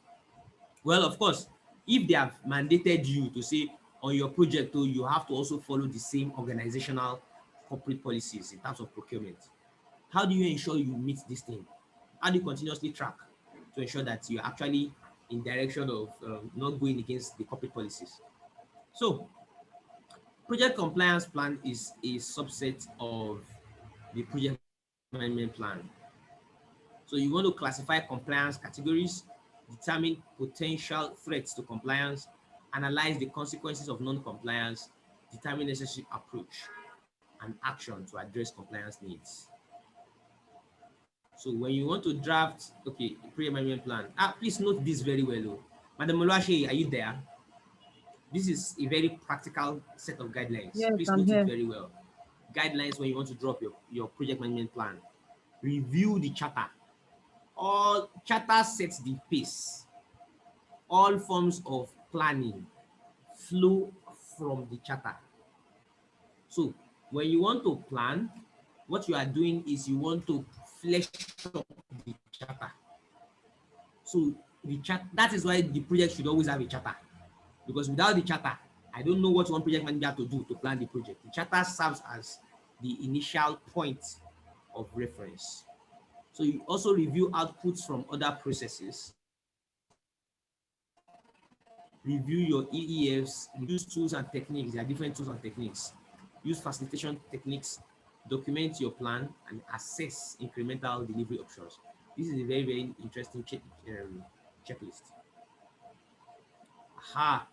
Well, of course, if they have mandated you to say on your project, you have to also follow the same organizational corporate policies in terms of procurement. How do you ensure you meet this thing? How do you continuously track to ensure that you're actually in direction of not going against the corporate policies? So project compliance plan is a subset of the project management plan. So you want to classify compliance categories, determine potential threats to compliance, analyze the consequences of non-compliance, determine necessary approach and action to address compliance needs. So when you want to draft, okay, a pre-amendment plan, please note this very well. Oh. Madam Oluwaseyi, are you there? This is a very practical set of guidelines. Yes, Please I'm note it here. very well. Guidelines when you want to drop your project management plan. Review the charter. All charter sets the pace. All forms of planning flow from the charter. So when you want to plan, what you are doing is you want to flesh up the charter. So the charter, that is why the project should always have a charter. Because without the charter, I don't know what one project manager to do to plan the project. The charter serves as the initial point of reference. So you also review outputs from other processes, review your EEFs, use tools and techniques. There are different tools and techniques. Use facilitation techniques, document your plan, and assess incremental delivery options. This is a very, very interesting checklist. Aha,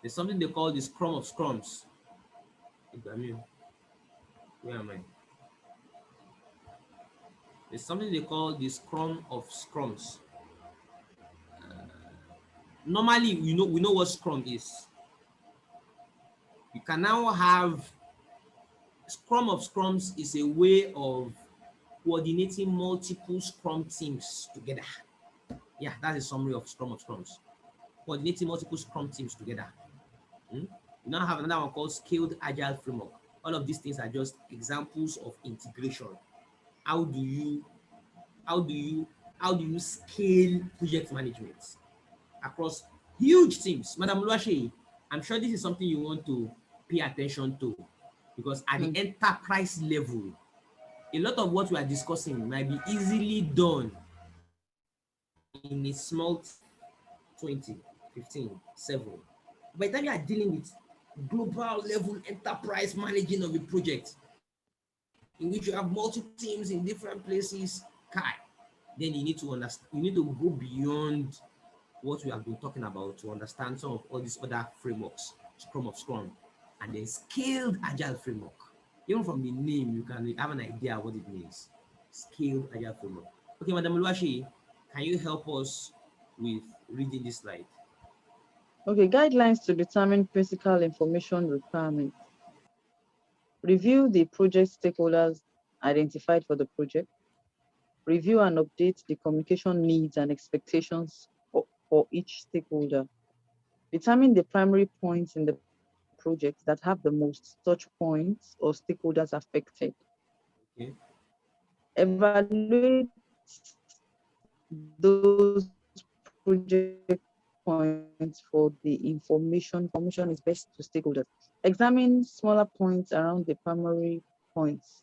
there's something they call the Scrum of Scrums. Where am I? There's something they call the Scrum of Scrums. Normally, we know what Scrum is. You can now have Scrum of Scrums is a way of coordinating multiple Scrum teams together. Yeah, that's a summary of Scrum of Scrums. Coordinating multiple Scrum teams together. You now have another one called Scaled Agile Framework. All of these things are just examples of integration. How do you scale project management across huge teams? Madam Oluwaseyi, I'm sure this is something you want to pay attention to, because at the enterprise level, a lot of what we are discussing might be easily done in a small 20, 15, 7. By the time you are dealing with global level enterprise managing of a project, in which you have multiple teams in different places, then you need to understand, you need to go beyond what we have been talking about to understand some of all these other frameworks, Scrum, and then Scaled Agile Framework. Even from the name, you can have an idea what it means. Scaled Agile Framework. Okay, Madam Oluwaseyi, can you help us with reading this slide? Okay, guidelines to determine critical information requirements. Review the project stakeholders identified for the project. Review and update the communication needs and expectations for each stakeholder. Determine the primary points in the project that have the most touch points or stakeholders affected. Okay. Evaluate those project points for the information is best to stakeholders. Examine smaller points around the primary points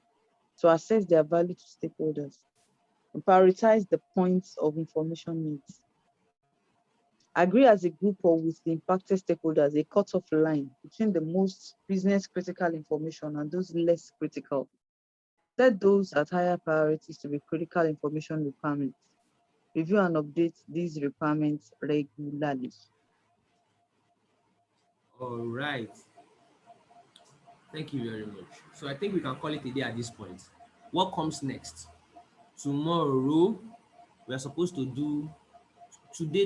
to assess their value to stakeholders. Prioritize the points of information needs. Agree as a group or with the impacted stakeholders a cut-off line between the most business critical information and those less critical. Set those at higher priorities to be critical information requirements. Review and update these requirements regularly. All right. Thank you very much. So I think we can call it a day at this point. What comes next? Tomorrow, we're supposed to do,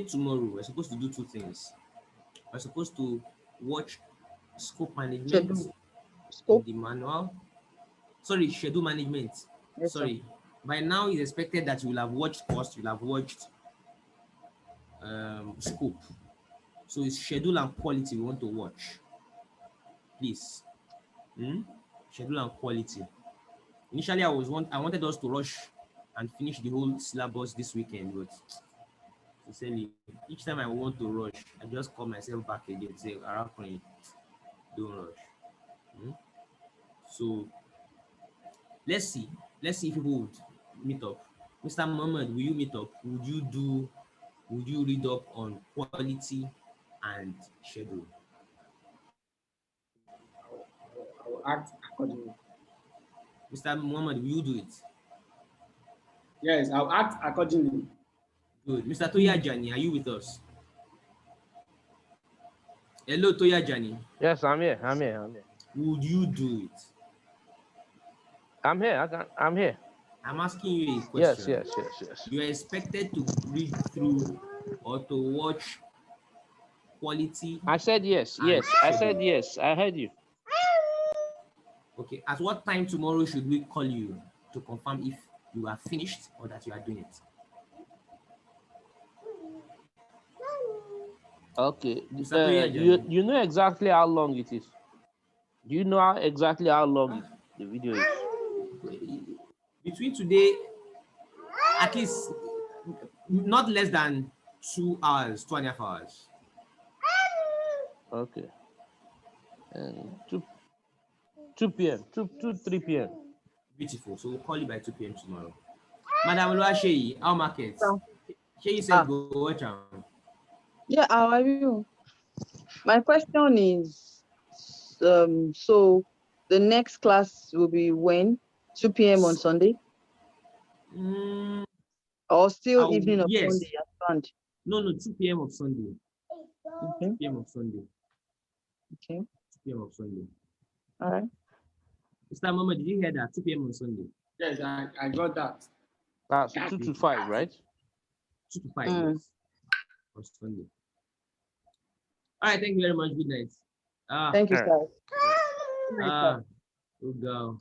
tomorrow, we're supposed to do two things. We're supposed to watch scope management Schedule, in scope. the manual. Sorry, schedule management. Yes, sir. Sorry. By now, it's expected that you will have watched cost, you'll have watched scope. So it's schedule and quality we want to watch. Please. Schedule and quality. Initially, I wanted us to rush and finish the whole syllabus this weekend, but sincerely, each time I want to rush, I just call myself back again, say, Arakuni, don't rush. So let's see if people would meet up. Mr. Mohammed, will you meet up? Would you read up on quality and schedule? I will act accordingly. Mr. Mohammed, will you do it? Yes, I'll act accordingly. Mr. Toya Jani, are you with us? Hello, Toya Jani. Yes, I'm here. I'm here. I'm here. Would you do it? I'm here. I'm here. I'm asking you a Yes, question. yes, yes, yes. You are expected to read through or to watch quality I said yes, and yes. I said schedule. yes. I heard you. Okay, at what time tomorrow should we call you to confirm if you are finished or that you are doing it? Okay. Mr. Toya Jani. You know exactly how long it is. Do you know exactly how long the video is? Between today, at least not less than 2 hours, 2.5 hours. Okay. And 2 p.m. 3 p.m. Beautiful. So we'll call you by 2 p.m. tomorrow. Madam Oluwaseyi, our markets. Sheyi said Ah, go watch am. yeah, how are you? My question is, so the next class will be when? 2 p.m. on Sunday, Mm, or still evening of yes. Sunday at planned? No, 2 p.m. of Sunday. Okay, 2 p.m. of Sunday. okay, 2 p.m. of Sunday. all right. Mr. Mama, did you hear that? 2 p.m. on Sunday. Yes, I got that. That's 2 to 5, right? 2 to 5, Mm. yes. On Sunday. All right, thank you very much. Good night. Thank you, All right. sir. Good night, sir. We'll go.